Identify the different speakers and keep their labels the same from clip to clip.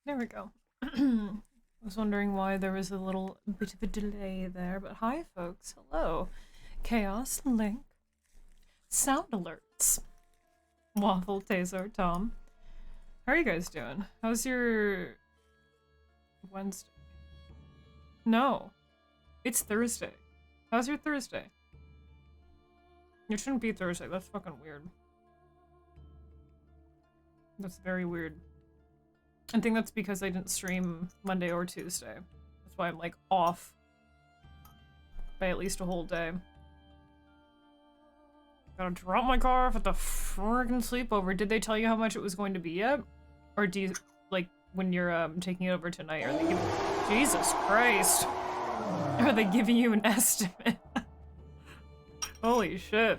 Speaker 1: There we go. I was wondering why there was a little bit of a delay there, but hi folks, hello. Chaos, Link, Sound Alerts, Waffle, Taser, Tom. How are you guys doing? How's your Wednesday? No, it's Thursday. How's your Thursday? It shouldn't be Thursday, that's fucking weird. That's very weird. I think that's because I didn't stream Monday or Tuesday. That's why I'm like off by at least a whole day. Gotta drop my car off at the friggin' sleepover. Did they tell you how much it was going to be yet? Or do you, like, when you're taking it over tonight, are they giving— Jesus Christ! Are they giving you an estimate? Holy shit.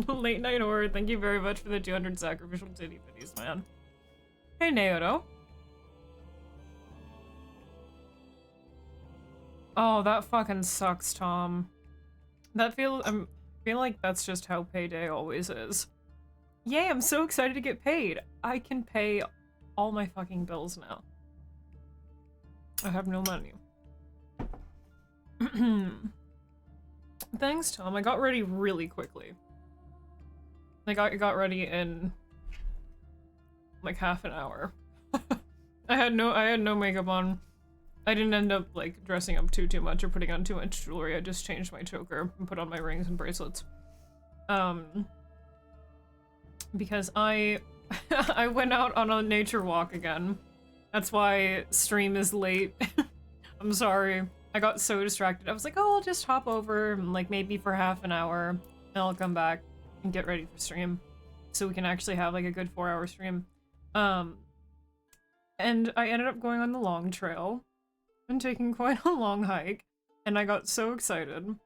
Speaker 1: Late night horror, thank you very much for the 200 sacrificial titty bitties, man. Hey, Naoto. Oh, that fucking sucks, Tom. I feel like that's just how payday always is. Yay, I'm so excited to get paid. I can pay all my fucking bills now. I have no money. Thanks, Tom. I got ready really quickly. Like, I got ready in like half an hour. I had no makeup on. I didn't end up like dressing up too much or putting on too much jewelry. I just changed my choker and put on my rings and bracelets. Because I I went out on a nature walk again. That's why stream is late. I'm sorry. I got so distracted. I was like, oh, I'll just hop over and like maybe for half an hour and I'll come back and get ready for stream so we can actually have like a good 4-hour stream. And I ended up going on the long trail and taking quite a long hike, and I got so excited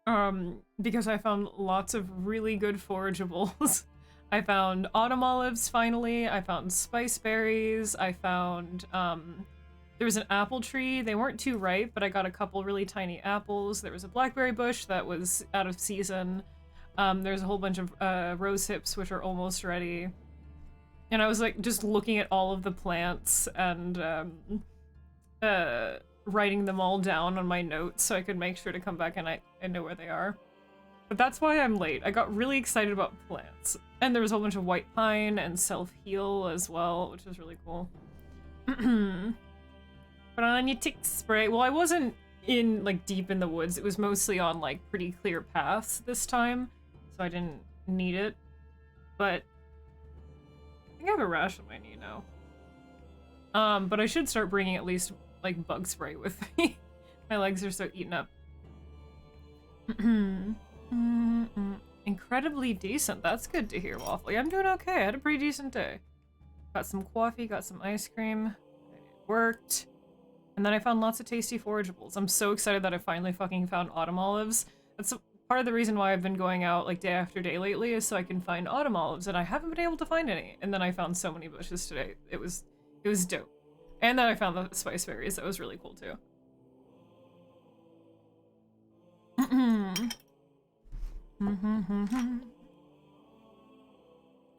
Speaker 1: because I found lots of really good forageables. I found autumn olives finally, I found spice berries, I found there was an apple tree. They weren't too ripe, but I got a couple really tiny apples. There was a blackberry bush that was out of season. There's a whole bunch of rose hips which are almost ready. And I was like just looking at all of the plants and writing them all down on my notes so I could make sure to come back and I know where they are. But that's why I'm late. I got really excited about plants. And there was a whole bunch of white pine and self-heal as well, which was really cool. Put on your tick spray. Well, I wasn't in like deep in the woods. It was mostly on like pretty clear paths this time, so I didn't need it. But I think I have a rash on my knee now. But I should start bringing at least like bug spray with me. My legs are so eaten up. Incredibly decent. That's good to hear, Waffle. Yeah, I'm doing okay. I had a pretty decent day. Got some coffee, got some ice cream. It worked. And then I found lots of tasty forageables. I'm so excited that I finally fucking found autumn olives. That's part of the reason why I've been going out like day after day lately is so I can find autumn olives, and I haven't been able to find any. And then I found so many bushes today. It was dope. And then I found the spice berries. That was really cool too.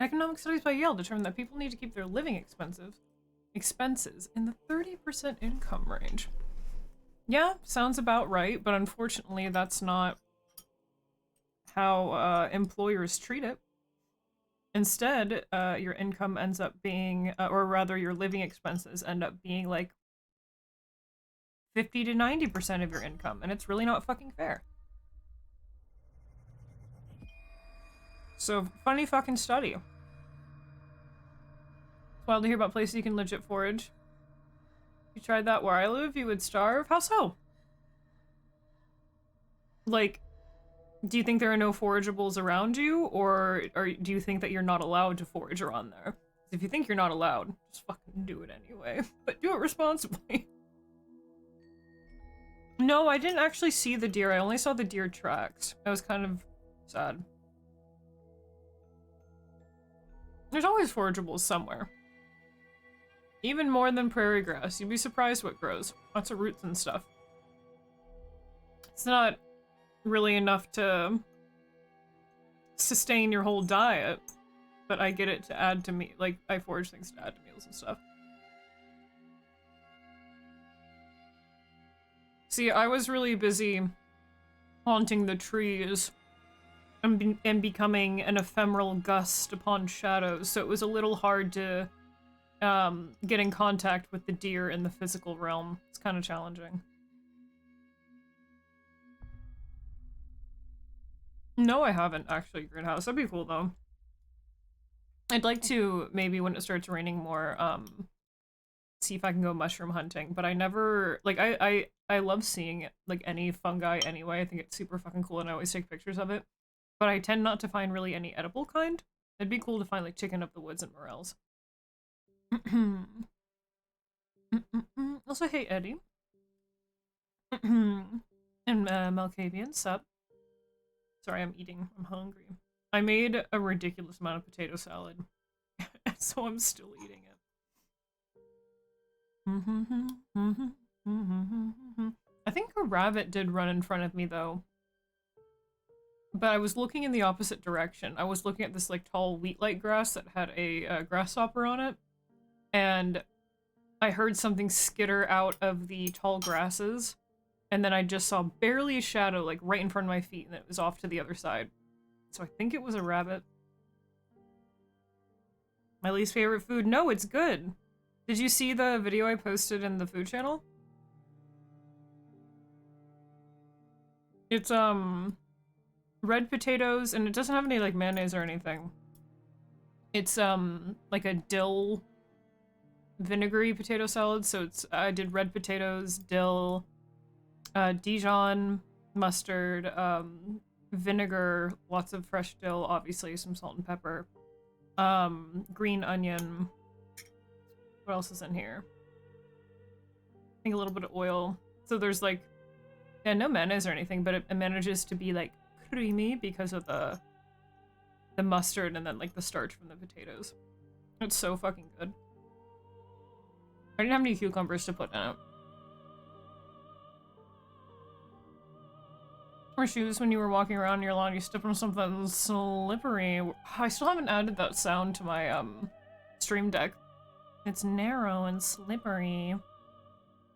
Speaker 1: Economic studies by Yale determined that people need to keep their living expenses in the 30% income range. Yeah, sounds about right, but unfortunately that's not how employers treat it. Instead, your income ends up being, or rather your living expenses end up being like 50 to 90% of your income, and it's really not fucking fair. So, funny fucking study. It's wild to hear about places you can legit forage. If you tried that where I live, you would starve? How so? Like, do you think there are no forageables around you, or do you think that you're not allowed to forage around there? If you think you're not allowed, just fucking do it anyway. But do it responsibly. No, I didn't actually see the deer. I only saw the deer tracks. I was kind of sad. There's always forageables somewhere. Even more than prairie grass. You'd be surprised what grows. Lots of roots and stuff. It's not really enough to sustain your whole diet, but I get it to add to me. Like, I forage things to add to me meals and stuff. See, I was really busy haunting the trees and becoming an ephemeral gust upon shadows, so it was a little hard to get in contact with the deer in the physical realm. It's kind of challenging. No, I haven't actually, Greenhouse. That'd be cool though. I'd like to, maybe when it starts raining more, see if I can go mushroom hunting, but I never, like, I love seeing like any fungi anyway. I think it's super fucking cool and I always take pictures of it. But I tend not to find really any edible kind. It'd be cool to find like chicken of the woods and morels. Also, hey Eddie. And Malkavian, sup. Sorry, I'm eating. I'm hungry. I made a ridiculous amount of potato salad, so I'm still eating it. I think a rabbit did run in front of me though. But I was looking in the opposite direction. I was looking at this like tall wheat-like grass that had a grasshopper on it. And I heard something skitter out of the tall grasses. And then I just saw barely a shadow like right in front of my feet and it was off to the other side. So I think it was a rabbit. My least favorite food? No, it's good. Did you see the video I posted in the food channel? It's, red potatoes, and it doesn't have any, like, mayonnaise or anything. It's, like a dill vinegary potato salad, so it's, I did red potatoes, dill, Dijon, mustard, vinegar, lots of fresh dill, obviously, some salt and pepper, green onion. What else is in here? I think a little bit of oil. So there's, like, yeah, no mayonnaise or anything, but it manages to be, like, creamy because of the mustard and then like the starch from the potatoes. It's so fucking good. I didn't have any cucumbers to put in it. Or shoes when you were walking around your lawn, you stepped on something slippery. I still haven't added that sound to my stream deck. It's narrow and slippery.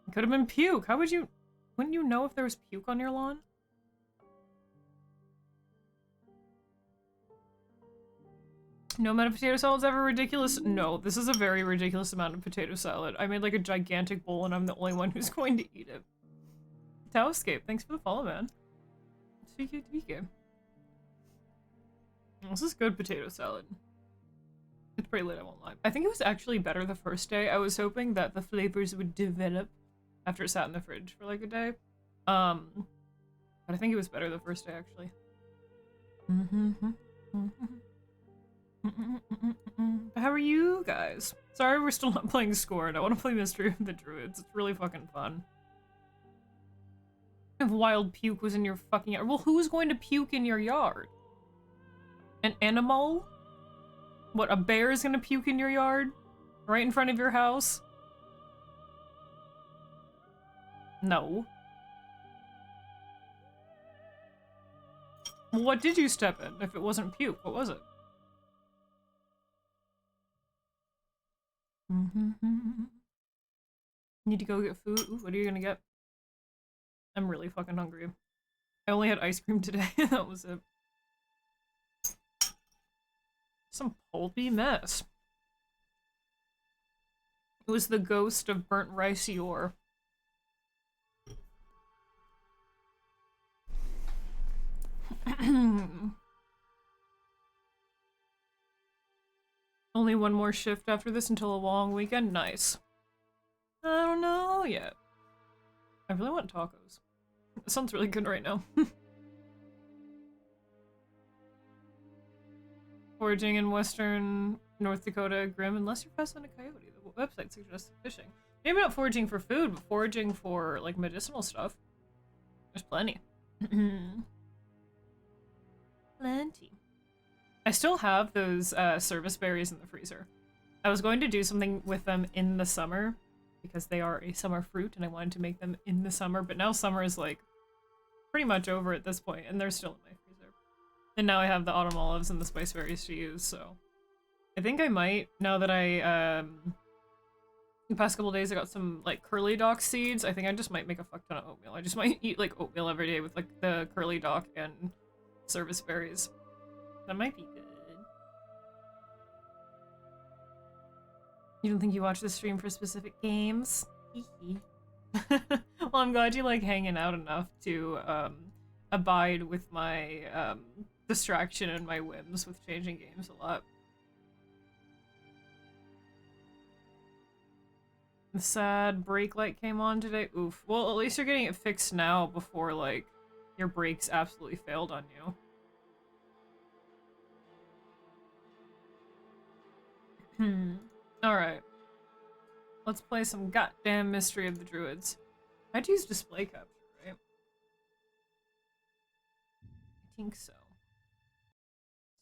Speaker 1: It could have been puke. How would you... Wouldn't you know if there was puke on your lawn? No amount of potato salad's ever ridiculous? No, this is a very ridiculous amount of potato salad. I made like a gigantic bowl and I'm the only one who's going to eat it. Taoscape, thanks for the follow, man. Speaking to BK. This is good potato salad. It's pretty lit, I won't lie. I think it was actually better the first day. I was hoping that the flavors would develop after it sat in the fridge for like a day. But I think it was better the first day, actually. How are you guys? Sorry we're still not playing Scored. I want to play Mystery of the Druids. It's really fucking fun. If wild puke was in your fucking yard. Well, who's going to puke in your yard? An animal? What, a bear is gonna puke in your yard? Right in front of your house? No. Well, what did you step in if it wasn't puke? What was it? Need to go get food. Ooh, what are you gonna get? I'm really fucking hungry. I only had ice cream today. That was it. Some pulpy mess. It was the ghost of burnt rice yore. Only one more shift after this until a long weekend? Nice. I don't know yet. I really want tacos. That sounds really good right now. Foraging in western North Dakota, grim unless you're fast on a coyote. The website suggests fishing. Maybe not foraging for food, but foraging for, like, medicinal stuff. There's plenty. Plenty. I still have those service berries in the freezer. I was going to do something with them in the summer because they are a summer fruit and I wanted to make them in the summer, but now summer is like pretty much over at this point and they're still in my freezer. And now I have the autumn olives and the spice berries to use, so I think I might, now that I The past couple days I got some like curly dock seeds. I think I just might make a fuck ton of oatmeal. I just might eat like oatmeal every day with like the curly dock and service berries. That might be good. You don't think you watch the stream for specific games? Well, I'm glad you like hanging out enough to abide with my distraction and my whims with changing games a lot. The sad brake light came on today. Oof. Well, at least you're getting it fixed now before, like, your brakes absolutely failed on you. Alright. Let's play some goddamn Mystery of the Druids. I'd use display capture, right? I think so.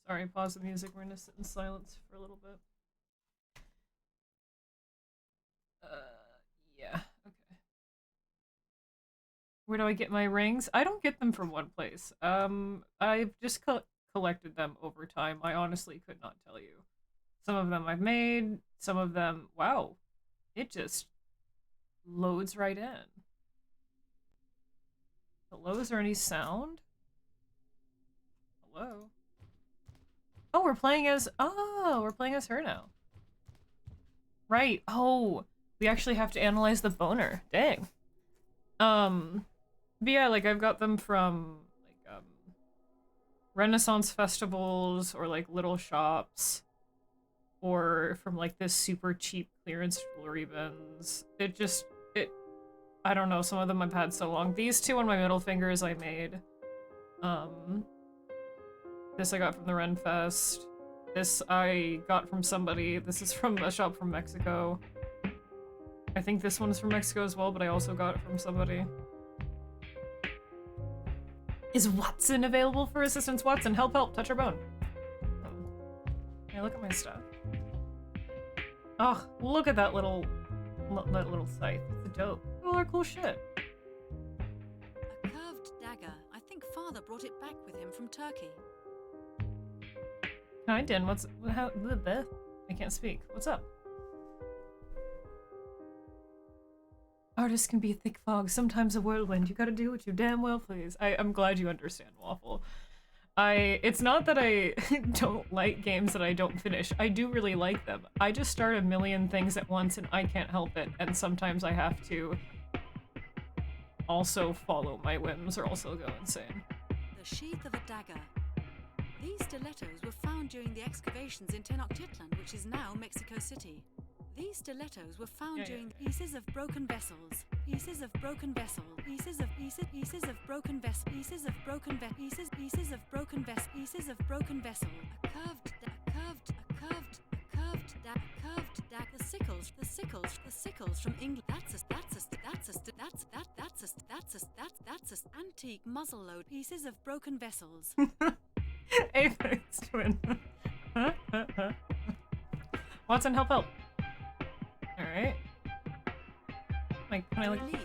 Speaker 1: Sorry, pause the music. We're gonna sit in silence for a little bit. Yeah, okay. Where do I get my rings? I don't get them from one place. I've just collected them over time. I honestly could not tell you. Some of them I've made, some of them... Wow. It just loads right in. Hello, is there any sound? Hello? Oh, we're playing as... Oh, we're playing as her now. Right. Oh, we actually have to analyze the boner. Dang. But yeah, like, I've got them from, like, Renaissance festivals or, like, little shops. Or from, like, this super cheap clearance jewelry bins. I don't know, some of them I've had so long. These two on my middle fingers I made. This I got from the Ren Fest. This I got from somebody. This is from a shop from Mexico. I think this one is from Mexico as well, but I also got it from somebody. Is Watson available for assistance? Watson, help, touch our bone. Yeah, look at my stuff. Oh, look at that little scythe. It's a dope. Look at all our cool shit.
Speaker 2: A curved dagger. I think father brought it back with him from Turkey.
Speaker 1: Hi, Din. I can't speak. What's up? Artists can be a thick fog, sometimes a whirlwind. You gotta do what you damn well please. I'm glad you understand, Waffle. It's not that I don't like games that I don't finish. I do really like them. I just start a million things at once and I can't help it. And sometimes I have to also follow my whims or else I'll go insane.
Speaker 2: The sheath of a dagger. These stilettos were found during the excavations in Tenochtitlan, which is now Mexico City. These stilettos were found during pieces of broken vessels, pieces of broken vessel, pieces of broken vessel, pieces of broken vessel, pieces of broken vessel, pieces of broken vessel. A curved the sickles from England. That's antique muzzleload pieces of broken vessels.
Speaker 1: Apex twin. Watson, help. Alright. Like, can I like...
Speaker 2: Relief.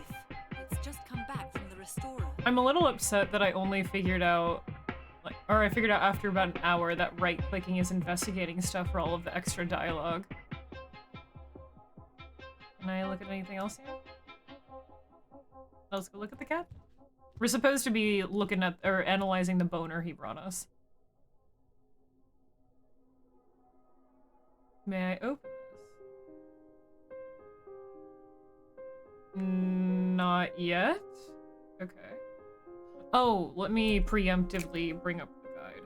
Speaker 2: It's just come back from the restorer.
Speaker 1: I'm a little upset that I only figured out, like, or I figured out after about an hour that right-clicking is investigating stuff for all of the extra dialogue. Can I look at anything else here? Let's go look at the cat. We're supposed to be looking at, or analyzing the boner he brought us. May I open this? Not yet? Okay. Oh, let me preemptively bring up the guide.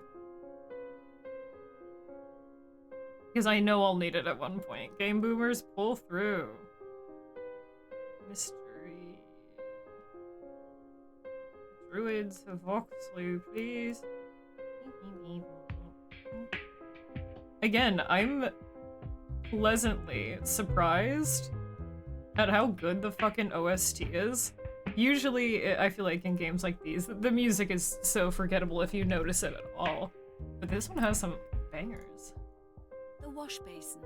Speaker 1: Because I know I'll need it at one point. Game boomers, pull through. Mystery. Druids of Voxley, please. Again, I'm pleasantly surprised at how good the fucking OST is. Usually, I feel like in games like these, the music is so forgettable if you notice it at all. But this one has some bangers.
Speaker 2: The wash basin.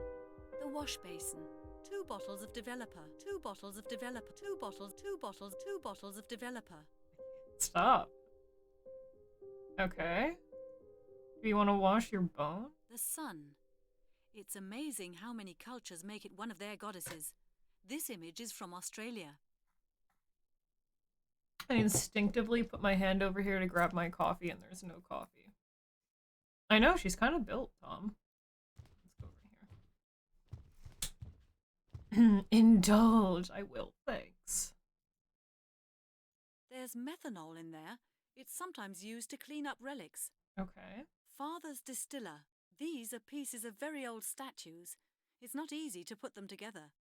Speaker 2: The wash basin. 2 bottles of developer. 2 bottles of developer. 2 bottles of developer.
Speaker 1: Stop. Okay. Do you want to wash your bone?
Speaker 2: The sun. It's amazing how many cultures make it one of their goddesses. This image is from Australia.
Speaker 1: I instinctively put my hand over here to grab my coffee, and there's no coffee. I know, she's kind of built, Tom. Let's go over here. Indulge, I will, thanks.
Speaker 2: There's methanol in there. It's sometimes used to clean up relics.
Speaker 1: Okay.
Speaker 2: Father's distiller. These are pieces of very old statues. It's not easy to put them together.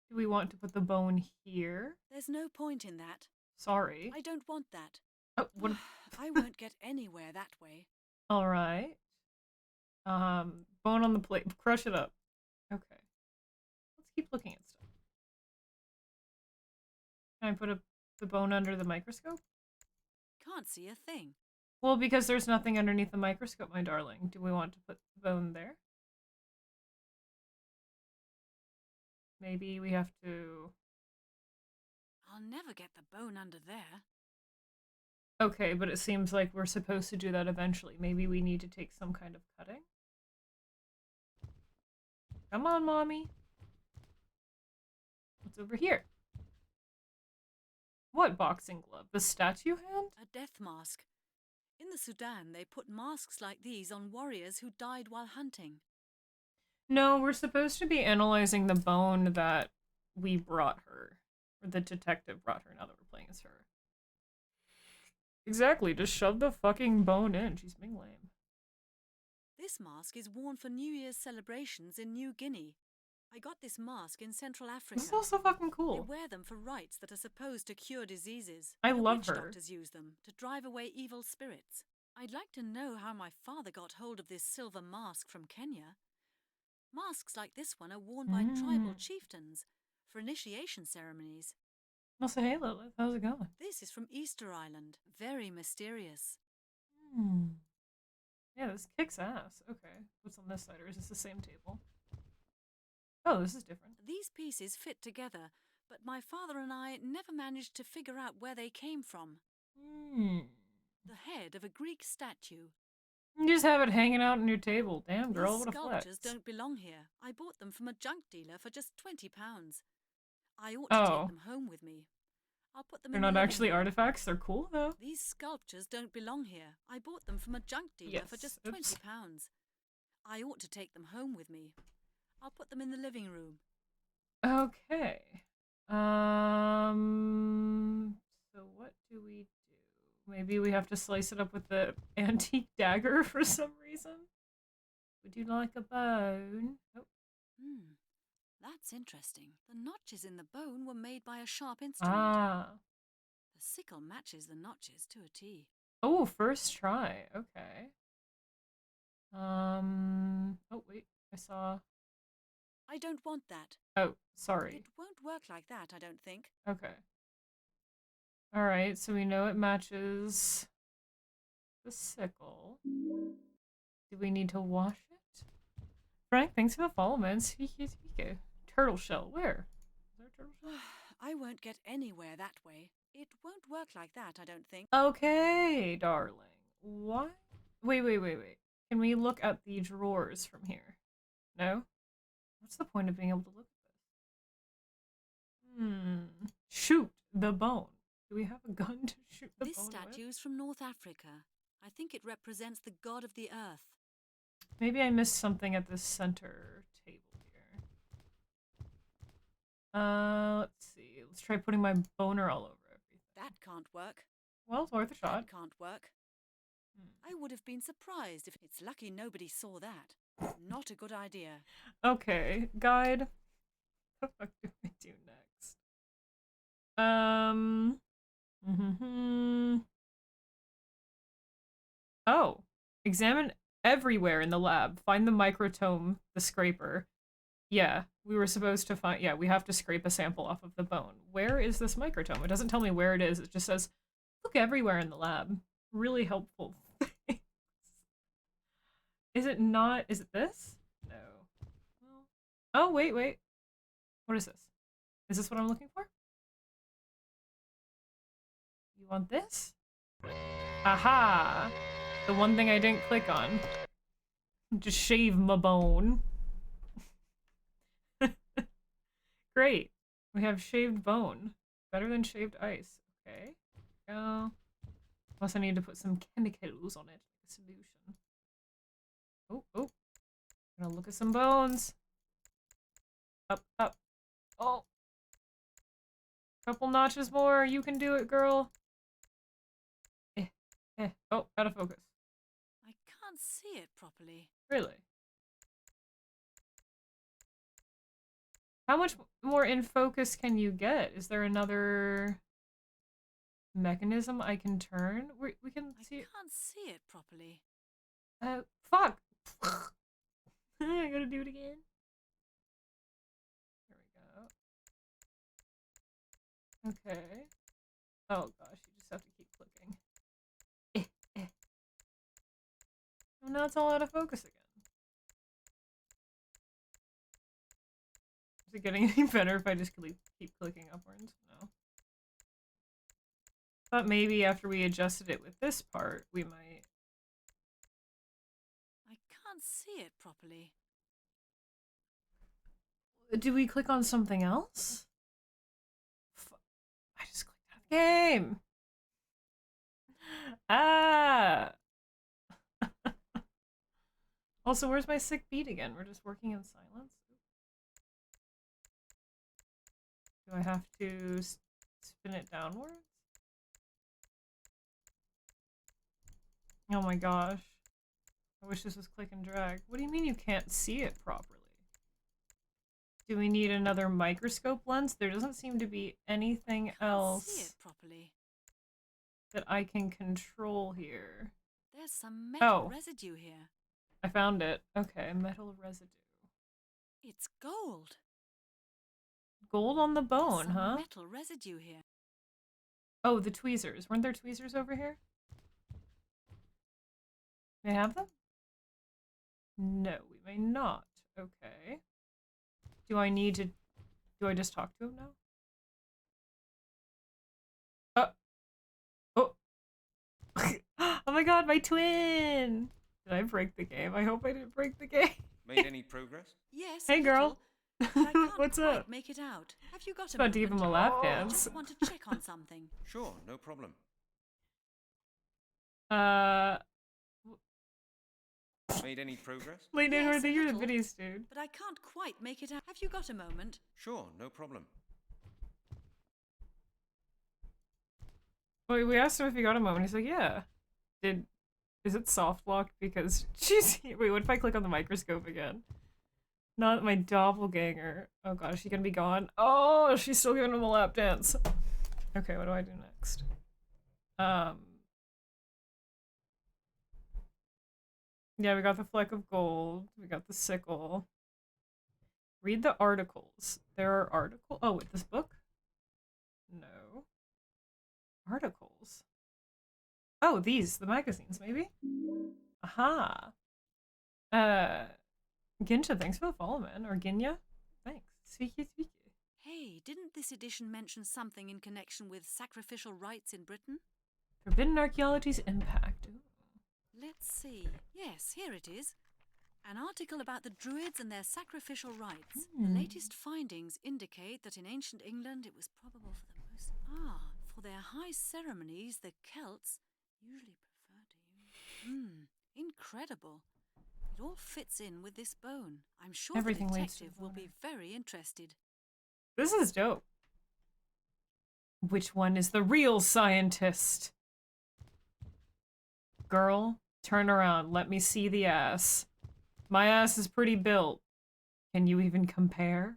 Speaker 1: Do we want to put the bone here?
Speaker 2: There's no point in that.
Speaker 1: Sorry.
Speaker 2: I don't want that.
Speaker 1: Oh, what?
Speaker 2: I won't get anywhere that way.
Speaker 1: All right. Bone on the plate. Crush it up. Okay. Let's keep looking at stuff. Can I put the bone under the microscope?
Speaker 2: Can't see a thing.
Speaker 1: Well, because there's nothing underneath the microscope, my darling. Do we want to put the bone there? Maybe we have to...
Speaker 2: I'll never get the bone under there.
Speaker 1: Okay, but it seems like we're supposed to do that eventually. Maybe we need to take some kind of cutting? Come on, Mommy. What's over here? What boxing glove? The statue hand?
Speaker 2: A death mask. In the Sudan, they put masks like these on warriors who died while hunting.
Speaker 1: No, we're supposed to be analyzing the bone that we brought her. Or the detective brought her now that we're playing as her. Exactly, just shove the fucking bone in. She's being lame.
Speaker 2: This mask is worn for New Year's celebrations in New Guinea. I got this mask in Central Africa.
Speaker 1: This is also fucking
Speaker 2: They
Speaker 1: cool.
Speaker 2: wear them for rites that are supposed to cure diseases.
Speaker 1: I
Speaker 2: The
Speaker 1: love
Speaker 2: witch
Speaker 1: her.
Speaker 2: doctors use them to drive away evil spirits. I'd like to know how my father got hold of this silver mask from Kenya. Masks like this one are worn by tribal chieftains for initiation ceremonies.
Speaker 1: I'll say, hey Lilith, how's it going?
Speaker 2: This is from Easter Island. Very mysterious.
Speaker 1: Yeah, this kicks ass. Okay. What's on this side, or is this the same table? Oh, this is different.
Speaker 2: These pieces fit together, but my father and I never managed to figure out where they came from. The head of a Greek statue.
Speaker 1: You just have it hanging out on your table. Damn, girl,
Speaker 2: These
Speaker 1: what a flex.
Speaker 2: sculptures don't belong here. I bought them from a junk dealer for just £20. I ought to take them home with me. I'll put them
Speaker 1: They're
Speaker 2: in
Speaker 1: not
Speaker 2: the living
Speaker 1: actually
Speaker 2: room.
Speaker 1: artifacts, they're cool though.
Speaker 2: These sculptures don't belong here. I bought them from a junk dealer for just £20. I ought to take them home with me. I'll put them in the living room.
Speaker 1: Okay. So what do we do? Maybe we have to slice it up with the antique dagger for some reason. Would you like a bone? Oh.
Speaker 2: That's interesting. The notches in the bone were made by a sharp instrument. The sickle matches the notches to a T.
Speaker 1: Oh, first try. Okay. Oh wait, I saw.
Speaker 2: I don't want that.
Speaker 1: Oh, sorry.
Speaker 2: It won't work like that, I don't think.
Speaker 1: Okay. Alright, so we know it matches the sickle. Do we need to wash it? Frank, thanks for the follow, man. Speaky. Turtle shell. Where? Is there a turtle shell?
Speaker 2: I won't get anywhere that way. It won't work like that, I don't think.
Speaker 1: Okay, darling. What? Wait. Can we look at the drawers from here? No? What's the point of being able to look at this? Shoot the bone. Do we have a gun to shoot the
Speaker 2: This
Speaker 1: bone
Speaker 2: statue's from North Africa. I think it represents the god of the earth.
Speaker 1: Maybe I missed something at the center table here. Let's see. Let's try putting my boner all over everything.
Speaker 2: That can't work.
Speaker 1: Well, it's worth a shot.
Speaker 2: That can't work. I would have been surprised if it's lucky nobody saw that. Not a good idea.
Speaker 1: Okay, guide. What the fuck do I do next? Oh, examine everywhere in the lab. Find the microtome, the scraper. Yeah, we were supposed to find. Yeah, we have to scrape a sample off of the bone. Where is this microtome? It doesn't tell me where it is. It just says, look everywhere in the lab. Really helpful. Is it not? Is it this? No. Oh, wait. What is this? Is this what I'm looking for? You want this? Aha! The one thing I didn't click on. Just shave my bone. Great. We have shaved bone. Better than shaved ice. Okay. Go. Plus I need to put some chemicals on it. A solution. Oh, oh. Gonna look at some bones. Up, up. Oh. Couple notches more. You can do it, girl. Oh, out of focus.
Speaker 2: I can't see it properly.
Speaker 1: Really? How much more in focus can you get? Is there another mechanism I can turn? We can see it.
Speaker 2: I can't see it properly.
Speaker 1: Fuck! I gotta do it again. There we go. Okay. Oh gosh, you just have to keep clicking. Oh, now it's all out of focus again. Is it getting any better if I just keep clicking upwards? No. Thought maybe after we adjusted it with this part, we might.
Speaker 2: I can't see it properly.
Speaker 1: Do we click on something else? I just clicked out of the game. Ah. Also, where's my sick beat again? We're just working in silence. Do I have to spin it downwards? Oh my gosh. I wish this was click and drag. What do you mean you can't see it properly? Do we need another microscope lens? There doesn't seem to be anything else
Speaker 2: See it properly.
Speaker 1: that I can control here.
Speaker 2: There's some metal residue here.
Speaker 1: I found it. Okay, metal residue.
Speaker 2: It's gold.
Speaker 1: Gold on the bone,
Speaker 2: There's some
Speaker 1: huh?
Speaker 2: metal residue here.
Speaker 1: Oh, the tweezers. Weren't there tweezers over here? May I have them? No, we may not. Okay. Do I need to... Do I just talk to him now? Oh! Oh my god, my twin! Did I break the game? I hope I didn't break the game.
Speaker 3: Made any progress?
Speaker 2: Yes.
Speaker 1: Hey, girl.
Speaker 2: But I can't
Speaker 1: What's
Speaker 2: quite
Speaker 1: up?
Speaker 2: make it out. Have you got a
Speaker 1: About to give him a lap
Speaker 2: I
Speaker 1: dance.
Speaker 2: just want to check on something.
Speaker 3: Sure, no problem. Made any progress?
Speaker 1: Late night,
Speaker 2: Yes,
Speaker 1: I think you're the
Speaker 2: little.
Speaker 1: biddies, dude.
Speaker 2: But I can't quite make it out. Have you got a moment?
Speaker 3: Sure, no problem.
Speaker 1: Wait, we asked him if he got a moment. He's like, yeah. Is it soft locked? Because she's. Wait, what if I click on the microscope again? Not my doppelganger. Oh god, is she gonna be gone? Oh, she's still giving him a lap dance. Okay, what do I do next? Yeah, we got the fleck of gold. We got the sickle. Read the articles. There are articles. Oh, wait, this book? No. Articles. Oh, these, the magazines, maybe? Aha. Gincha, thanks for the follow, man. Or Ginya? Thanks. Speaky.
Speaker 2: Hey, didn't this edition mention something in connection with sacrificial rites in Britain?
Speaker 1: Forbidden Archaeology's Impact. Ooh.
Speaker 2: Let's see. Yes, here it is. An article about the Druids and their sacrificial rites. The latest findings indicate that in ancient England it was probable for the most... for their high ceremonies, the Celts usually prefer to use... incredible. It all fits in with this bone. I'm sure
Speaker 1: Everything
Speaker 2: the
Speaker 1: leads to
Speaker 2: detective
Speaker 1: the
Speaker 2: will
Speaker 1: water.
Speaker 2: be very interested.
Speaker 1: This is dope. Which one is the real scientist? Girl, turn around. Let me see the ass. My ass is pretty built. Can you even compare?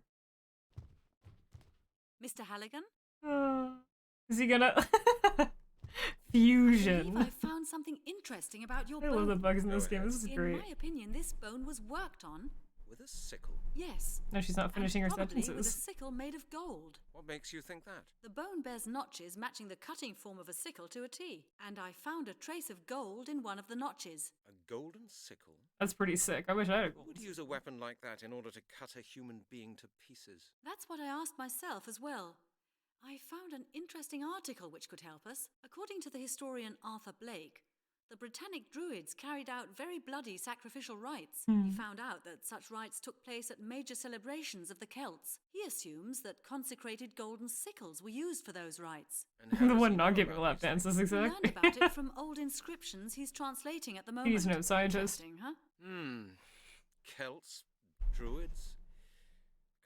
Speaker 2: Mr. Halligan?
Speaker 1: Is he gonna...
Speaker 2: I
Speaker 1: Fusion.
Speaker 2: believe I found something interesting about your
Speaker 1: I
Speaker 2: bone.
Speaker 1: love the bugs in this
Speaker 3: Go
Speaker 1: game.
Speaker 3: ahead.
Speaker 1: This is
Speaker 2: In
Speaker 1: great.
Speaker 2: my opinion, this bone was worked on.
Speaker 3: With a sickle?
Speaker 2: Yes.
Speaker 1: No, she's not finishing her
Speaker 2: and probably with a
Speaker 1: sentences.
Speaker 2: sickle made of gold.
Speaker 3: What makes you think that?
Speaker 2: The bone bears notches matching the cutting form of a sickle to a T. And I found a trace of gold in one of the notches.
Speaker 3: A golden sickle?
Speaker 1: That's pretty sick. I wish I had a
Speaker 3: Who
Speaker 1: gold.
Speaker 3: would use a weapon like that in order to cut a human being to pieces?
Speaker 2: That's what I asked myself as well. I found an interesting article which could help us. According to the historian Arthur Blake, The Britannic Druids carried out very bloody sacrificial rites.
Speaker 1: Hmm.
Speaker 2: He found out that such rites took place at major celebrations of the Celts. He assumes that consecrated golden sickles were used for those rites.
Speaker 3: And how
Speaker 1: The
Speaker 3: does
Speaker 1: one
Speaker 3: he
Speaker 1: not
Speaker 3: know
Speaker 1: giving
Speaker 3: about
Speaker 1: lap
Speaker 3: these things?
Speaker 1: dances,
Speaker 2: He
Speaker 1: exactly.
Speaker 2: learned about it from old inscriptions he's translating at the moment.
Speaker 1: He's no scientist.
Speaker 2: Interesting, huh?
Speaker 3: Celts, Druids.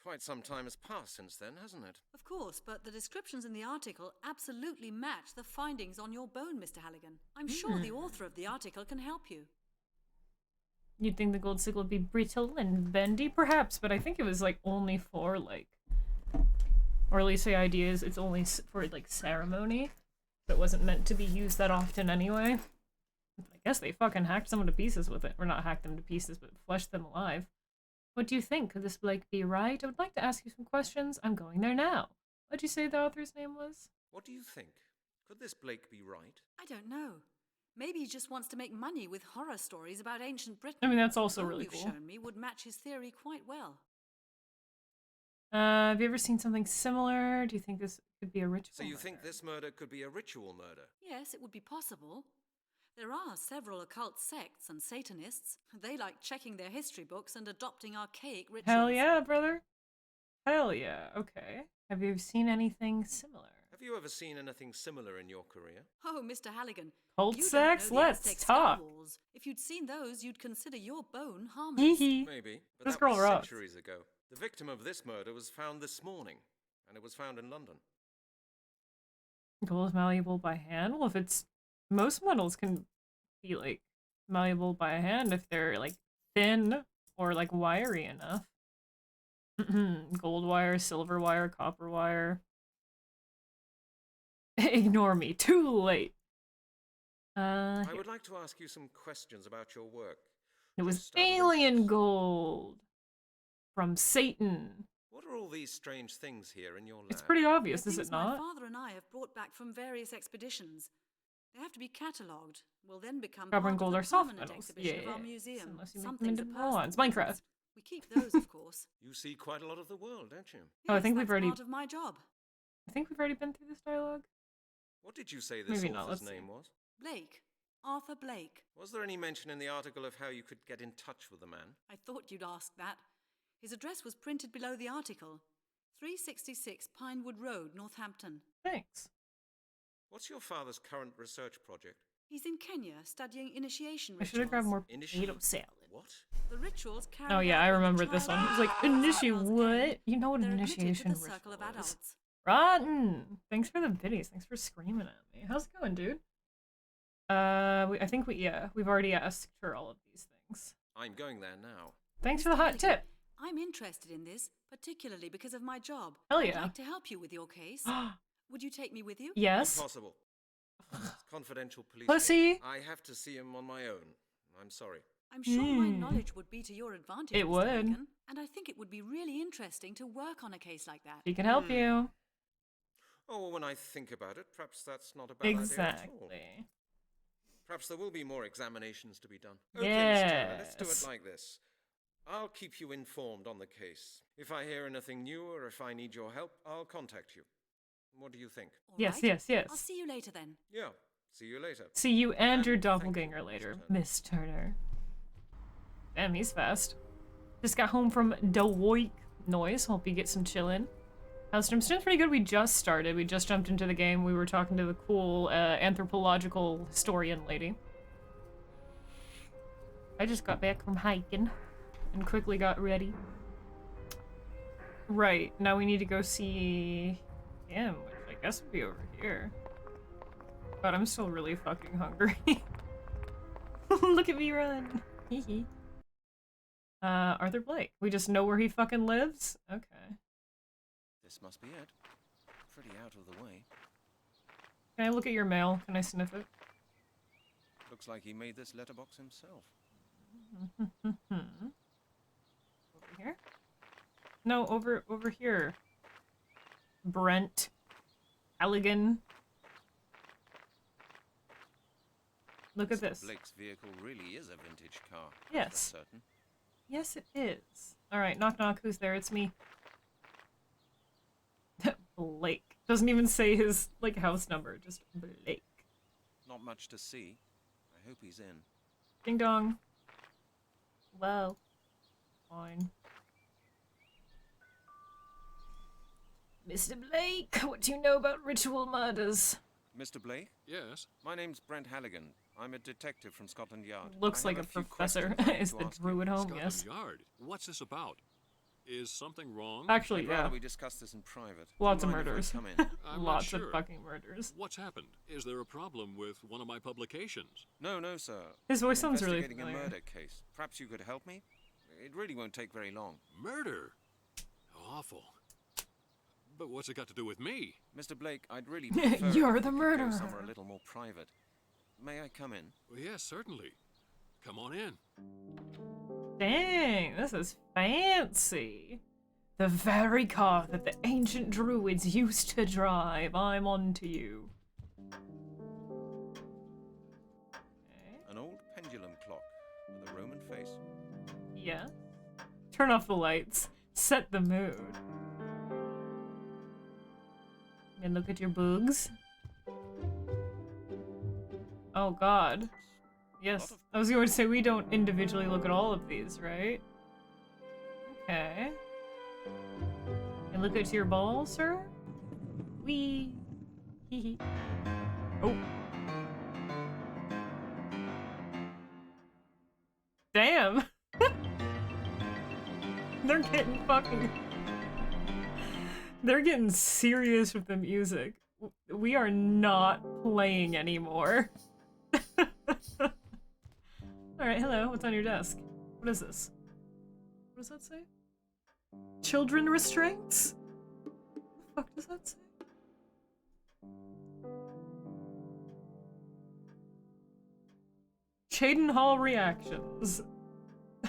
Speaker 3: Quite some time has passed since then, hasn't it?
Speaker 2: Of course, but the descriptions in the article absolutely match the findings on your bone, Mr. Halligan. I'm sure the author of the article can help you.
Speaker 1: You'd think the gold sickle would be brittle and bendy, perhaps, but I think it was like only for like, or at least the idea is it's only for like ceremony. But it wasn't meant to be used that often anyway. I guess they fucking hacked someone to pieces with it, or not hacked them to pieces, but fleshed them alive. What do you think? Could this Blake be right? I would like to ask you some questions. I'm going there now. What'd you say the author's name was?
Speaker 3: What do you think? Could this Blake be right?
Speaker 2: I don't know. Maybe he just wants to make money with horror stories about ancient Britain.
Speaker 1: I mean, that's also
Speaker 2: The
Speaker 1: really
Speaker 2: you've
Speaker 1: cool.
Speaker 2: shown me would match his theory quite well.
Speaker 1: Have you ever seen something similar? Do you think this could be a ritual
Speaker 3: So you
Speaker 1: murder?
Speaker 3: think this murder could be a ritual murder?
Speaker 2: Yes, it would be possible. There are several occult sects and Satanists. They like checking their history books and adopting archaic rituals.
Speaker 1: Hell yeah, brother. Hell yeah. Okay. Have you seen anything similar?
Speaker 3: Have you ever seen anything similar in your career?
Speaker 2: Oh, Mr. Halligan.
Speaker 1: Cult
Speaker 2: you don't
Speaker 1: sex?
Speaker 2: know the
Speaker 1: Let's
Speaker 2: Aztec
Speaker 1: talk.
Speaker 2: skull walls. If you'd seen those, you'd consider your bone harmless.
Speaker 1: Hee hee.
Speaker 3: Maybe, but
Speaker 1: This
Speaker 3: that
Speaker 1: girl
Speaker 3: was
Speaker 1: rocks.
Speaker 3: centuries ago. The victim of this murder was found this morning, and it was found in London.
Speaker 1: Gold is malleable by hand? Well, if it's... Most metals can be, like, malleable by hand if they're, like, thin or, like, wiry enough. Gold wire, silver wire, copper wire. Ignore me. Too late.
Speaker 3: I
Speaker 1: Here.
Speaker 3: would like to ask you some questions about your work.
Speaker 1: It was
Speaker 3: Just out of
Speaker 1: alien
Speaker 3: interest.
Speaker 1: gold. From Satan.
Speaker 3: What are all these strange things here in your lab?
Speaker 1: It's pretty obvious,
Speaker 2: They're
Speaker 1: is it
Speaker 2: things my
Speaker 1: not?
Speaker 2: father and I have brought back from various expeditions. They have to be catalogued. Will then become
Speaker 1: Copper and
Speaker 2: part
Speaker 1: gold
Speaker 2: of
Speaker 1: are
Speaker 2: the
Speaker 1: soft
Speaker 2: permanent
Speaker 1: metals.
Speaker 2: exhibition of our
Speaker 1: Yes,
Speaker 2: museum.
Speaker 1: unless you make
Speaker 2: Some
Speaker 1: them
Speaker 2: things
Speaker 1: into
Speaker 2: are personal
Speaker 1: bronze.
Speaker 2: to us.
Speaker 1: Minecraft.
Speaker 2: We keep those, of course.
Speaker 3: You see quite a lot of the world, don't you?
Speaker 1: Oh, I
Speaker 2: Yes,
Speaker 1: think we've
Speaker 2: that's
Speaker 1: already-
Speaker 2: part of my job.
Speaker 1: I think we've already been through this dialogue.
Speaker 3: What did you say this
Speaker 1: Maybe not,
Speaker 3: author's
Speaker 1: let's see.
Speaker 3: name was?
Speaker 2: Blake. Arthur Blake.
Speaker 3: Was there any mention in the article of how you could get in touch with the man?
Speaker 2: I thought you'd ask that. His address was printed below the article. 366 Pinewood Road, Northampton.
Speaker 1: Thanks.
Speaker 3: What's your father's current research project?
Speaker 2: He's in Kenya studying initiation
Speaker 1: I
Speaker 2: rituals.
Speaker 1: should have grabbed more
Speaker 3: Initiate-
Speaker 1: potato salad.
Speaker 3: What?
Speaker 2: The rituals carried
Speaker 1: Oh yeah,
Speaker 2: out
Speaker 1: I
Speaker 2: when the
Speaker 1: remember this
Speaker 2: child
Speaker 1: one. It was like,
Speaker 2: enters the
Speaker 1: initiate
Speaker 2: child's
Speaker 1: what?
Speaker 2: end,
Speaker 1: You know what an
Speaker 2: they're admitted to
Speaker 1: initiation
Speaker 2: the
Speaker 1: ritual
Speaker 2: circle of
Speaker 1: is.
Speaker 2: adults.
Speaker 1: Rotten! Thanks for the biddies. Thanks for screaming at me. How's it going, dude? I think we've already asked her all of these things.
Speaker 3: I'm going there now.
Speaker 1: Thanks for the hot tip.
Speaker 2: I'm interested in this, particularly because of my job.
Speaker 1: Hell
Speaker 2: I'd
Speaker 1: yeah.
Speaker 2: like to help you with your case. Would you take me with you?
Speaker 1: Yes.
Speaker 3: Impossible. It's confidential police.
Speaker 1: Pussy.
Speaker 3: I have to see him on my own. I'm sorry.
Speaker 2: I'm sure my
Speaker 1: Hmm.
Speaker 2: knowledge would be to your advantage,
Speaker 1: It
Speaker 2: Mr.
Speaker 1: would.
Speaker 2: Hagen, and I think it would be really interesting to work on a case like that.
Speaker 1: She can help you.
Speaker 3: Oh, well, when I think about it, perhaps that's not a bad idea at all.
Speaker 1: Exactly.
Speaker 3: Perhaps there will be more examinations to be done. Okay, Miss Turner, let's do
Speaker 1: Yes.
Speaker 3: it like this. I'll keep you informed on the case. If I hear anything new or if I need your help, I'll contact you. What do you think?
Speaker 2: All
Speaker 1: Yes,
Speaker 2: right?
Speaker 1: yes,
Speaker 2: I'll
Speaker 1: yes.
Speaker 2: see you later then.
Speaker 3: Yeah. See you later.
Speaker 1: See you and your
Speaker 3: Thank you,
Speaker 1: doppelganger
Speaker 3: Miss
Speaker 1: later,
Speaker 3: Turner.
Speaker 1: Miss Turner. Damn, he's fast. Just got home from Deloitte. Noise. Hope you get some chillin'. How's stream's pretty good. We just started. We just jumped into the game. We were talking to the cool anthropological historian lady. I just got back from hiking and quickly got ready. Right, now we need to go see him, which I guess would be over here. But I'm still really fucking hungry. Look at me run. Hee Arthur Blake. We just know where he fucking lives? Okay.
Speaker 3: This must be it. Pretty out of the way.
Speaker 1: Can I look at your mail? Can I sniff it?
Speaker 3: Looks like he made this letterbox himself.
Speaker 1: Over here? No, over here. Brent. Halligan. Look at
Speaker 3: Mr.
Speaker 1: this.
Speaker 3: Blake's vehicle really is a vintage car.
Speaker 1: Yes.
Speaker 3: That's certain.
Speaker 1: Yes, it is. Alright, knock knock, who's there? It's me. Blake. Doesn't even say his, like, house number, just Blake.
Speaker 3: Not much to see. I I hope he's in.
Speaker 1: Ding dong. Well, fine. Mr. Blake, what do you know about ritual murders?
Speaker 3: Mr. Blake?
Speaker 4: Yes?
Speaker 3: My name's Brent Halligan. I'm a detective from Scotland Yard.
Speaker 1: Looks
Speaker 3: I
Speaker 1: like
Speaker 3: have
Speaker 1: a
Speaker 3: few
Speaker 1: professor.
Speaker 3: questions I'd like
Speaker 1: Is
Speaker 3: to
Speaker 1: the
Speaker 3: ask you.
Speaker 1: druid home?
Speaker 4: Scotland
Speaker 1: Yes.
Speaker 4: Yard. What's this about? Is something wrong?
Speaker 1: Actually,
Speaker 3: I'd
Speaker 1: yeah.
Speaker 3: rather we discuss this in private.
Speaker 1: Lots
Speaker 3: Do
Speaker 1: of
Speaker 3: you mind if I
Speaker 1: murders.
Speaker 3: come in?
Speaker 4: I'm not
Speaker 1: Lots
Speaker 4: sure.
Speaker 1: of fucking murders.
Speaker 4: What's happened? Is there a problem with one of my publications?
Speaker 3: No, sir.
Speaker 1: His voice
Speaker 3: I'm
Speaker 1: sounds really
Speaker 3: investigating
Speaker 1: familiar.
Speaker 3: a murder case. Perhaps you could help me? It really won't take very long.
Speaker 4: Murder? Awful. But what's it got to do with me?
Speaker 3: Mr. Blake, I'd really prefer
Speaker 1: You're
Speaker 3: if
Speaker 1: the
Speaker 3: we could
Speaker 1: murderer.
Speaker 3: go somewhere a little more private. May I come in?
Speaker 4: Well, yes, certainly. Come on in.
Speaker 1: Dang, this is fancy. The very car that the ancient druids used to drive. I'm on to you. Okay.
Speaker 3: An old pendulum clock with a Roman face.
Speaker 1: Yeah. Turn off the lights. Set the mood. And look at your boogs. Oh god. Yes. I was going to say we don't individually look at all of these, right? Okay. And look at your ball, sir? Wee. Hee hee. Oh. Damn. They're getting fucking... They're getting serious with the music. We are not playing anymore. Alright, hello. What's on your desk? What is this? What does that say? Children restraints? What the fuck does that say? Chaden Hall reactions.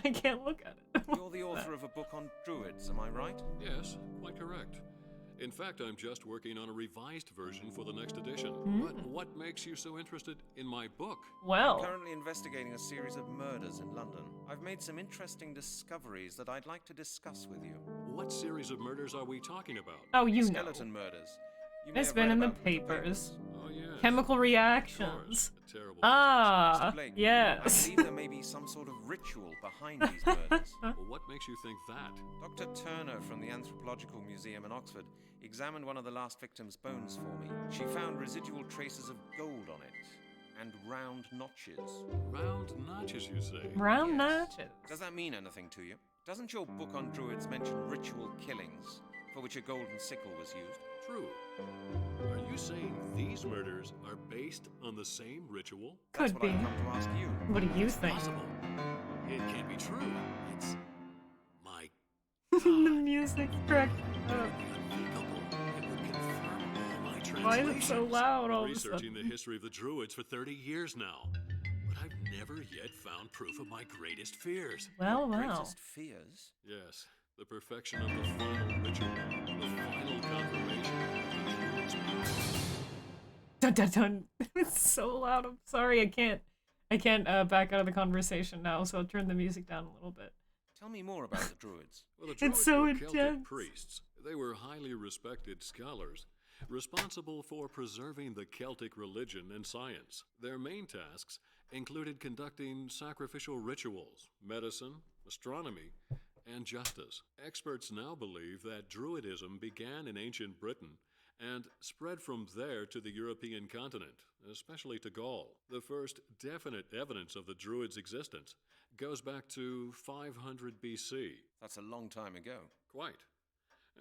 Speaker 1: I can't look at it.
Speaker 3: You're the author of a book on druids, am I right?
Speaker 4: Yes, quite correct. In fact, I'm just working on a revised version for the next edition. But what makes you so interested in my book?
Speaker 1: Well,
Speaker 3: Currently investigating a series of murders in London. I've made some interesting discoveries that I'd like to discuss with you.
Speaker 4: What series of murders are we talking about?
Speaker 1: oh, you know.
Speaker 3: Skeleton murders. You may
Speaker 1: It's
Speaker 3: have
Speaker 1: been
Speaker 3: read
Speaker 1: in the
Speaker 3: about them
Speaker 1: papers.
Speaker 4: Oh, yes.
Speaker 1: Chemical
Speaker 4: Of
Speaker 1: reactions.
Speaker 4: course. A terrible
Speaker 1: Ah,
Speaker 3: Mr. Blake, I
Speaker 1: yes.
Speaker 3: believe there may be some sort of ritual behind these murders.
Speaker 4: business. Well, what makes you think that?
Speaker 3: Dr. Turner from the Anthropological Museum in Oxford examined one of the last victim's bones for me. She found residual traces of gold on it and round notches.
Speaker 4: Round notches, you say?
Speaker 1: Round
Speaker 3: Yes.
Speaker 1: notches.
Speaker 3: Does that mean anything to you? Doesn't your book on druids mention ritual killings for which a golden sickle was used?
Speaker 4: True. Are you saying these murders are based on the same ritual?
Speaker 3: That's
Speaker 1: Could
Speaker 3: what I've
Speaker 1: be.
Speaker 3: come to ask you.
Speaker 1: What do you think?
Speaker 4: Possible. It can't be true. It's my
Speaker 1: The music's cracked up.
Speaker 4: unthinkable. It would confirm all my translations.
Speaker 1: Why is it so loud all of a
Speaker 4: Researching
Speaker 1: sudden?
Speaker 4: the history of the Druids for 30 years now. But I've never yet found proof of my greatest fears.
Speaker 1: Well, well.
Speaker 3: Greatest fears?
Speaker 4: Yes, the perfection of the final ritual, the final confirmation of the Druids' power.
Speaker 1: Dun dun dun. It's so loud. I'm sorry. I can't back out of the conversation now, so I'll turn the music down a little bit.
Speaker 3: Tell me more about the druids.
Speaker 4: Well, the Druids
Speaker 1: so
Speaker 4: were
Speaker 1: intense.
Speaker 4: Celtic priests. They were highly respected scholars, responsible for preserving the Celtic religion and science. Their main tasks included conducting sacrificial rituals, medicine, astronomy, and justice. Experts now believe that Druidism began in ancient Britain and spread from there to the European continent, especially to Gaul. The first definite evidence of the Druids' existence goes back to 500 BC.
Speaker 3: That's a long time ago.
Speaker 4: Quite.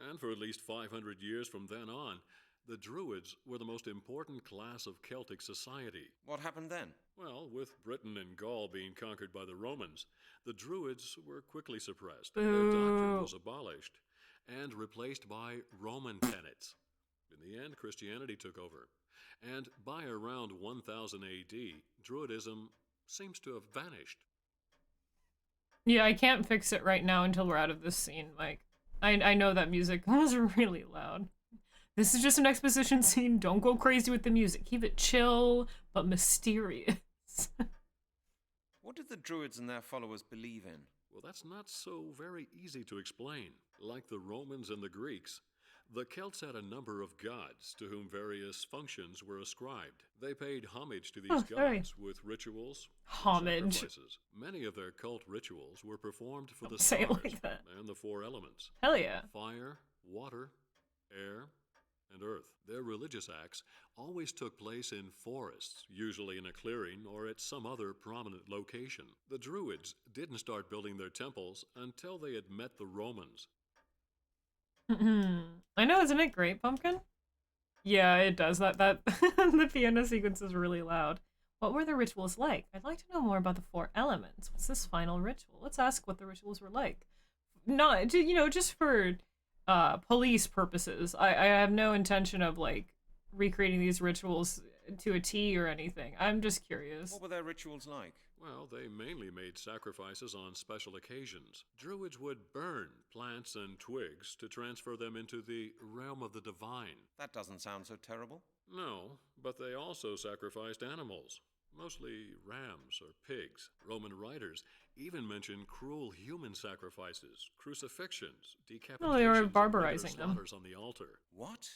Speaker 4: And for at least 500 years from then on, the Druids were the most important class of Celtic society.
Speaker 3: What happened then?
Speaker 4: Well, with Britain and Gaul being conquered by the Romans, the Druids were quickly suppressed.
Speaker 1: Boo.
Speaker 4: Their doctrine was abolished and replaced by Roman tenets. In the end, Christianity took over. And by around 1000 AD, Druidism seems to have vanished.
Speaker 1: Yeah, I can't fix it right now until we're out of this scene, Mike. I know that music was really loud. This is just an exposition scene. Don't go crazy with the music. Keep it chill, but mysterious.
Speaker 3: What did the druids and their followers believe in?
Speaker 4: Well, that's not so very easy to explain. Like the Romans and the Greeks, The Celts had a number of gods to whom various functions were ascribed. They paid homage to these gods with rituals and
Speaker 1: homage.
Speaker 4: sacrifices. Many of their cult rituals were performed for the
Speaker 1: Say it
Speaker 4: stars
Speaker 1: like that.
Speaker 4: and the four elements:
Speaker 1: Hell yeah.
Speaker 4: fire, water, air, and earth. Their religious acts always took place in forests, usually in a clearing or at some other prominent location. The Druids didn't start building their temples until they had met the Romans.
Speaker 1: I know, isn't it great, Pumpkin? Yeah, it does. That the piano sequence is really loud. What were the rituals like? I'd like to know more about the four elements. What's this final ritual? Let's ask what the rituals were like. Not, just for police purposes. I have no intention of like recreating these rituals to a T or anything. I'm just curious.
Speaker 3: What were their rituals like?
Speaker 4: Well, they mainly made sacrifices on special occasions. Druids would burn plants and twigs to transfer them into the realm of the divine.
Speaker 3: That doesn't sound so terrible.
Speaker 4: No, but they also sacrificed animals, mostly rams or pigs. Roman writers even mention cruel human sacrifices, crucifixions, decapitations,
Speaker 1: Well, they were
Speaker 4: and
Speaker 1: barbarizing them.
Speaker 4: slaughters on the altar.
Speaker 3: What?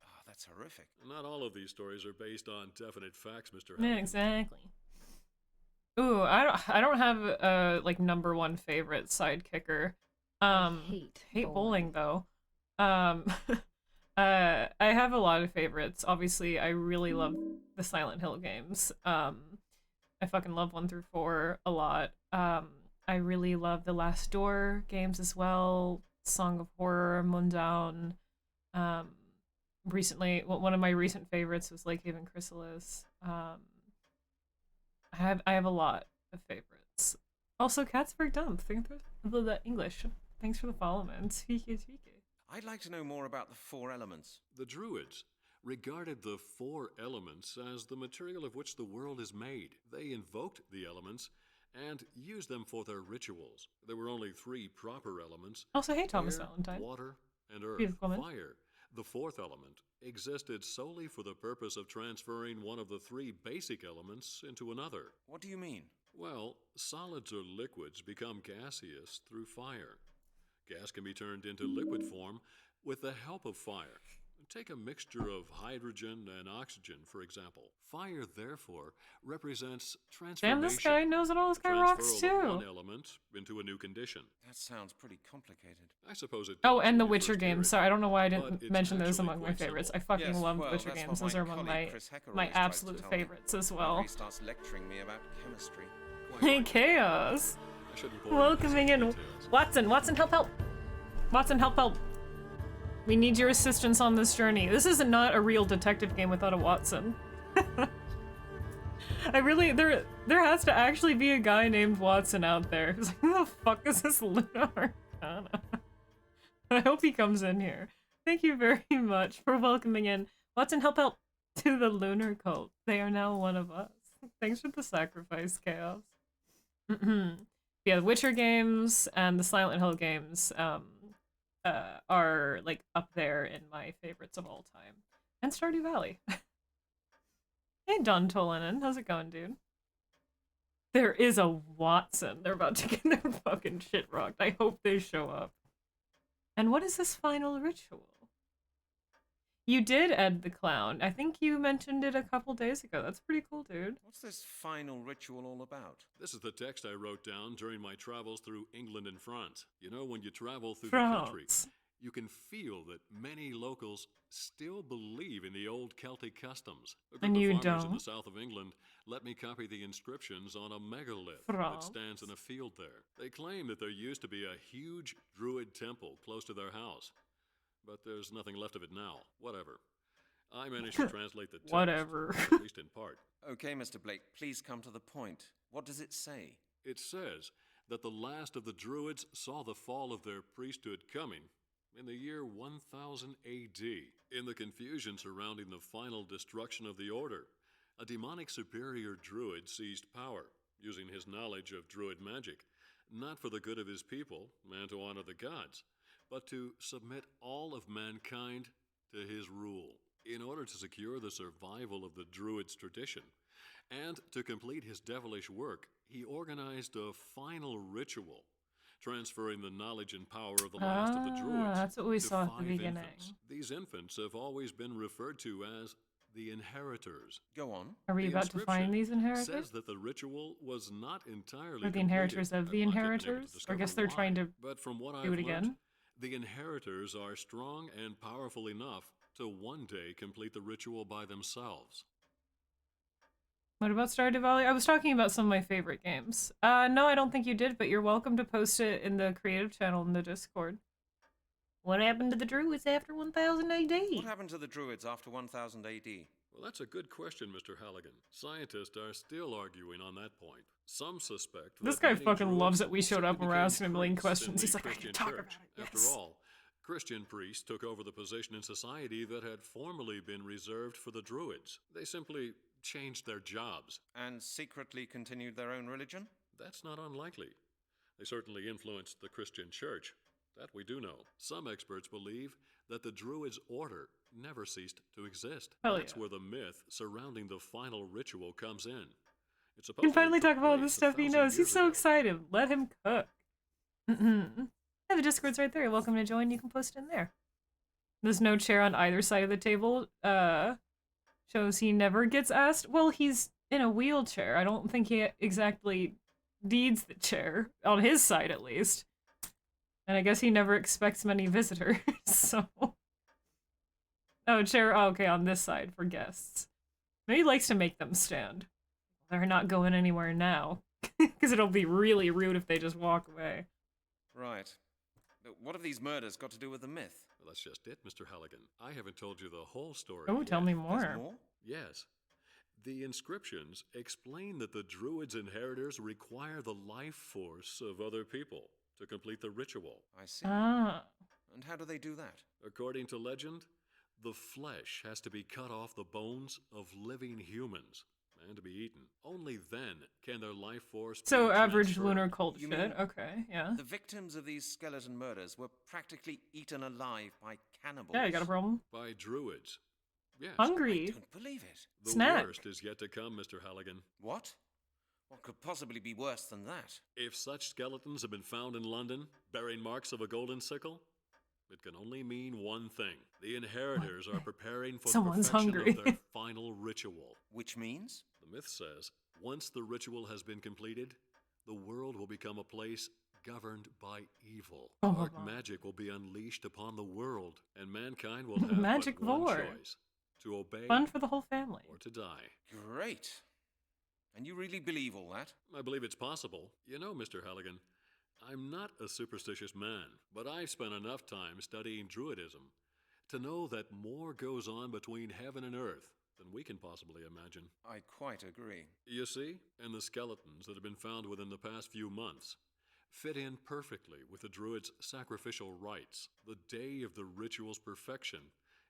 Speaker 3: Oh, that's horrific.
Speaker 4: Not all of these stories are based on definite facts, Mr.
Speaker 1: Yeah,
Speaker 4: Halligan.
Speaker 1: exactly. Ooh, I don't have a like number one favorite side kicker. Hate bowling though. I have a lot of favorites. Obviously, I really love the Silent Hill games. I fucking love 1 through 4 a lot. I really love the Last Door games as well. Song of Horror, Moondown. Recently, one of my recent favorites was Lake Haven Chrysalis. I have a lot of favorites. Also, Catsburg Dump. Think of the English. Thanks for the follow, man. Speaky.
Speaker 3: I'd like to know more about the four elements.
Speaker 4: The Druids regarded the four elements as the material of which the world is made. They invoked the elements and used them for their rituals. There were only 3 proper elements:
Speaker 1: Also, hey, Thomas
Speaker 4: air,
Speaker 1: Valentine.
Speaker 4: water, and earth.
Speaker 1: Beautiful woman.
Speaker 4: Fire, the 4th element, existed solely for the purpose of transferring one of the 3 basic elements into another.
Speaker 3: What do you mean?
Speaker 4: Well, solids or liquids become gaseous through fire. Gas can be turned into liquid form with the help of fire. Take a mixture of hydrogen and oxygen, for example. Fire, therefore, represents transformation.
Speaker 1: Damn, this guy knows it all. This guy rocks
Speaker 4: Transfer of
Speaker 1: too.
Speaker 4: one element into a new condition.
Speaker 3: That sounds pretty complicated.
Speaker 4: I suppose it
Speaker 1: Oh,
Speaker 4: does
Speaker 1: and the
Speaker 4: when you
Speaker 1: Witcher
Speaker 4: first hear
Speaker 1: games.
Speaker 4: it,
Speaker 1: Sorry, I don't know why I
Speaker 4: but
Speaker 1: didn't
Speaker 4: it's
Speaker 1: mention those
Speaker 4: actually
Speaker 1: among my
Speaker 4: quite
Speaker 1: favorites. I
Speaker 4: simple.
Speaker 1: fucking
Speaker 3: Yes,
Speaker 1: love
Speaker 3: well,
Speaker 1: Witcher
Speaker 3: that's
Speaker 1: games.
Speaker 3: what
Speaker 1: Those
Speaker 3: my
Speaker 1: are among
Speaker 3: colleague
Speaker 1: my
Speaker 3: Chris Hecker
Speaker 1: my
Speaker 3: always tries to
Speaker 1: absolute
Speaker 3: tell me
Speaker 1: favorites as
Speaker 3: whenever
Speaker 1: well.
Speaker 3: he starts lecturing me about chemistry.
Speaker 4: Quite
Speaker 1: Hey,
Speaker 4: right.
Speaker 1: Chaos.
Speaker 4: I shouldn't bore you with
Speaker 1: Welcoming
Speaker 4: such
Speaker 1: in
Speaker 4: details.
Speaker 1: Watson, help. Watson, help. We need your assistance on this journey. This is not a real detective game without a Watson. There has to actually be a guy named Watson out there. It's like, who the fuck is this Luna Arcana? I hope he comes in here. Thank you very much for welcoming in. Watson, help to the Lunar Cult. They are now one of us. Thanks for the sacrifice, Chaos. Yeah, the Witcher games and the Silent Hill games are like up there in my favorites of all time. And Stardew Valley. Hey, Don Tolinen, how's it going, dude? There is a Watson. They're about to get their fucking shit rocked. I hope they show up. And what is this final ritual? You did Ed the Clown. I think you mentioned it a couple days ago. That's pretty cool, dude.
Speaker 3: What's this final ritual all about?
Speaker 4: This is the text I wrote down during my travels through England and France. You know, when you travel through the country,
Speaker 1: France.
Speaker 4: you can feel that many locals still believe in the old Celtic customs. A group
Speaker 1: And you
Speaker 4: of farmers in
Speaker 1: don't?
Speaker 4: the south of England let me copy the inscriptions on a megalith
Speaker 1: France.
Speaker 4: that stands in a field there. They claim that there used to be a huge Druid temple close to their house, but there's nothing left of it now. Whatever. I managed to translate the text,
Speaker 1: Whatever.
Speaker 4: at least in part.
Speaker 3: Okay, Mr. Blake, please come to the point. What does it say?
Speaker 4: It says that the last of the Druids saw the fall of their priesthood coming in the year 1000 AD. In the confusion surrounding the final destruction of the Order, a demonic superior Druid seized power, using his knowledge of Druid magic, not for the good of his people and to honor the gods, but to submit all of mankind to his rule. In order to secure the survival of the Druid's tradition, and to complete his devilish work, he organized a final ritual transferring the knowledge and power of the last of the Druids
Speaker 1: That's what we
Speaker 4: to
Speaker 1: saw at the
Speaker 4: 5
Speaker 1: beginning.
Speaker 4: infants. These infants have always been referred to as the inheritors.
Speaker 3: Go on.
Speaker 1: Are we
Speaker 4: The
Speaker 1: about to find
Speaker 4: inscription
Speaker 1: these inheritors?
Speaker 4: says that the ritual was not entirely
Speaker 1: Or the
Speaker 4: completed.
Speaker 1: inheritors of
Speaker 4: I've
Speaker 1: the
Speaker 4: not yet been able to
Speaker 1: inheritors? Or I guess
Speaker 4: discover
Speaker 1: they're
Speaker 4: why.
Speaker 1: trying to
Speaker 4: But from what I've
Speaker 1: do it
Speaker 4: learned,
Speaker 1: again.
Speaker 4: the inheritors are strong and powerful enough to one day complete the ritual by themselves.
Speaker 1: What about Stardew Valley? I was talking about some of my favorite games. No, I don't think you did, but you're welcome to post it in the creative channel in the Discord. What happened to the Druids after 1000 AD?
Speaker 3: What happened to the Druids after 1000 AD?
Speaker 4: Well, that's a good question, Mr. Halligan. Scientists are still arguing on that point. Some suspect
Speaker 1: This
Speaker 4: that
Speaker 1: guy
Speaker 4: many
Speaker 1: fucking loves
Speaker 4: Druids
Speaker 1: that we showed
Speaker 4: simply
Speaker 1: up and we're
Speaker 4: became
Speaker 1: asking him a million
Speaker 4: priests in
Speaker 1: questions.
Speaker 4: the
Speaker 1: He's like, I can
Speaker 4: Christian
Speaker 1: talk
Speaker 4: church.
Speaker 1: about it.
Speaker 4: After
Speaker 1: Yes.
Speaker 4: all, Christian priests took over the position in society that had formerly been reserved for the Druids. They simply changed their jobs.
Speaker 3: And secretly continued their own religion?
Speaker 4: That's not unlikely. They certainly influenced the Christian church. That we do know. Some experts believe that the Druids' order never ceased to exist.
Speaker 1: Hell
Speaker 4: That's
Speaker 1: yeah.
Speaker 4: where the myth surrounding the final ritual comes in. It's
Speaker 1: He can
Speaker 4: supposed
Speaker 1: finally talk about all the stuff he knows. He's so
Speaker 4: excited.
Speaker 1: excited. Let him cook. Yeah, the Discord's right there. You're welcome to join. You can post in there. There's no chair on either side of the table. Shows he never gets asked. Well, he's in a wheelchair. I don't think he exactly needs the chair. On his side, at least. And I guess he never expects many visitors, so... Oh, chair. Oh, okay, on this side for guests. Maybe he likes to make them stand. They're not going anywhere now. Because it'll be really rude if they just walk away.
Speaker 3: Right. But what have these murders got to do with the myth?
Speaker 4: Well, that's just it, Mr. Halligan. I haven't told you the whole story.
Speaker 1: Oh,
Speaker 4: yet.
Speaker 1: tell me
Speaker 3: There's
Speaker 1: more.
Speaker 3: more?
Speaker 4: Yes. The inscriptions explain that the Druids' inheritors require the life force of other people to complete the ritual.
Speaker 3: I see.
Speaker 1: Ah.
Speaker 3: And how do they do that?
Speaker 4: According to legend, the flesh has to be cut off the bones of living humans and to be eaten. Only then can their life force be
Speaker 1: So average
Speaker 4: transferred.
Speaker 1: lunar cult
Speaker 3: You
Speaker 1: shit.
Speaker 3: mean-
Speaker 1: Okay, yeah.
Speaker 3: The victims of these skeleton murders were practically eaten alive by cannibals.
Speaker 1: Yeah, you got a problem?
Speaker 4: By Druids. Yes.
Speaker 3: I
Speaker 1: Hungry.
Speaker 3: don't believe it.
Speaker 4: The
Speaker 1: Snack.
Speaker 4: worst is yet to come, Mr. Halligan.
Speaker 3: What? What could possibly be worse than that?
Speaker 4: If such skeletons have been found in London, bearing marks of a golden sickle, it can only mean one thing. The inheritors are preparing for
Speaker 1: Someone's
Speaker 4: the perfection
Speaker 1: hungry.
Speaker 4: of their final ritual.
Speaker 3: Which means?
Speaker 4: The myth says, once the ritual has been completed, the world will become a place governed by evil.
Speaker 1: Oh,
Speaker 4: Dark
Speaker 1: wow.
Speaker 4: magic will be unleashed upon the world, and mankind will have
Speaker 1: Magic
Speaker 4: but one
Speaker 1: lore.
Speaker 4: choice, to obey
Speaker 1: Fun for the whole family.
Speaker 4: or to die.
Speaker 3: Great. And you really believe all that?
Speaker 4: I believe it's possible. You know, Mr. Halligan, I'm not a superstitious man, but I've spent enough time studying Druidism to know that more goes on between heaven and earth than we can possibly imagine.
Speaker 3: I quite agree.
Speaker 4: You see, and the skeletons that have been found within the past few months fit in perfectly with the Druids' sacrificial rites. The day of the ritual's perfection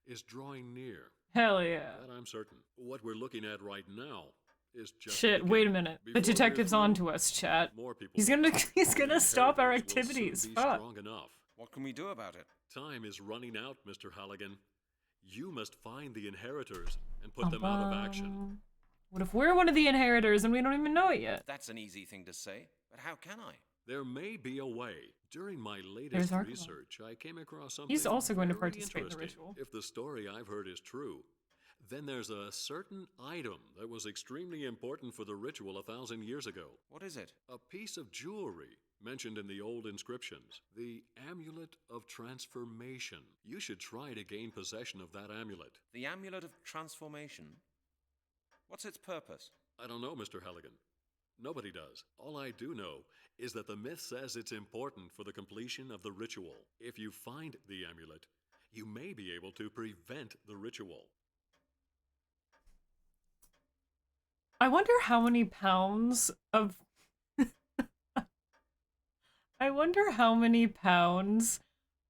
Speaker 4: is drawing near.
Speaker 1: Hell yeah.
Speaker 4: That I'm certain. What we're looking at right now is just
Speaker 1: Shit,
Speaker 4: the
Speaker 1: wait a
Speaker 4: beginning.
Speaker 1: minute. The
Speaker 4: Before we're
Speaker 1: detective's
Speaker 4: through,
Speaker 1: on to us, chat.
Speaker 4: more people
Speaker 1: He's
Speaker 4: will
Speaker 1: gonna
Speaker 4: come.
Speaker 1: he's gonna
Speaker 4: The
Speaker 1: stop our
Speaker 4: inheritors will soon
Speaker 1: activities.
Speaker 4: be
Speaker 1: Fuck.
Speaker 4: strong enough.
Speaker 3: What can we do about it?
Speaker 4: Time is running out, Mr. Halligan. You must find the inheritors and put them out of action.
Speaker 1: What if we're one of the inheritors and we don't even know it yet?
Speaker 3: That's an easy thing to say, but how can I?
Speaker 4: There may be a way. During my
Speaker 1: There's
Speaker 4: latest
Speaker 1: Archibald.
Speaker 4: research, I came across something
Speaker 1: He's also going to
Speaker 4: very
Speaker 1: participate in the
Speaker 4: interesting.
Speaker 1: ritual.
Speaker 4: If the story I've heard is true, then there's a certain item that was extremely important for the ritual 1,000 years ago.
Speaker 3: What is it?
Speaker 4: A piece of jewelry mentioned in the old inscriptions. The Amulet of Transformation. You should try to gain possession of that amulet.
Speaker 3: The Amulet of Transformation? What's its purpose?
Speaker 4: I don't know, Mr. Halligan. Nobody does. All I do know is that the myth says it's important for the completion of the ritual. If you find the amulet, you may be able to prevent the ritual.
Speaker 1: I wonder how many pounds of I wonder how many pounds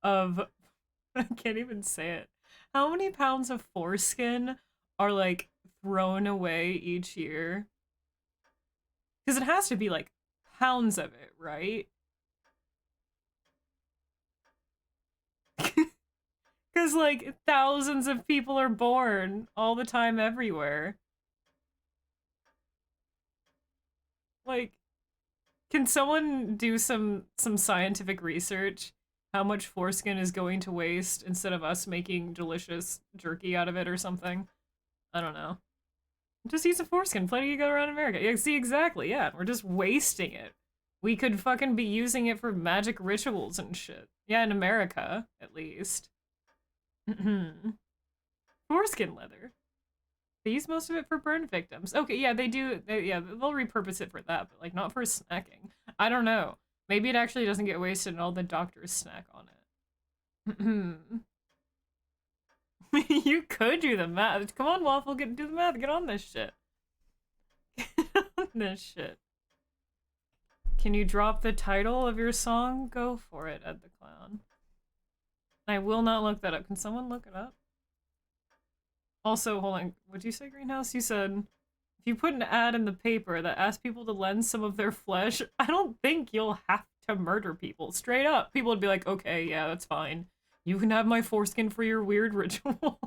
Speaker 1: of I can't even say it. How many pounds of foreskin are like thrown away each year? Because it has to be like pounds of it, right? Because like thousands of people are born all the time everywhere. Like, Can someone do some scientific research? How much foreskin is going to waste instead of us making delicious jerky out of it or something? I don't know. Just eat some foreskin. Plenty to go around America. Yeah, see, exactly. Yeah, we're just wasting it. We could fucking be using it for magic rituals and shit. Yeah, in America, at least. Foreskin leather. They use most of it for burn victims. Okay, yeah, they do. Yeah, they'll repurpose it for that, but like not for snacking. I don't know. Maybe it actually doesn't get wasted and all the doctors snack on it. You could do the math. Come on, Waffle, do the math. Get on this shit. Get on this shit. Can you drop the title of your song? Go for it, Ed the Clown. I will not look that up. Can someone look it up? Also, hold on. What'd you say, Greenhouse? You said if you put an ad in the paper that asks people to lend some of their flesh, I don't think you'll have to murder people. Straight up. People would be like, okay, yeah, that's fine. You can have my foreskin for your weird rituals.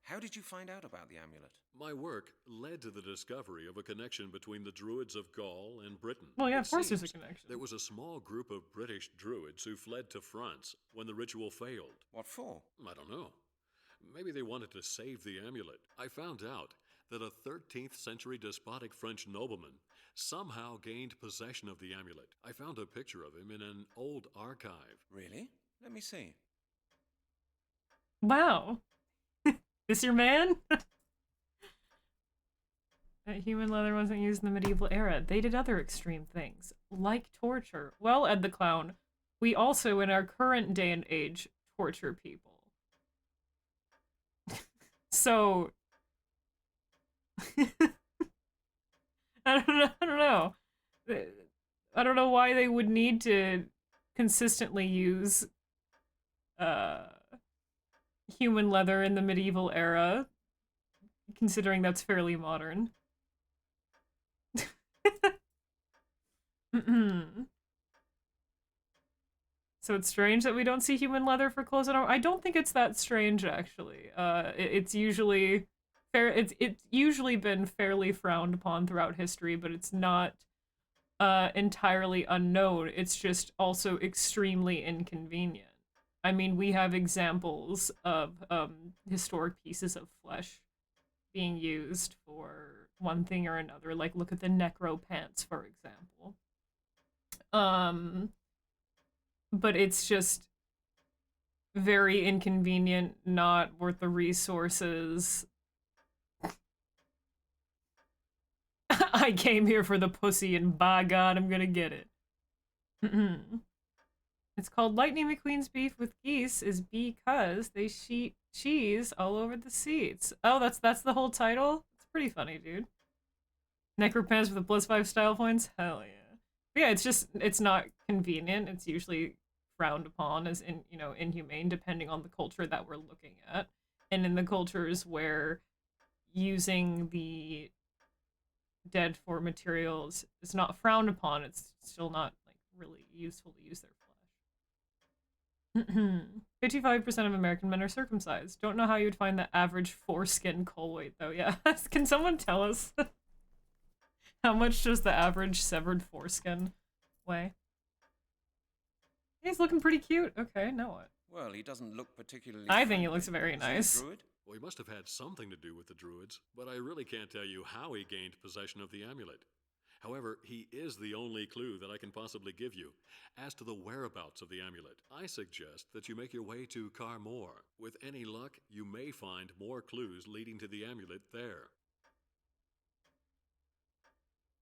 Speaker 3: How did you find out about the amulet?
Speaker 4: My work led to the discovery of a connection between the Druids of Gaul and Britain.
Speaker 1: Well, yeah,
Speaker 4: It
Speaker 1: of course there's a
Speaker 4: seems
Speaker 1: connection.
Speaker 4: There was a small group of British Druids who fled to France when the ritual failed.
Speaker 3: What for?
Speaker 4: I don't know. Maybe they wanted to save the amulet. I found out that a 13th century despotic French nobleman somehow gained possession of the amulet. I found a picture of him in an old archive.
Speaker 3: Really? Let me see.
Speaker 1: Wow. This your man? That human leather wasn't used in the medieval era. They did other extreme things, like torture. Well, Ed the Clown, we also, in our current day and age, torture people. So... I don't know. I don't know why they would need to consistently use human leather in the medieval era, considering that's fairly modern. So it's strange that we don't see human leather for clothes and armor. I don't think it's that strange, actually. It's usually it's usually been fairly frowned upon throughout history, but it's not entirely unknown. It's just also extremely inconvenient. I mean, we have examples of historic pieces of flesh being used for one thing or another. Like, look at the necro pants, for example. But it's just very inconvenient, not worth the resources. I came here for the pussy, and by God, I'm gonna get it. It's called Lightning McQueen's beef with geese is because they sheet cheese all over the seats. Oh, that's the whole title? It's pretty funny, dude. Necropants with the +5 style points? Hell yeah. But yeah, it's not convenient. It's usually frowned upon as inhumane, depending on the culture that we're looking at. And in the cultures where using the dead for materials is not frowned upon, it's still not like really useful to use their flesh. 55% of American men are circumcised. Don't know how you'd find the average foreskin coal weight though. Yeah, can someone tell us how much does the average severed foreskin weigh? He's looking pretty cute. Okay, now what?
Speaker 3: Well, he doesn't look particularly
Speaker 1: I think he
Speaker 3: friendly.
Speaker 1: looks very
Speaker 3: Is he a
Speaker 1: nice.
Speaker 3: druid?
Speaker 4: Well, he must have had something to do with the Druids, but I really can't tell you how he gained possession of the amulet. However, he is the only clue that I can possibly give you. As to the whereabouts of the amulet, I suggest that you make your way to Carmore. With any luck, you may find more clues leading to the amulet there.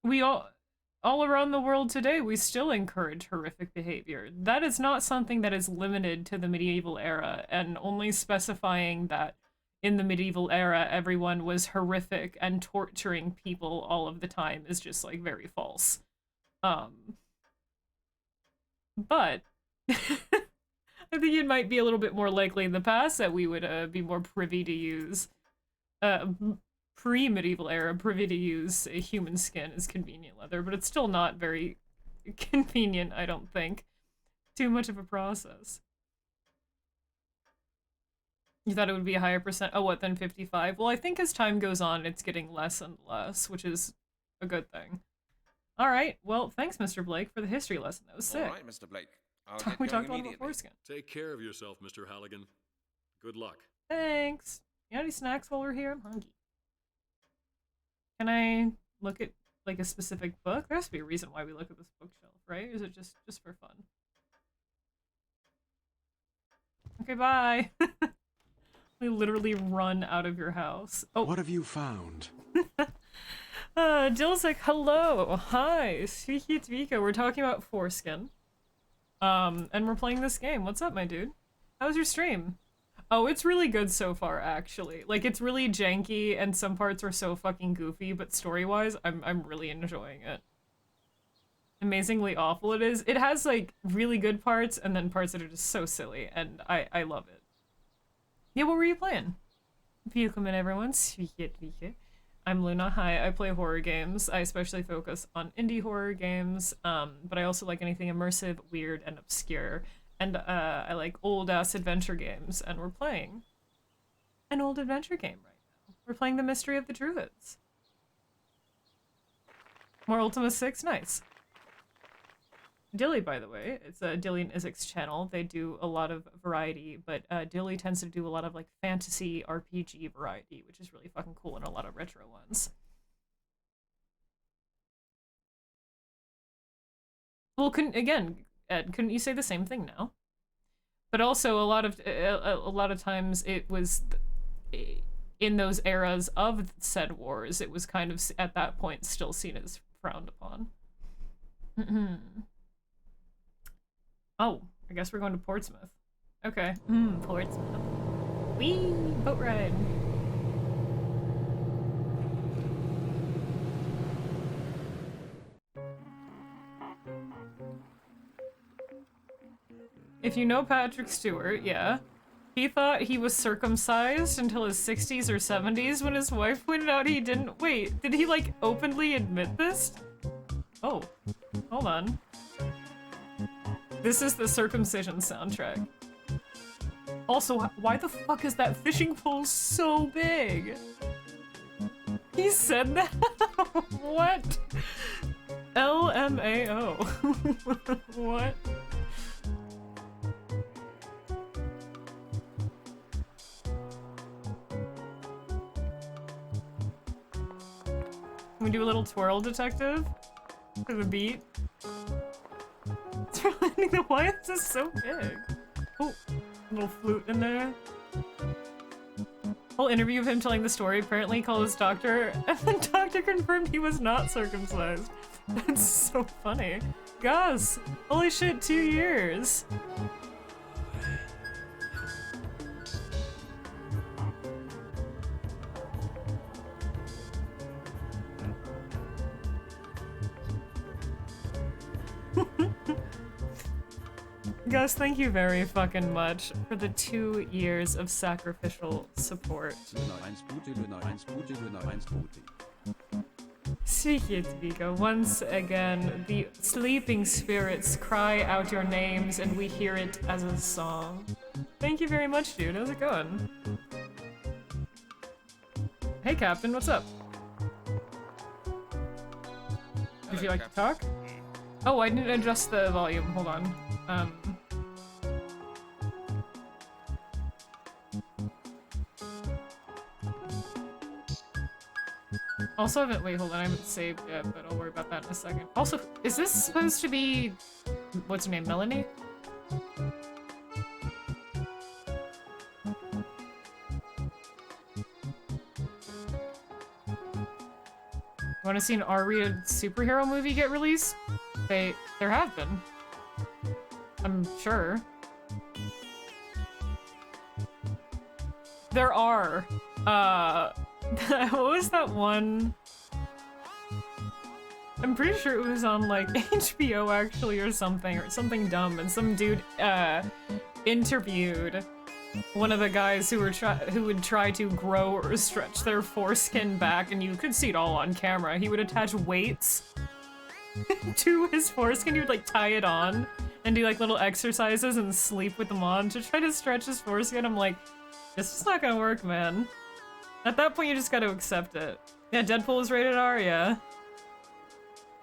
Speaker 1: We all around the world today, we still encourage horrific behavior. That is not something that is limited to the medieval era, and only specifying that in the medieval era everyone was horrific and torturing people all of the time is just like very false. But I think it might be a little bit more likely in the past that we would be more privy to use pre-medieval era privy to use a human skin as convenient leather, but it's still not very convenient, I don't think. Too much of a process. You thought it would be a higher percent? Oh, what, than 55? Well, I think as time goes on, it's getting less and less, which is a good thing. All right. Well, thanks, Mr. Blake, for the history lesson. That was
Speaker 3: All
Speaker 1: sick.
Speaker 3: right, Mr. Blake. I'll
Speaker 1: We
Speaker 3: get
Speaker 1: talked
Speaker 3: going
Speaker 1: a lot about
Speaker 3: immediately.
Speaker 1: foreskin.
Speaker 4: Take care of yourself, Mr. Halligan. Good luck.
Speaker 1: Thanks. You got any snacks while we're here? I'm hungry. Can I look at like a specific book? There has to be a reason why we look at this bookshelf, right? Or is it just for fun? Okay, bye. We literally run out of your house. Oh.
Speaker 5: What have you found?
Speaker 1: Jill's like, hello, hi, Sviki Tvika. We're talking about foreskin. And we're playing this game. What's up, my dude? How was your stream? Oh, it's really good so far, actually. Like, it's really janky, and some parts are so fucking goofy, but story-wise, I'm really enjoying it. Amazingly awful it is. It has, like, really good parts, and then parts that are just so silly, and I love it. Yeah, what were you playing? Welcome in, everyone. I'm Luna. Hi, I play horror games. I especially focus on indie horror games, but I also like anything immersive, weird, and obscure. And I like old-ass adventure games, and we're playing an old adventure game right now. We're playing The Mystery of the Druids. More Ultima 6? Nice. Dilly, by the way, it's a Dilly and Isaac's channel. They do a lot of variety, but Dilly tends to do a lot of like fantasy RPG variety, which is really fucking cool, and a lot of retro ones. Well, couldn't you say the same thing now? But also a lot of times it was in those eras of said wars, it was kind of at that point still seen as frowned upon. Oh, I guess we're going to Portsmouth. Okay. Portsmouth. Whee! Boat ride. If you know Patrick Stewart, yeah. He thought he was circumcised until his 60s or 70s when his wife pointed out he didn't. Wait, did he like openly admit this? Oh, hold on. This is the circumcision soundtrack. Also, why the fuck is that fishing pole so big? He said that? What? LMAO. What? Can we do a little twirl, detective? For the beat? Why is this so big? Oh, little flute in there. Whole interview of him telling the story. Apparently he called his doctor, and the doctor confirmed he was not circumcised. That's so funny. Gus! Holy shit, 2 years! Gus, thank you very fucking much for the 2 years of sacrificial support. Svika, once again, the sleeping spirits cry out your names and we hear it as a song. Thank you very much, dude. How's it going? Hey, Captain, what's up? Would you like to talk? Oh, I didn't adjust the volume. Hold on. Also wait, hold on, I haven't saved yet, but I'll worry about that in a second. Also, is this supposed to be, what's her name, Melanie? Want to see an R-rated superhero movie get released? There have been. I'm sure. There are. What was that one? I'm pretty sure it was on like HBO actually or something dumb, and some dude interviewed one of the guys who would try to grow or stretch their foreskin back, and you could see it all on camera. He would attach weights to his foreskin. He would like tie it on and do like little exercises and sleep with them on to try to stretch his foreskin. I'm like, this is not gonna work, man. At that point, you just gotta accept it. Yeah, Deadpool is rated R, yeah.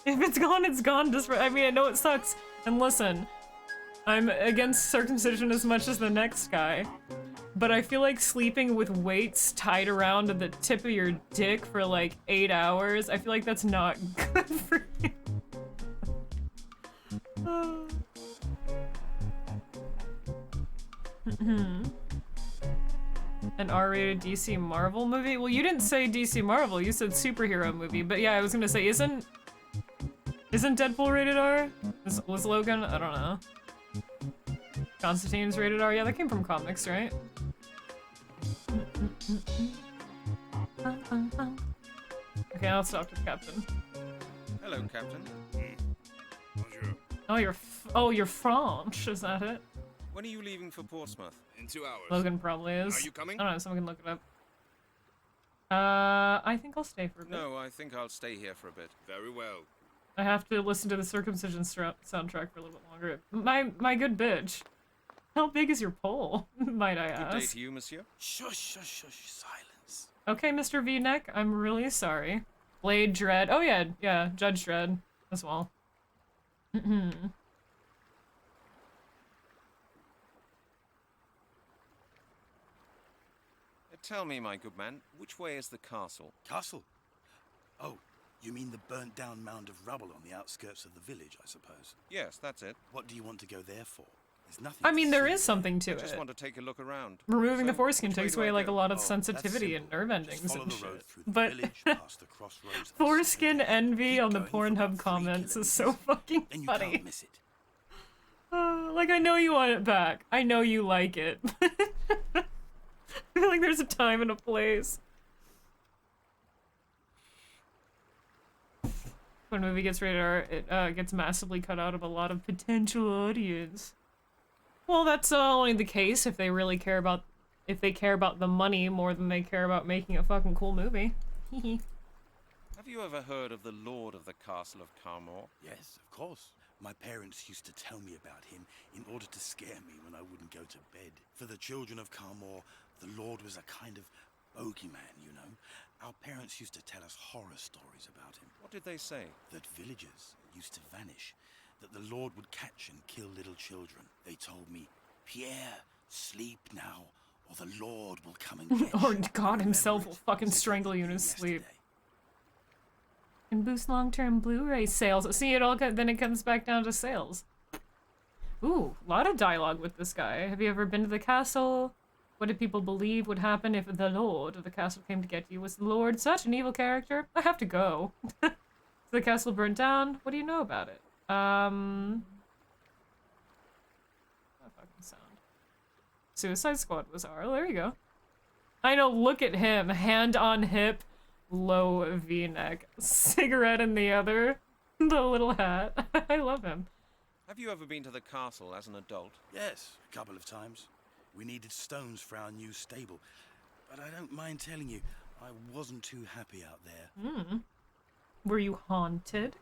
Speaker 1: If it's gone, it's gone. Just I mean, I know it sucks. And listen, I'm against circumcision as much as the next guy, but I feel like sleeping with weights tied around to the tip of your dick for like 8 hours, I feel like that's not good for you. An R-rated DC Marvel movie? Well, you didn't say DC Marvel, you said superhero movie, but yeah, I was gonna say, isn't Deadpool rated R? Was Logan? I don't know. Constantine's rated R? Yeah, that came from comics, right? Okay, I'll talk to the captain.
Speaker 3: Hello, Captain.
Speaker 4: Bonjour.
Speaker 1: Oh, you're French, is that it?
Speaker 3: When are you leaving for Portsmouth?
Speaker 5: In 2 hours.
Speaker 1: Logan probably is.
Speaker 5: Are you coming?
Speaker 1: I don't know, someone can look it up. I think I'll stay for a bit.
Speaker 3: No, I think I'll stay here for a bit.
Speaker 5: Very well.
Speaker 1: I have to listen to the circumcision soundtrack for a little bit longer. My good bitch. How big is your pole, might I
Speaker 3: Good day
Speaker 1: ask?
Speaker 3: to you, monsieur.
Speaker 5: Shush, shush, shush, silence.
Speaker 1: Okay, Mr. V-neck, I'm really sorry. Blade Dread. Oh yeah, Judge Dredd as well.
Speaker 3: Tell me, my good man, which way is the castle?
Speaker 5: Castle? Oh, you mean the burnt down mound of rubble on the outskirts of the village, I suppose?
Speaker 3: Yes, that's it.
Speaker 5: What do you want to go there for? There's nothing
Speaker 1: I mean,
Speaker 5: to
Speaker 1: there
Speaker 5: see
Speaker 1: is something to
Speaker 3: I just
Speaker 1: it.
Speaker 3: want to take a look around.
Speaker 1: Removing the
Speaker 3: So,
Speaker 1: foreskin
Speaker 3: which way
Speaker 1: takes
Speaker 3: do I
Speaker 1: away like a
Speaker 3: go?
Speaker 1: lot of
Speaker 5: Oh, that's
Speaker 1: sensitivity and
Speaker 5: simple.
Speaker 1: nerve
Speaker 5: Just
Speaker 1: endings
Speaker 5: follow
Speaker 1: and
Speaker 5: the
Speaker 1: shit.
Speaker 5: road through the
Speaker 1: But
Speaker 5: village, past the crossroads and
Speaker 1: foreskin
Speaker 5: straight ahead.
Speaker 1: envy
Speaker 5: Keep
Speaker 1: on the
Speaker 5: going for
Speaker 1: Pornhub
Speaker 5: about 3
Speaker 1: comments is so
Speaker 5: kilometers.
Speaker 1: fucking
Speaker 5: Then you
Speaker 1: funny.
Speaker 5: can't miss it.
Speaker 1: Like, I know you want it back. I know you like it. I feel like there's a time and a place. When a movie gets rated R, it gets massively cut out of a lot of potential audience. Well, that's only the case if they really care about, if they care about the money more than they care about making a fucking cool movie.
Speaker 3: Have you ever heard of the Lord of the Castle of Carmore?
Speaker 5: Yes, of course. My parents used to tell me about him in order to scare me when I wouldn't go to bed. For the children of Carmore, the Lord was a kind of bogeyman, you know. Our parents used to tell us horror stories about him.
Speaker 3: What did they say?
Speaker 5: That villagers used to vanish, that the Lord would catch and kill little children. They told me, Pierre, sleep now, or the Lord will come and get
Speaker 1: Or
Speaker 5: you.
Speaker 1: God himself
Speaker 5: Remember
Speaker 1: will
Speaker 5: it,
Speaker 1: fucking
Speaker 5: as if it
Speaker 1: strangle
Speaker 5: had
Speaker 1: you in
Speaker 5: been
Speaker 1: his sleep.
Speaker 5: yesterday.
Speaker 1: And boost long-term Blu-ray sales. See, then it comes back down to sales. Ooh, a lot of dialogue with this guy. Have you ever been to the castle? What did people believe would happen if the Lord of the castle came to get you? Was the Lord such an evil character? I have to go. Is the castle burnt down? What do you know about it? That fucking sound. Suicide Squad was R. There you go. I know, look at him. Hand on hip, low V-neck. Cigarette in the other. The little hat. I love him.
Speaker 3: Have you ever been to the castle as an adult?
Speaker 5: Yes, a couple of times. We needed stones for our new stable. But I don't mind telling you, I wasn't too happy out there.
Speaker 1: Were you haunted?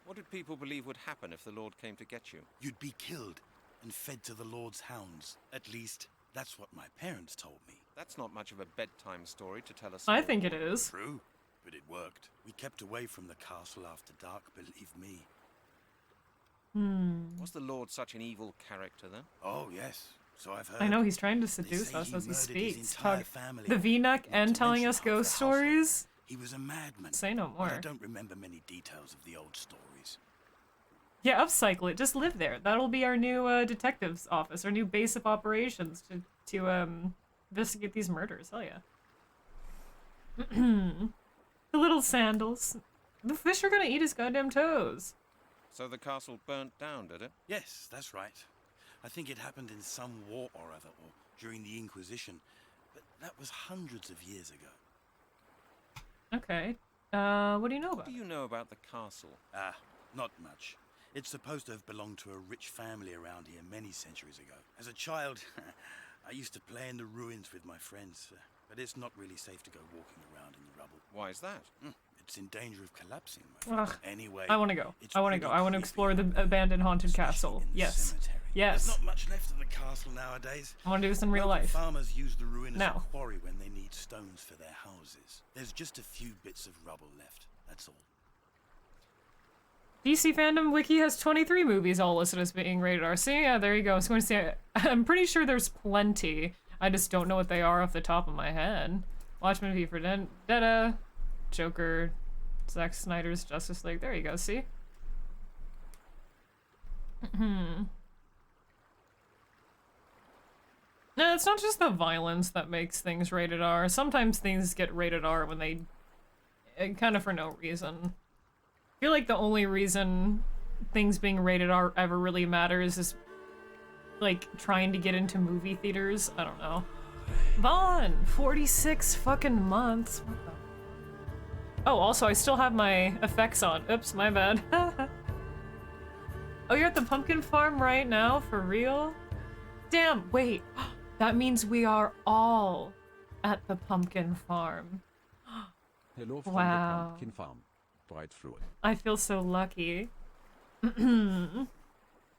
Speaker 3: What did people believe would happen if the Lord came to get you?
Speaker 5: You'd be killed and fed to the Lord's hounds. At least, that's what my parents told me.
Speaker 3: That's not much of a bedtime story to tell us.
Speaker 1: I think it is.
Speaker 5: True, but it worked. We kept away from the castle after dark, believe me.
Speaker 3: Was the Lord such an evil character then?
Speaker 5: Oh, yes. So I've heard.
Speaker 1: I know he's trying to
Speaker 5: They
Speaker 1: seduce
Speaker 5: say
Speaker 1: us
Speaker 5: he
Speaker 1: as he
Speaker 5: murdered his
Speaker 1: speaks.
Speaker 5: entire family,
Speaker 1: The V-neck
Speaker 5: not
Speaker 1: and
Speaker 5: to
Speaker 1: telling
Speaker 5: mention
Speaker 1: us
Speaker 5: half the
Speaker 1: ghost
Speaker 5: household.
Speaker 1: stories?
Speaker 5: He was a madman.
Speaker 1: Say no
Speaker 5: But I
Speaker 1: more.
Speaker 5: don't remember many details of the old stories.
Speaker 1: Yeah, upcycle it. Just live there. That'll be our new detective's office, our new base of operations to investigate these murders. Hell yeah. The little sandals. The fish are gonna eat his goddamn toes.
Speaker 3: So the castle burnt down, did it?
Speaker 5: Yes, that's right. I think it happened in some war or other, or during the Inquisition. But that was hundreds of years ago.
Speaker 1: Okay. What do you know about
Speaker 3: What do
Speaker 1: it?
Speaker 3: you know about the castle?
Speaker 5: Ah, not much. It's supposed to have belonged to a rich family around here many centuries ago. As a child, I used to play in the ruins with my friends, but it's not really safe to go walking around in the rubble.
Speaker 3: Why is that?
Speaker 5: It's in danger of collapsing, my friend.
Speaker 1: Ugh.
Speaker 5: Anyway,
Speaker 1: I want to go.
Speaker 5: it's
Speaker 1: I want to
Speaker 5: pretty
Speaker 1: go. I want to
Speaker 5: creepy,
Speaker 1: explore the abandoned haunted
Speaker 5: especially
Speaker 1: castle.
Speaker 5: in the
Speaker 1: Yes.
Speaker 5: cemetery.
Speaker 1: Yes.
Speaker 5: There's not much left of the castle nowadays.
Speaker 1: I want to do this in real
Speaker 5: Local
Speaker 1: life.
Speaker 5: Farmers use the ruin as
Speaker 1: Now.
Speaker 5: a quarry when they need stones for their houses. There's just a few bits of rubble left, that's all.
Speaker 1: DC Fandom Wiki has 23 movies all listed as being rated R. See, yeah, there you go. I was going to say, I'm pretty sure there's plenty. I just don't know what they are off the top of my head. Watchmen V for Vendetta, Joker, Zack Snyder's Justice League. There you go, see? No, it's not just the violence that makes things rated R. Sometimes things get rated R when they... kind of for no reason. I feel like the only reason things being rated R ever really matters is, like, trying to get into movie theaters. I don't know. Vaughn! 46 fucking months. What the... Oh, also, I still have my effects on. Oops, my bad. Oh, you're at the pumpkin farm right now? For real? Damn, wait. That means we are all at the pumpkin farm.
Speaker 6: Hello from
Speaker 1: Wow.
Speaker 6: the pumpkin farm. Right through it.
Speaker 1: I feel so lucky. You're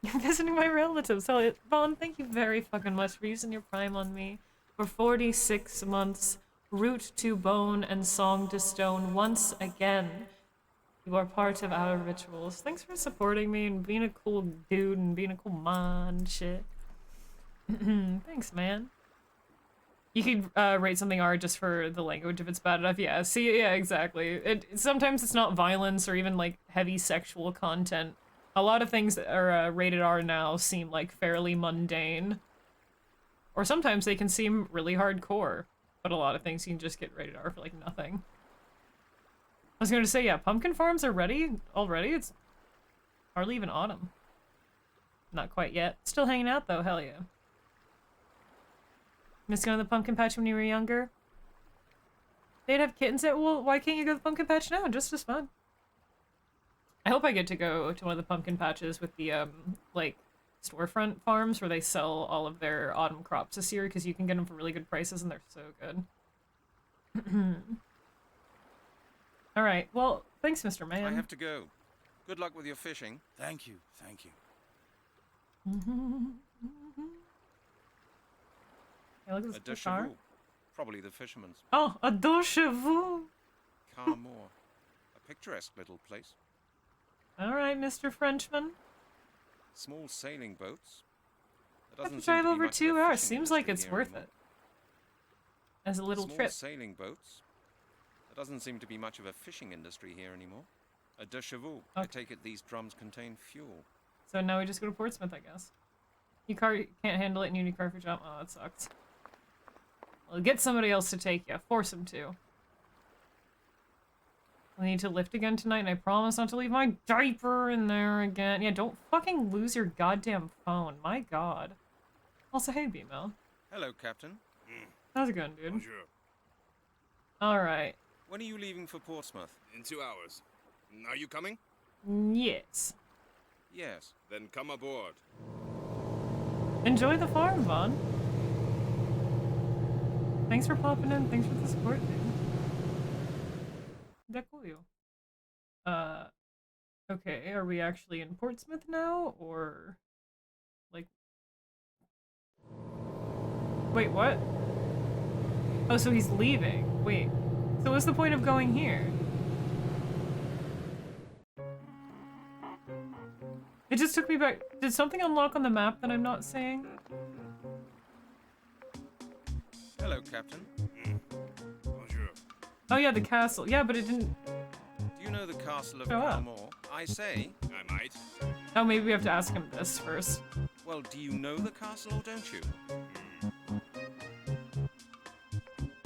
Speaker 1: visiting my relatives. So, Vaughn, thank you very fucking much for using your Prime on me. For 46 months, root to bone and song to stone once again. You are part of our rituals. Thanks for supporting me and being a cool dude and being a cool man and shit. Thanks, man. You could rate something R just for the language if it's bad enough. Yeah, see, yeah, exactly. Sometimes it's not violence or even like heavy sexual content. A lot of things that are rated R now seem like fairly mundane. Or sometimes they can seem really hardcore. But a lot of things you can just get rated R for like nothing. I was going to say, yeah, pumpkin farms are ready already. It's hardly even autumn. Not quite yet. Still hanging out though, hell yeah. Miss going to the pumpkin patch when you were younger? They'd have kittens at, well, why can't you go to the pumpkin patch now? Just as fun. I hope I get to go to one of the pumpkin patches with the, like, storefront farms where they sell all of their autumn crops this year, because you can get them for really good prices and they're so good. Alright, well, thanks, Mr. Man.
Speaker 3: I have to go. Good luck with your fishing.
Speaker 5: Thank you, thank you.
Speaker 1: Hey, look at
Speaker 3: A
Speaker 1: this car.
Speaker 3: chevaux. Probably the fisherman's.
Speaker 1: Oh, a deux chevaux!
Speaker 3: Carmore. A picturesque little place.
Speaker 1: Alright, Mr. Frenchman.
Speaker 3: Small sailing boats. There
Speaker 1: I have to
Speaker 3: doesn't seem
Speaker 1: drive
Speaker 3: be
Speaker 1: over
Speaker 3: much of a
Speaker 1: 2 hours.
Speaker 3: fishing
Speaker 1: Seems like
Speaker 3: industry
Speaker 1: it's
Speaker 3: here
Speaker 1: worth
Speaker 3: anymore.
Speaker 1: it. As a little
Speaker 3: Small
Speaker 1: trip.
Speaker 3: sailing boats. There doesn't seem to be much of a fishing industry here anymore. A deux chevaux. I
Speaker 1: Okay.
Speaker 3: take it these drums contain fuel.
Speaker 1: So now we just go to Portsmouth, I guess. Your car can't handle it and you need a car for job. Oh, that sucks. Well, get somebody else to take you. Force him to. I need to lift again tonight, and I promise not to leave my diaper in there again. Yeah, don't fucking lose your goddamn phone. My god. Also, hey, B-Mel.
Speaker 3: Hello, Captain.
Speaker 1: How's it going, dude?
Speaker 7: Bonjour.
Speaker 1: Alright.
Speaker 3: When are you leaving for Portsmouth?
Speaker 7: In 2 hours. Are you coming?
Speaker 1: Yes.
Speaker 3: Yes.
Speaker 7: Then come aboard.
Speaker 1: Enjoy the farm, Vaughn. Thanks for popping in. Thanks for the support, dude. Decoyo. Okay, are we actually in Portsmouth now, or... like... Wait, what? Oh, so he's leaving. Wait. So what's the point of going here? It just took me back. Did something unlock on the map that I'm not saying?
Speaker 3: Hello, Captain.
Speaker 7: Bonjour.
Speaker 1: Oh yeah, the castle. Yeah, but it didn't...
Speaker 3: Do you know the castle of
Speaker 1: Oh, wow.
Speaker 3: Carmore? I say.
Speaker 7: I might.
Speaker 1: Oh, maybe we have to ask him this first.
Speaker 3: Well, do you know the castle or don't you?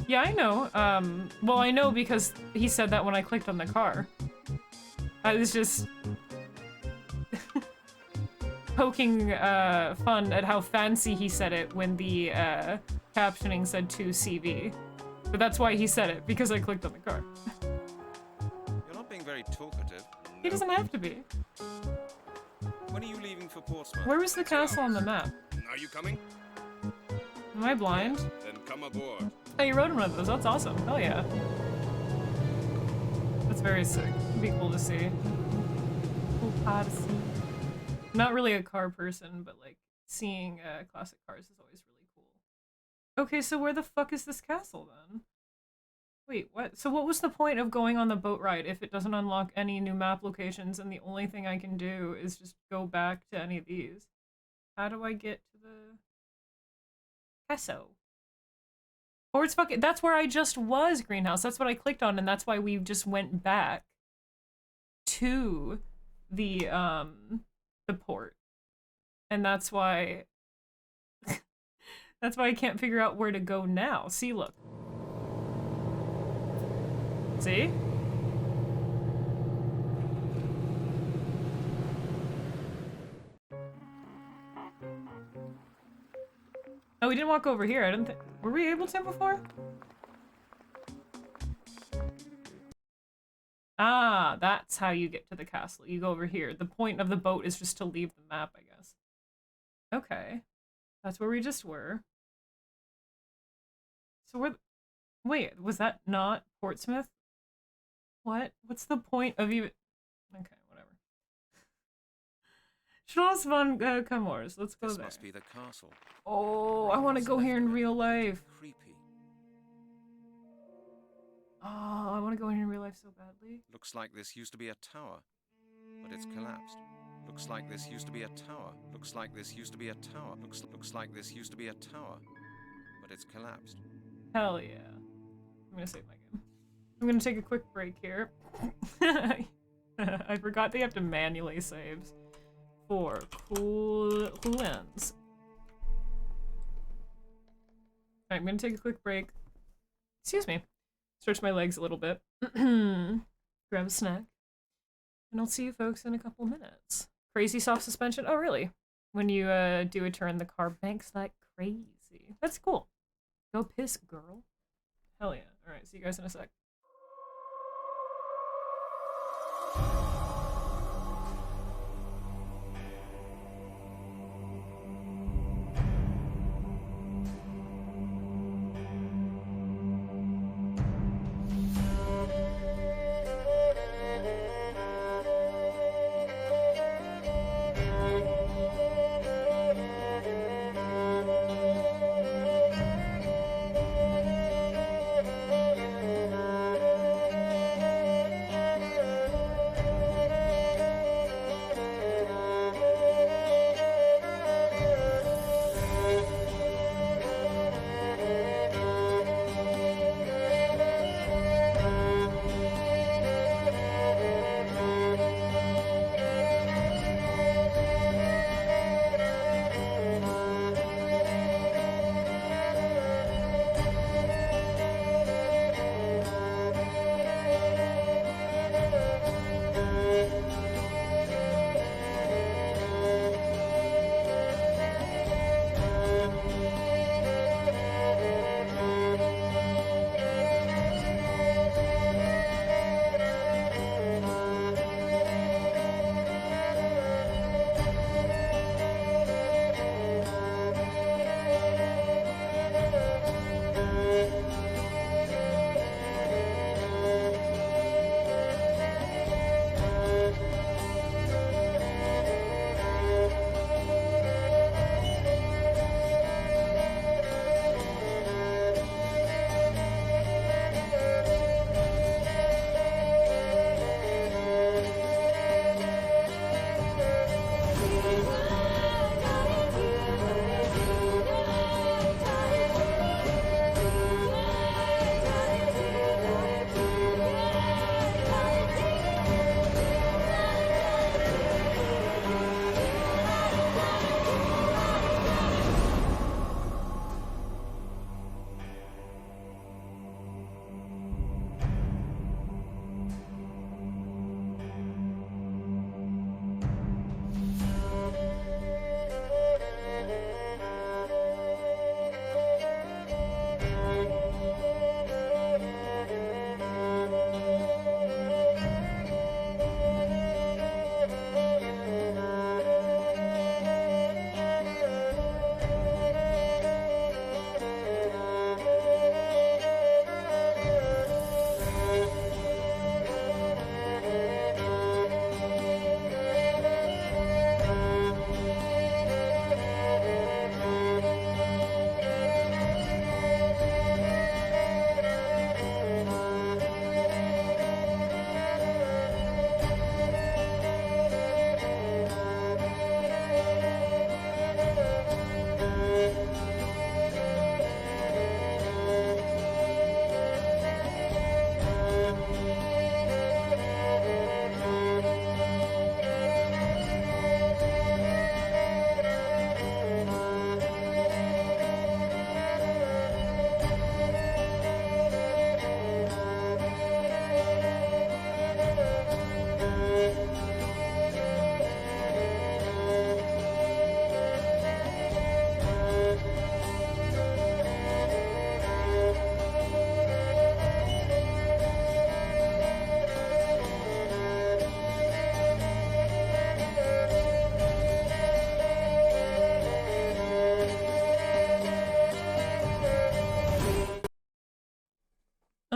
Speaker 1: Yeah, I know. Well, I know because he said that when I clicked on the car. I was just... poking fun at how fancy he said it when the captioning said 2CV. But that's why he said it, because I clicked on the car.
Speaker 3: You're not being very talkative.
Speaker 1: He doesn't have to be.
Speaker 3: When are you leaving for Portsmouth?
Speaker 1: Where was the castle on the map?
Speaker 7: Are you coming?
Speaker 1: Am I blind?
Speaker 7: Then come aboard.
Speaker 1: Oh, you rode in one of those. That's awesome. Hell yeah. That's very sick. It'd be cool to see. Cool car to see. Not really a car person, but like seeing classic cars is always really cool. Okay, so where the fuck is this castle then? Wait, what? So what was the point of going on the boat ride if it doesn't unlock any new map locations and the only thing I can do is just go back to any of these? How do I get to the Peso? Or it's fucking, that's where I just was, Greenhouse. That's what I clicked on and that's why we just went back to the port. And that's why that's why I can't figure out where to go now. See, look. See? Oh, we didn't walk over here. I didn't think. Were we able to before? Ah, that's how you get to the castle. You go over here. The point of the boat is just to leave the map, I guess. Okay. That's where we just were. So we're... Wait, was that not Portsmouth? What? What's the point of even... Okay, whatever. Schloss von Kamors. Let's go
Speaker 3: This
Speaker 1: there.
Speaker 3: must be the castle.
Speaker 1: Oh, I want to go here in real life.
Speaker 3: Creepy.
Speaker 1: Oh, I want to go in here in real life so badly.
Speaker 3: Looks like this used to be a tower, but it's collapsed. Looks like this used to be a tower. Looks like this used to be a tower. Looks like this used to be a tower, but it's collapsed.
Speaker 1: Hell yeah. I'm gonna save my game. I'm gonna take a quick break here. I forgot they have to manually saves for cool ends. Alright, I'm gonna take a quick break. Excuse me. Stretch my legs a little bit. Grab a snack. And I'll see you folks in a couple minutes. Crazy soft suspension? Oh, really? When you do a turn, the car banks like crazy. That's cool. Go piss, girl. Hell yeah. Alright, see you guys in a sec.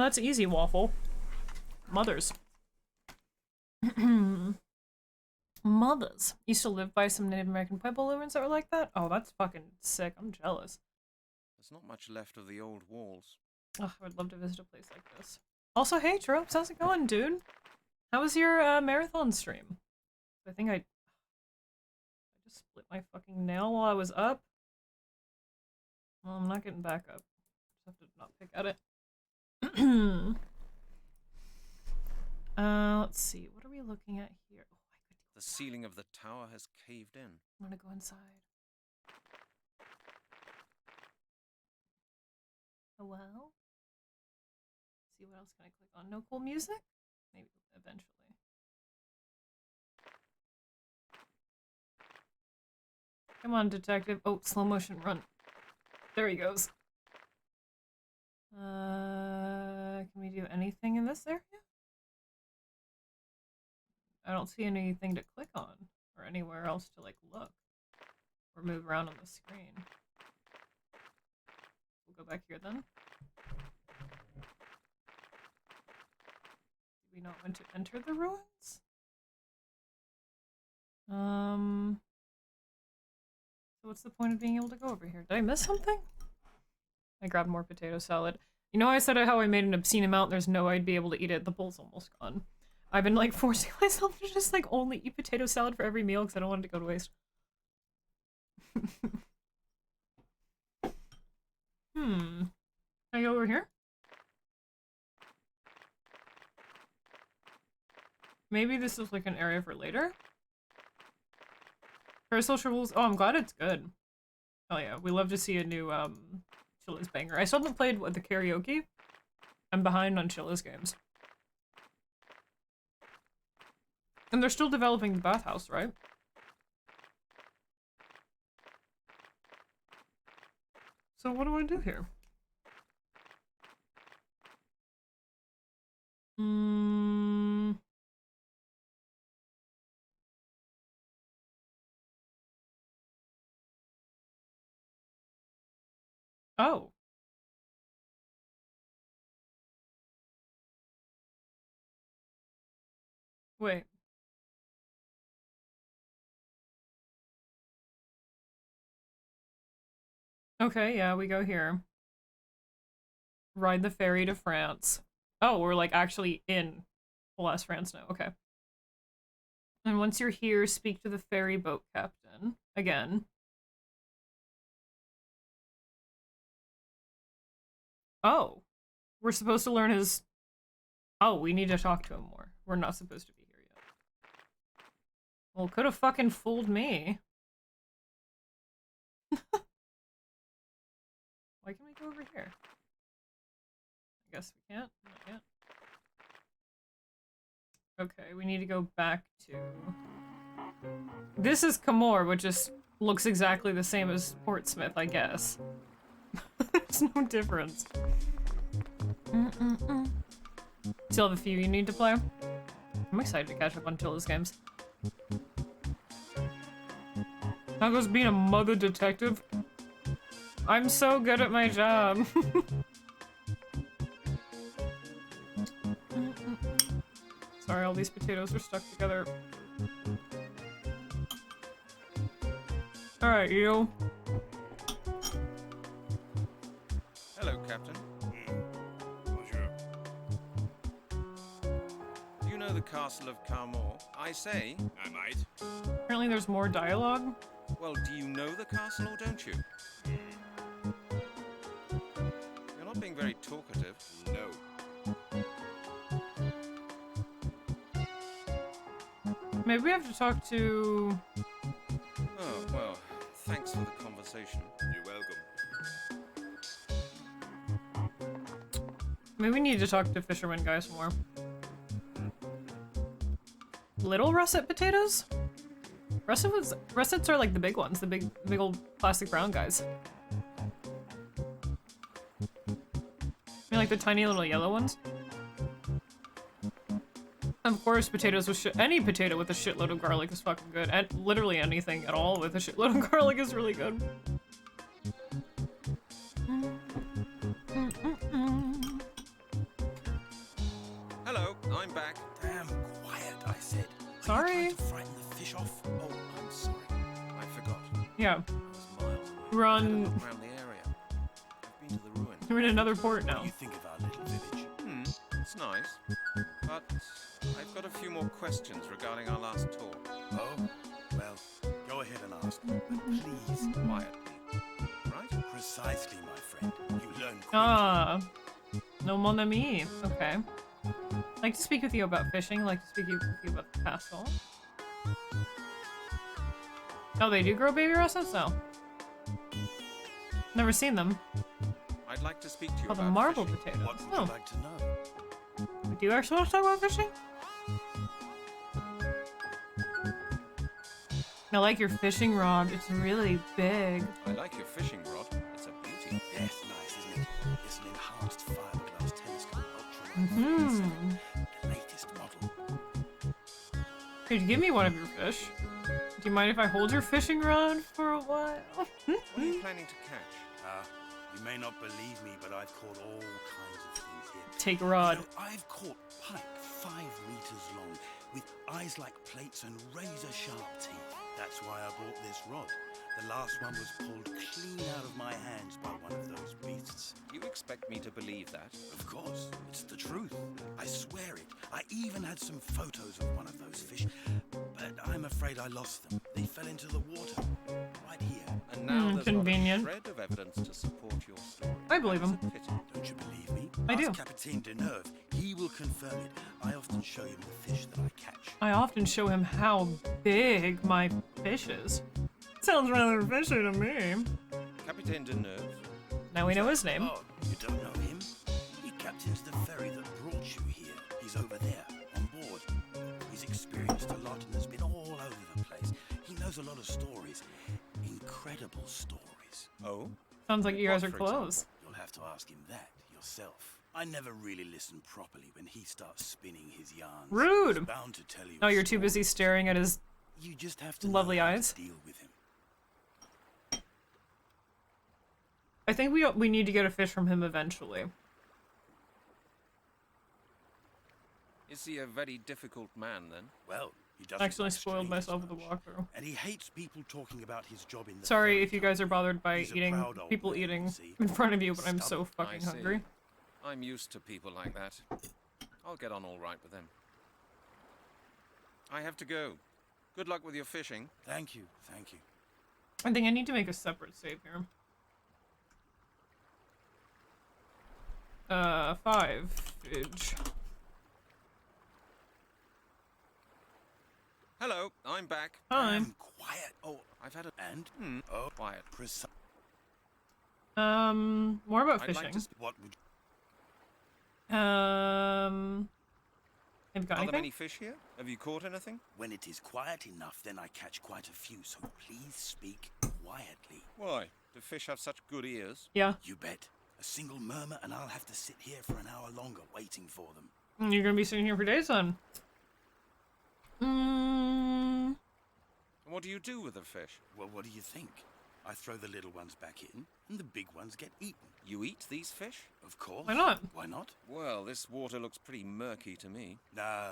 Speaker 1: that's easy, Waffle. Mothers. Mothers. Used to live by some Native American Pueblo ruins that were like that? Oh, that's fucking sick. I'm jealous.
Speaker 3: There's not much left of the old walls.
Speaker 1: Oh, I would love to visit a place like this. Also, hey, Tropes, how's it going, dude? How was your marathon stream? I think I just split my fucking nail while I was up. Well, I'm not getting back up. Just have to not pick at it. Let's see. What are we looking at here? Oh, I could
Speaker 3: The ceiling of the tower has caved in.
Speaker 1: I'm gonna go inside. Oh, well. See, what else can I click on? No cool music? Maybe eventually. Come on, detective. Oh, slow motion run. There he goes. Can we do anything in this area? I don't see anything to click on or anywhere else to like look or move around on the screen. We'll go back here then. Do we not want to enter the ruins? So what's the point of being able to go over here? Did I miss something? I grabbed more potato salad. You know I said how I made an obscene amount, there's no way I'd be able to eat it. The bowl's almost gone. I've been like forcing myself to just like only eat potato salad for every meal because I don't want it to go to waste. Can I go over here? Maybe this is like an area for later? Parasocial rules. Oh, I'm glad it's good. Oh yeah, we love to see a new Chilla's banger. I still haven't played the karaoke. I'm behind on Chilla's games. And they're still developing the bathhouse, right? So what do I do here? Oh. Wait. Okay, yeah, we go here. Ride the ferry to France. Oh, we're like actually in West France now. Okay. And once you're here, speak to the ferry boat captain. Again. Oh. We're supposed to learn his... Oh, we need to talk to him more. We're not supposed to be here yet. Well, could have fucking fooled me. Why can we go over here? I guess we can't. Not yet. Okay, we need to go back to... This is Camor, which just looks exactly the same as Portsmouth, I guess. There's no difference. Still have a few you need to play. I'm excited to catch up on Chilla's games. How goes being a mother detective? I'm so good at my job. Sorry, all these potatoes are stuck together. Alright, you.
Speaker 3: Hello, Captain.
Speaker 7: Bonjour.
Speaker 3: Do you know the castle of Carmore? I say.
Speaker 7: I might.
Speaker 1: Apparently there's more dialogue.
Speaker 3: Well, do you know the castle or don't you? You're not being very talkative.
Speaker 7: No.
Speaker 1: Maybe we have to talk to...
Speaker 3: Oh, well, thanks for the conversation.
Speaker 7: You're welcome.
Speaker 1: Maybe we need to talk to fisherman guys more. Little russet potatoes? Russets are like the big ones, the big old plastic brown guys. You mean like the tiny little yellow ones? Of course, potatoes with any potato with a shitload of garlic is fucking good. And literally anything at all with a shitload of garlic is really good.
Speaker 5: said. Are
Speaker 1: Sorry.
Speaker 5: you trying to frighten the fish off?
Speaker 3: Oh, I'm sorry. I forgot.
Speaker 1: Yeah.
Speaker 3: I was miles away.
Speaker 1: We're
Speaker 3: I had a
Speaker 1: on.
Speaker 3: look around the area. I've been to the ruins.
Speaker 1: We're in another port
Speaker 5: What
Speaker 1: now.
Speaker 5: do you think of our little village?
Speaker 3: It's nice. But I've got a few more questions regarding our last talk.
Speaker 5: Oh, well, go ahead and ask. But please,
Speaker 3: Quietly. Right?
Speaker 5: precisely, my friend. You learn quickly.
Speaker 1: Ah. No mon ami. Okay. I'd like to speak with you about fishing. I'd like to speak with you about the castle. Oh, they do grow baby russets? No. Never seen them.
Speaker 3: I'd like to speak to you
Speaker 1: Oh, the
Speaker 3: about
Speaker 1: marble
Speaker 3: fishing.
Speaker 1: potatoes.
Speaker 5: What would
Speaker 1: Oh.
Speaker 5: you like to know?
Speaker 1: Do you actually want to talk about fishing? I like your fishing rod. It's really big.
Speaker 3: I like your fishing rod. It's a beauty.
Speaker 5: Yes, nice, isn't it? It's an enhanced fiberglass telescope ultra
Speaker 1: Mm-hmm.
Speaker 5: the latest model.
Speaker 1: Could you give me one of your fish? Do you mind if I hold your fishing rod for a while?
Speaker 3: What are you planning to catch?
Speaker 5: You may not believe me, but I've caught all kinds of things here.
Speaker 1: Take a rod.
Speaker 5: You know, I've caught pike 5 meters long, with eyes like plates and razor-sharp teeth. That's why I bought this rod. The last one was pulled clean out of my hands by one of those beasts.
Speaker 3: You expect me to believe that?
Speaker 5: Of course, it's the truth. I swear it. I even had some photos of one of those fish, but I'm afraid I lost them. They fell into the water, right here.
Speaker 3: And now there's
Speaker 1: convenient.
Speaker 3: not a shred of evidence to support your story.
Speaker 1: I believe
Speaker 3: That's
Speaker 1: him.
Speaker 3: a pity.
Speaker 5: Don't you believe me?
Speaker 1: I do.
Speaker 5: Ask Capitaine Deneuve. He will confirm it. I often show him the fish that I catch.
Speaker 1: I often show him how big my fish is. Sounds rather fishy to me.
Speaker 3: Capitaine Deneuve.
Speaker 1: Now we know his name.
Speaker 5: Oh, you don't know him? He captains the ferry that brought you here. He's over there, on board. He's experienced a lot and has been all over the place. He knows a lot of stories. Incredible stories.
Speaker 3: Oh?
Speaker 1: Sounds like you guys are
Speaker 3: What, for example?
Speaker 1: close.
Speaker 5: You'll have to ask him that yourself. I never really listen properly when he starts spinning his yarns.
Speaker 1: Rude.
Speaker 5: He's bound to tell you
Speaker 1: No,
Speaker 5: a
Speaker 1: you're too busy
Speaker 5: story.
Speaker 1: staring at his
Speaker 5: You just have to
Speaker 1: lovely
Speaker 5: know how to
Speaker 1: eyes.
Speaker 5: deal with him.
Speaker 1: I think we need to get a fish from him eventually.
Speaker 3: Is he a very difficult man then?
Speaker 5: Well, he doesn't
Speaker 1: Actually
Speaker 5: like
Speaker 1: spoiled
Speaker 5: strangers
Speaker 1: myself with the
Speaker 5: much.
Speaker 1: walkthrough.
Speaker 5: And he hates people talking about his job in the
Speaker 1: Sorry
Speaker 5: ferry
Speaker 1: if you guys are bothered by
Speaker 5: He's a
Speaker 1: eating
Speaker 5: proud old
Speaker 1: people
Speaker 5: man,
Speaker 1: eating
Speaker 5: you see.
Speaker 1: in front of you, but I'm so
Speaker 5: Stubborn.
Speaker 1: fucking
Speaker 3: I see.
Speaker 1: hungry.
Speaker 3: I'm used to people like that. I'll get on all right with them. I have to go. Good luck with your fishing.
Speaker 5: Thank you, thank you.
Speaker 1: I think I need to make a separate save here. 5 fish.
Speaker 3: Hello, I'm back.
Speaker 1: Hi.
Speaker 5: Quiet. Oh,
Speaker 3: I've had a...
Speaker 5: and oh,
Speaker 3: Quiet.
Speaker 5: precise.
Speaker 1: More about
Speaker 3: I'd like
Speaker 1: fishing.
Speaker 3: to...
Speaker 5: What would
Speaker 1: Have you got
Speaker 3: Are there
Speaker 1: anything?
Speaker 3: many fish here? Have you caught anything?
Speaker 5: when it is quiet enough, then I catch quite a few. So please speak quietly.
Speaker 3: Why? Do fish have such good ears?
Speaker 1: Yeah.
Speaker 5: You bet. A single murmur, and I'll have to sit here for an hour longer waiting for them.
Speaker 1: You're gonna be sitting here for days then.
Speaker 3: And what do you do with the fish?
Speaker 5: Well, what do you think? I throw the little ones back in, and the big ones get eaten.
Speaker 3: You eat these fish?
Speaker 5: Of course.
Speaker 1: Why not?
Speaker 5: Why not?
Speaker 3: Well, this water looks pretty murky to me.
Speaker 5: No.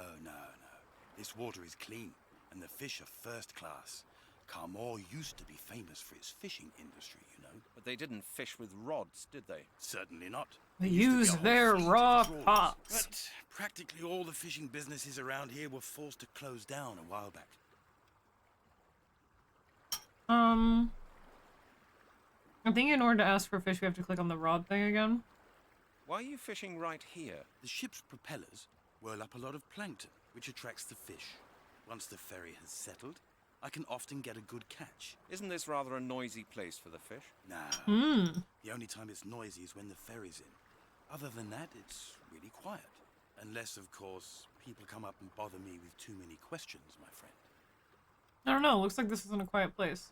Speaker 5: This water is clean, and the fish are first class. Carmore used to be famous for its fishing industry, you know.
Speaker 3: But they didn't fish with rods, did they?
Speaker 5: Certainly not.
Speaker 1: They
Speaker 5: There used to be
Speaker 1: use
Speaker 5: a whole
Speaker 1: their
Speaker 5: fleet of
Speaker 1: raw
Speaker 5: trawlers.
Speaker 1: pots.
Speaker 5: But practically all the fishing businesses around here were forced to close down a while back.
Speaker 1: I think in order to ask for fish, we have to click on the rod thing again.
Speaker 3: Why are you fishing right here?
Speaker 5: The ship's propellers whirl up a lot of plankton, which attracts the fish. Once the ferry has settled, I can often get a good catch.
Speaker 3: Isn't this rather a noisy place for the fish?
Speaker 5: Nah. The only time it's noisy is when the ferry's in. Other than that, it's really quiet. Unless, of course, people come up and bother me with too many questions, my friend.
Speaker 1: I don't know. Looks like this isn't a quiet place.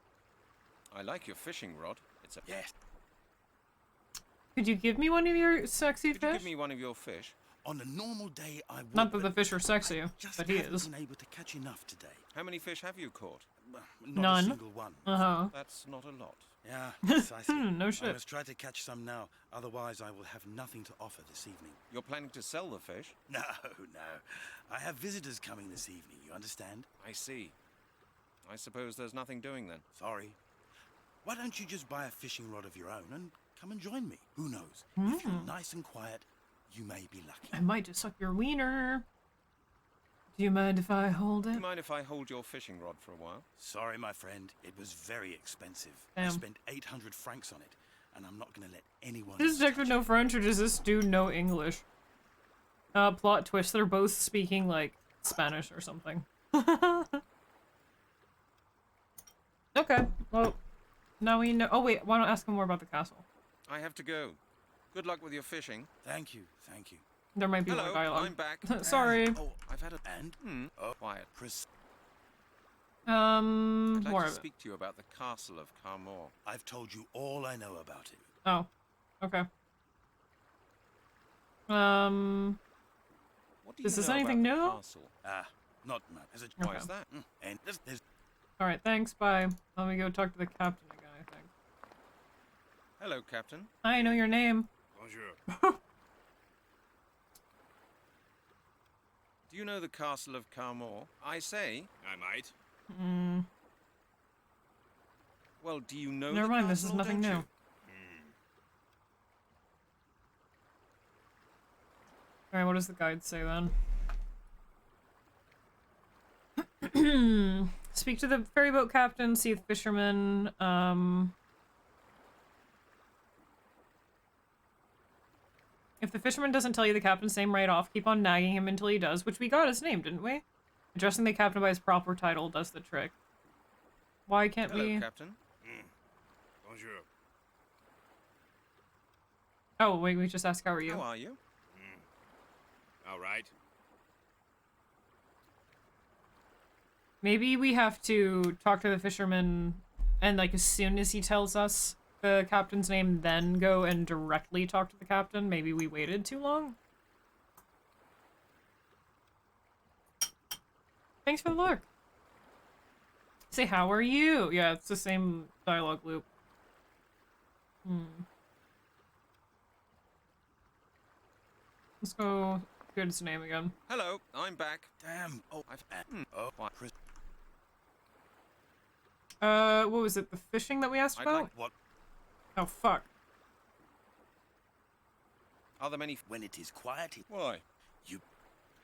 Speaker 3: I like your fishing rod. It's a...
Speaker 5: Yes.
Speaker 1: Could you give me one of your sexy
Speaker 3: Could you
Speaker 1: fish?
Speaker 3: give me one of your fish?
Speaker 5: On a normal day, I would.
Speaker 1: Not that the
Speaker 5: but
Speaker 1: fish are sexy,
Speaker 5: I just
Speaker 1: but he
Speaker 5: haven't
Speaker 1: is.
Speaker 5: been able to catch enough today.
Speaker 3: How many fish have you caught?
Speaker 5: Not
Speaker 1: None.
Speaker 5: a single one.
Speaker 1: Uh-huh.
Speaker 3: That's not a lot.
Speaker 5: Yeah, precisely.
Speaker 1: No
Speaker 5: I
Speaker 1: shit.
Speaker 5: must try to catch some now, otherwise I will have nothing to offer this evening.
Speaker 3: You're planning to sell the fish?
Speaker 5: No, no. I have visitors coming this evening, you understand?
Speaker 3: I see. I suppose there's nothing doing then.
Speaker 5: Sorry. Why don't you just buy a fishing rod of your own and come and join me? Who knows? If you're nice and quiet, you may be lucky.
Speaker 1: I might just suck your wiener. Do you mind if I hold
Speaker 3: Do
Speaker 1: it?
Speaker 3: you mind if I hold your fishing rod for a while?
Speaker 5: Sorry, my friend. It was very expensive. I
Speaker 1: Damn.
Speaker 5: spent 800 francs on it, and I'm not going to let anyone
Speaker 1: Does
Speaker 5: else
Speaker 1: this detective
Speaker 5: touch
Speaker 1: know
Speaker 5: it.
Speaker 1: French or does this dude know English? Plot twist, they're both speaking, like, Spanish or something. Okay, well, now we know- oh wait, why don't I ask him more about the castle?
Speaker 3: I have to go. Good luck with your fishing.
Speaker 5: Thank you, thank you.
Speaker 1: There might be
Speaker 3: Hello,
Speaker 1: more dialogue.
Speaker 3: I'm back.
Speaker 1: Sorry.
Speaker 5: Oh, I've had a... And? Oh,
Speaker 3: Quiet.
Speaker 5: I'd
Speaker 3: I'd
Speaker 1: More
Speaker 3: like to
Speaker 1: of it.
Speaker 3: speak to you about the castle of Carmore.
Speaker 5: I've told you all I know about it.
Speaker 1: Oh, okay.
Speaker 3: What do you
Speaker 1: Is this
Speaker 3: know
Speaker 1: anything
Speaker 3: about
Speaker 1: new?
Speaker 3: the castle?
Speaker 5: Not much. As a...
Speaker 3: Why is
Speaker 1: Okay.
Speaker 3: that?
Speaker 5: And there's...
Speaker 1: Alright, thanks, bye. Let me go talk to the captain again, I think.
Speaker 3: Hello, Captain.
Speaker 1: I know your name.
Speaker 7: Bonjour.
Speaker 3: Do you know the castle of Carmore? I say.
Speaker 7: I might.
Speaker 3: Well, do you know
Speaker 1: Never
Speaker 3: the
Speaker 1: mind, this is
Speaker 3: castle,
Speaker 1: nothing
Speaker 3: don't
Speaker 1: new.
Speaker 3: you?
Speaker 1: Alright, what does the guide say then? Speak to the ferryboat captain, see the fisherman, If the fisherman doesn't tell you the captain's name right off, keep on nagging him until he does, which we got his name, didn't we? Addressing the captain by his proper title does the trick. Why can't
Speaker 3: Hello,
Speaker 1: we...
Speaker 3: Captain.
Speaker 7: Bonjour.
Speaker 1: Oh, wait, we just asked how are you?
Speaker 3: How are you?
Speaker 7: All right.
Speaker 1: Maybe we have to talk to the fisherman and, like, as soon as he tells us the captain's name, then go and directly talk to the captain. Maybe we waited too long? Thanks for the look. Say, how are you? Yeah, it's the same dialogue loop. Let's go get his name again.
Speaker 3: Hello, I'm back.
Speaker 5: Damn. Oh,
Speaker 3: I've.
Speaker 5: oh,
Speaker 3: What?
Speaker 1: What was it? The fishing that we asked
Speaker 3: I'd
Speaker 1: about?
Speaker 3: like-
Speaker 5: what?
Speaker 1: Oh, fuck.
Speaker 3: Are there many?
Speaker 5: When it is quiet,
Speaker 3: Why?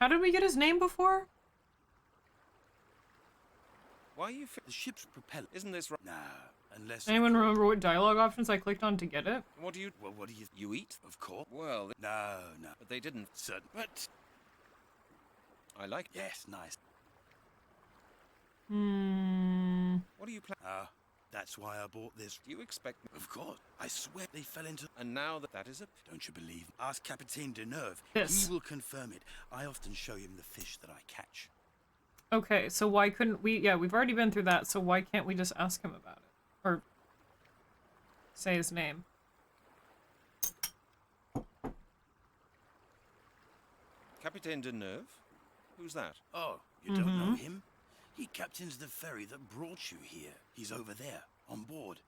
Speaker 1: How did we get his name before?
Speaker 3: Why are you?
Speaker 5: the ship's propeller.
Speaker 3: Isn't this right?
Speaker 5: Nah, unless...
Speaker 1: Anyone remember what dialogue options I clicked on to get it?
Speaker 3: What do you?
Speaker 5: Well, what do you...
Speaker 3: You eat?
Speaker 5: Of course.
Speaker 3: Well,
Speaker 5: No, no.
Speaker 3: but they didn't.
Speaker 5: Certain. But...
Speaker 3: I like.
Speaker 5: Yes, nice.
Speaker 3: What do you plan?
Speaker 5: That's why I bought this.
Speaker 3: Do you expect?
Speaker 5: Of course. I swear they fell into...
Speaker 3: And now that is it.
Speaker 5: Don't you believe? Ask Capitaine Deneuve.
Speaker 1: Yes.
Speaker 5: He will confirm it. I often show him the fish that I catch.
Speaker 1: Okay, so why couldn't we... Yeah, we've already been through that, so why can't we just ask him about it? Or... say his name.
Speaker 3: Capitaine Deneuve? Who's that?
Speaker 5: Oh, you don't know him? He captains the ferry that brought you here. He's over there, on board.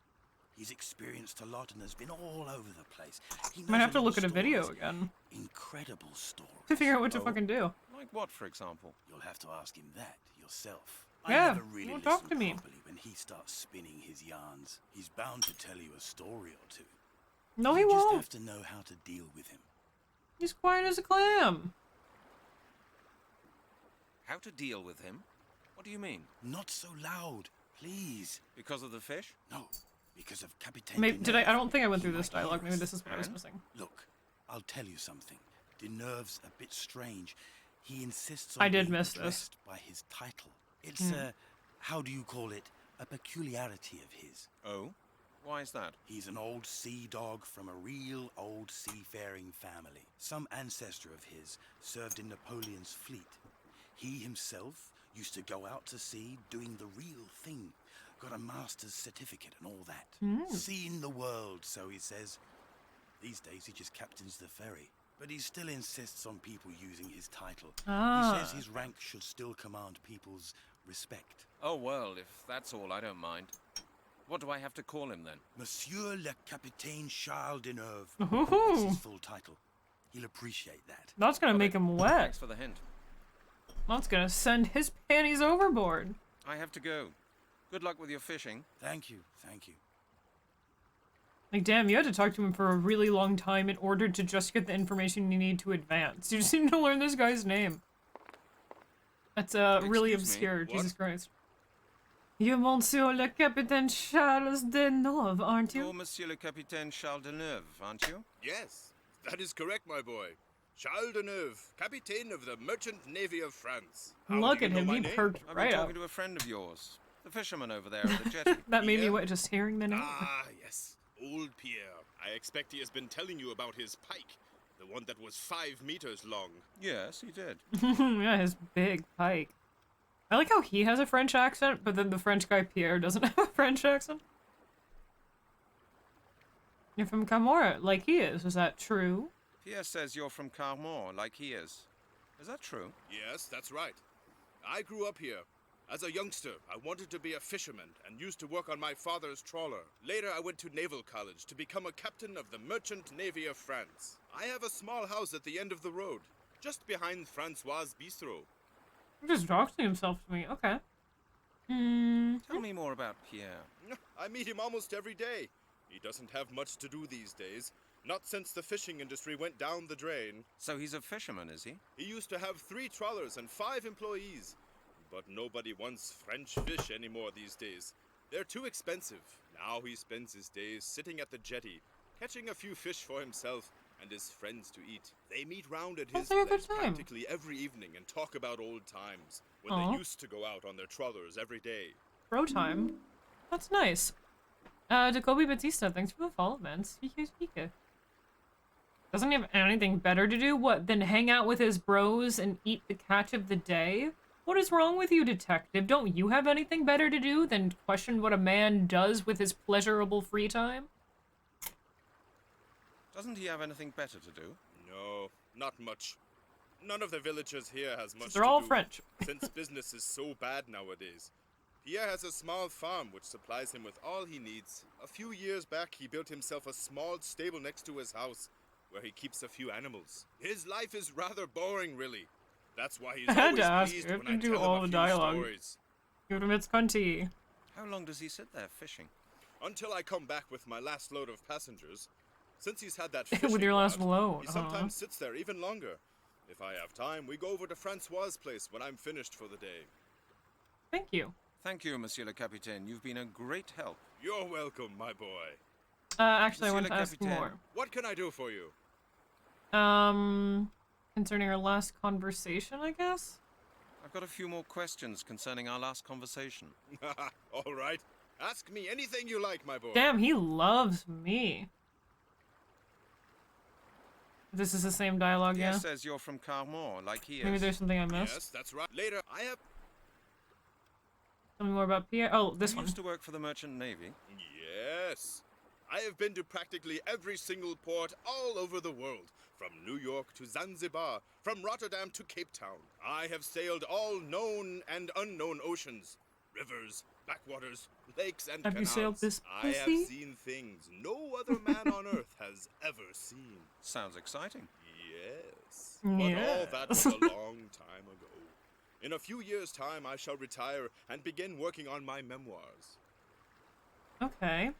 Speaker 5: He's experienced a lot and has been all over the place. He
Speaker 1: Might
Speaker 5: knows
Speaker 1: have to
Speaker 5: lot
Speaker 1: look
Speaker 5: of
Speaker 1: at a video
Speaker 5: stories.
Speaker 1: again
Speaker 5: Incredible stories.
Speaker 1: to figure out what to
Speaker 5: Oh,
Speaker 1: fucking do.
Speaker 3: Like what, for example?
Speaker 5: You'll have to ask him that yourself.
Speaker 1: Yeah,
Speaker 5: I never really
Speaker 1: well,
Speaker 5: listen
Speaker 1: talk to me.
Speaker 5: properly when he starts spinning his yarns. He's bound to tell you a story or two.
Speaker 1: No, he
Speaker 5: You just
Speaker 1: won't.
Speaker 5: have to know how to deal with him.
Speaker 1: He's quiet as a clam.
Speaker 3: How to deal with him? What do you mean?
Speaker 5: Not so loud, please.
Speaker 3: Because of the fish?
Speaker 5: No, because of Capitaine
Speaker 1: Maybe, did I
Speaker 5: Deneuve.
Speaker 1: don't think I went
Speaker 5: He
Speaker 1: through this
Speaker 5: might hear
Speaker 1: dialogue. Maybe
Speaker 5: us.
Speaker 1: this is what I was
Speaker 3: And?
Speaker 1: missing.
Speaker 5: Look, I'll tell you something. Deneuve's a bit strange. He insists
Speaker 1: I
Speaker 5: on
Speaker 1: did
Speaker 5: being
Speaker 1: miss this.
Speaker 5: addressed by his title. It's how do you call it? A peculiarity of his.
Speaker 3: Oh? Why is that?
Speaker 5: He's an old sea dog from a real old seafaring family. Some ancestor of his served in Napoleon's fleet. He himself used to go out to sea doing the real thing. Got a master's certificate and all that. Seen the world, so he says. These days he just captains the ferry. But he still insists on people using his title.
Speaker 1: Ah.
Speaker 5: He says his rank should still command people's respect.
Speaker 3: Oh well, if that's all, I don't mind. What do I have to call him then?
Speaker 5: Monsieur le Capitaine Charles Deneuve. That's his full title. He'll appreciate that.
Speaker 1: That's gonna make him wet.
Speaker 3: Thanks for the hint.
Speaker 1: That's gonna send his panties overboard.
Speaker 3: I have to go. Good luck with your fishing.
Speaker 5: Thank you, thank you.
Speaker 1: Like, damn, you had to talk to him for a really long time in order to just get the information you need to advance. You just need to learn this guy's name. That's, really
Speaker 3: Excuse me,
Speaker 1: obscure,
Speaker 3: what?
Speaker 1: Jesus Christ. You're Monsieur le Capitaine Charles Deneuve, aren't
Speaker 3: You're
Speaker 1: you?
Speaker 3: Monsieur le Capitaine Charles Deneuve, aren't you?
Speaker 7: Yes, that is correct, my boy. Charles Deneuve, Captain of the Merchant Navy of France. How
Speaker 1: Look
Speaker 7: do you
Speaker 1: at
Speaker 7: know
Speaker 1: him,
Speaker 7: my
Speaker 1: he
Speaker 7: name?
Speaker 1: perked
Speaker 3: I've
Speaker 1: right
Speaker 3: been
Speaker 1: up.
Speaker 3: talking to a friend of yours. The fisherman over there at the jetty.
Speaker 1: That made me
Speaker 7: Yeah.
Speaker 1: wet just hearing the name.
Speaker 7: Ah, yes, old Pierre. I expect he has been telling you about his pike, the one that was 5 meters long.
Speaker 3: Yes, he did.
Speaker 1: Yeah, his big pike. I like how he has a French accent, but then the French guy Pierre doesn't have a French accent. You're from Camorra, like he is that true?
Speaker 3: Pierre says you're from Carmore, like he is. Is that true?
Speaker 7: Yes, that's right. I grew up here. As a youngster, I wanted to be a fisherman and used to work on my father's trawler. Later, I went to naval college to become a captain of the Merchant Navy of France. I have a small house at the end of the road, just behind Francois' Bistro.
Speaker 1: He just doxing himself to me, okay. Hmm.
Speaker 3: Tell me more about Pierre.
Speaker 7: I meet him almost every day. He doesn't have much to do these days, not since the fishing industry went down the drain.
Speaker 3: So he's a fisherman, is he?
Speaker 7: He used to have 3 trawlers and 5 employees. But nobody wants French fish anymore these days. They're too expensive. Now he spends his days sitting at the jetty, catching a few fish for himself and his friends to eat. They meet round at his
Speaker 1: Sounds like a
Speaker 7: place
Speaker 1: good time.
Speaker 7: practically every evening and talk about old times, when
Speaker 1: Aw.
Speaker 7: they used to go out on their trawlers every day.
Speaker 1: Bro time. That's nice. Jacoby Batista, thanks for the follow, man. Speaker. Doesn't he have anything better to do, than hang out with his bros and eat the catch of the day? What is wrong with you, detective? Don't you have anything better to do than question what a man does with his pleasurable free time?
Speaker 3: Doesn't he have anything better to do?
Speaker 7: No, not much. None of the villagers here has much
Speaker 1: They're
Speaker 7: to
Speaker 1: all
Speaker 7: do,
Speaker 1: French.
Speaker 7: since business is so bad nowadays. Pierre has a small farm which supplies him with all he needs. A few years back, he built himself a small stable next to his house, where he keeps a few animals. His life is rather boring, really. That's why he's
Speaker 1: I had
Speaker 7: always
Speaker 1: to ask
Speaker 7: pleased
Speaker 1: you,
Speaker 7: when
Speaker 1: you
Speaker 7: I
Speaker 1: do
Speaker 7: tell him
Speaker 1: all
Speaker 7: a
Speaker 1: the
Speaker 7: few
Speaker 1: dialogue.
Speaker 7: stories.
Speaker 1: Give him its cunty.
Speaker 3: How long does he sit there fishing?
Speaker 7: Until I come back with my last load of passengers. Since he's had that fishing
Speaker 1: With your last
Speaker 7: rod,
Speaker 1: load,
Speaker 7: he sometimes sits there even longer. If I have time, we go over to Francois' place when I'm finished for the day.
Speaker 1: Thank you.
Speaker 3: Thank you, Monsieur le Capitaine. You've been a great help.
Speaker 7: You're welcome, my boy.
Speaker 1: Actually, I
Speaker 3: Monsieur
Speaker 1: want
Speaker 3: le
Speaker 1: to ask
Speaker 3: Capitaine.
Speaker 1: more.
Speaker 7: What can I do for you?
Speaker 1: Concerning our last conversation, I guess?
Speaker 3: I've got a few more questions concerning our last conversation.
Speaker 7: All right. Ask me anything you like, my boy.
Speaker 1: Damn, he loves me. This is the same dialogue,
Speaker 3: Pierre
Speaker 1: yeah?
Speaker 3: says you're from Carmore, like he is.
Speaker 1: Maybe there's something I missed.
Speaker 7: Yes, that's right. Later, I have...
Speaker 1: Tell me more about Pierre. Oh, this
Speaker 3: You
Speaker 1: one.
Speaker 3: used to work for the Merchant Navy.
Speaker 7: Yes. I have been to practically every single port all over the world. From New York to Zanzibar, from Rotterdam to Cape Town. I have sailed all known and unknown oceans, rivers, backwaters, lakes, and
Speaker 1: Have you
Speaker 7: canals.
Speaker 1: sailed this
Speaker 7: I have
Speaker 1: pussy?
Speaker 7: seen things no other man on earth has ever seen.
Speaker 3: Sounds exciting.
Speaker 7: Yes. But all that was
Speaker 1: Yes.
Speaker 7: a long time ago. In a few years' time, I shall retire and begin working on my memoirs.
Speaker 1: Okay.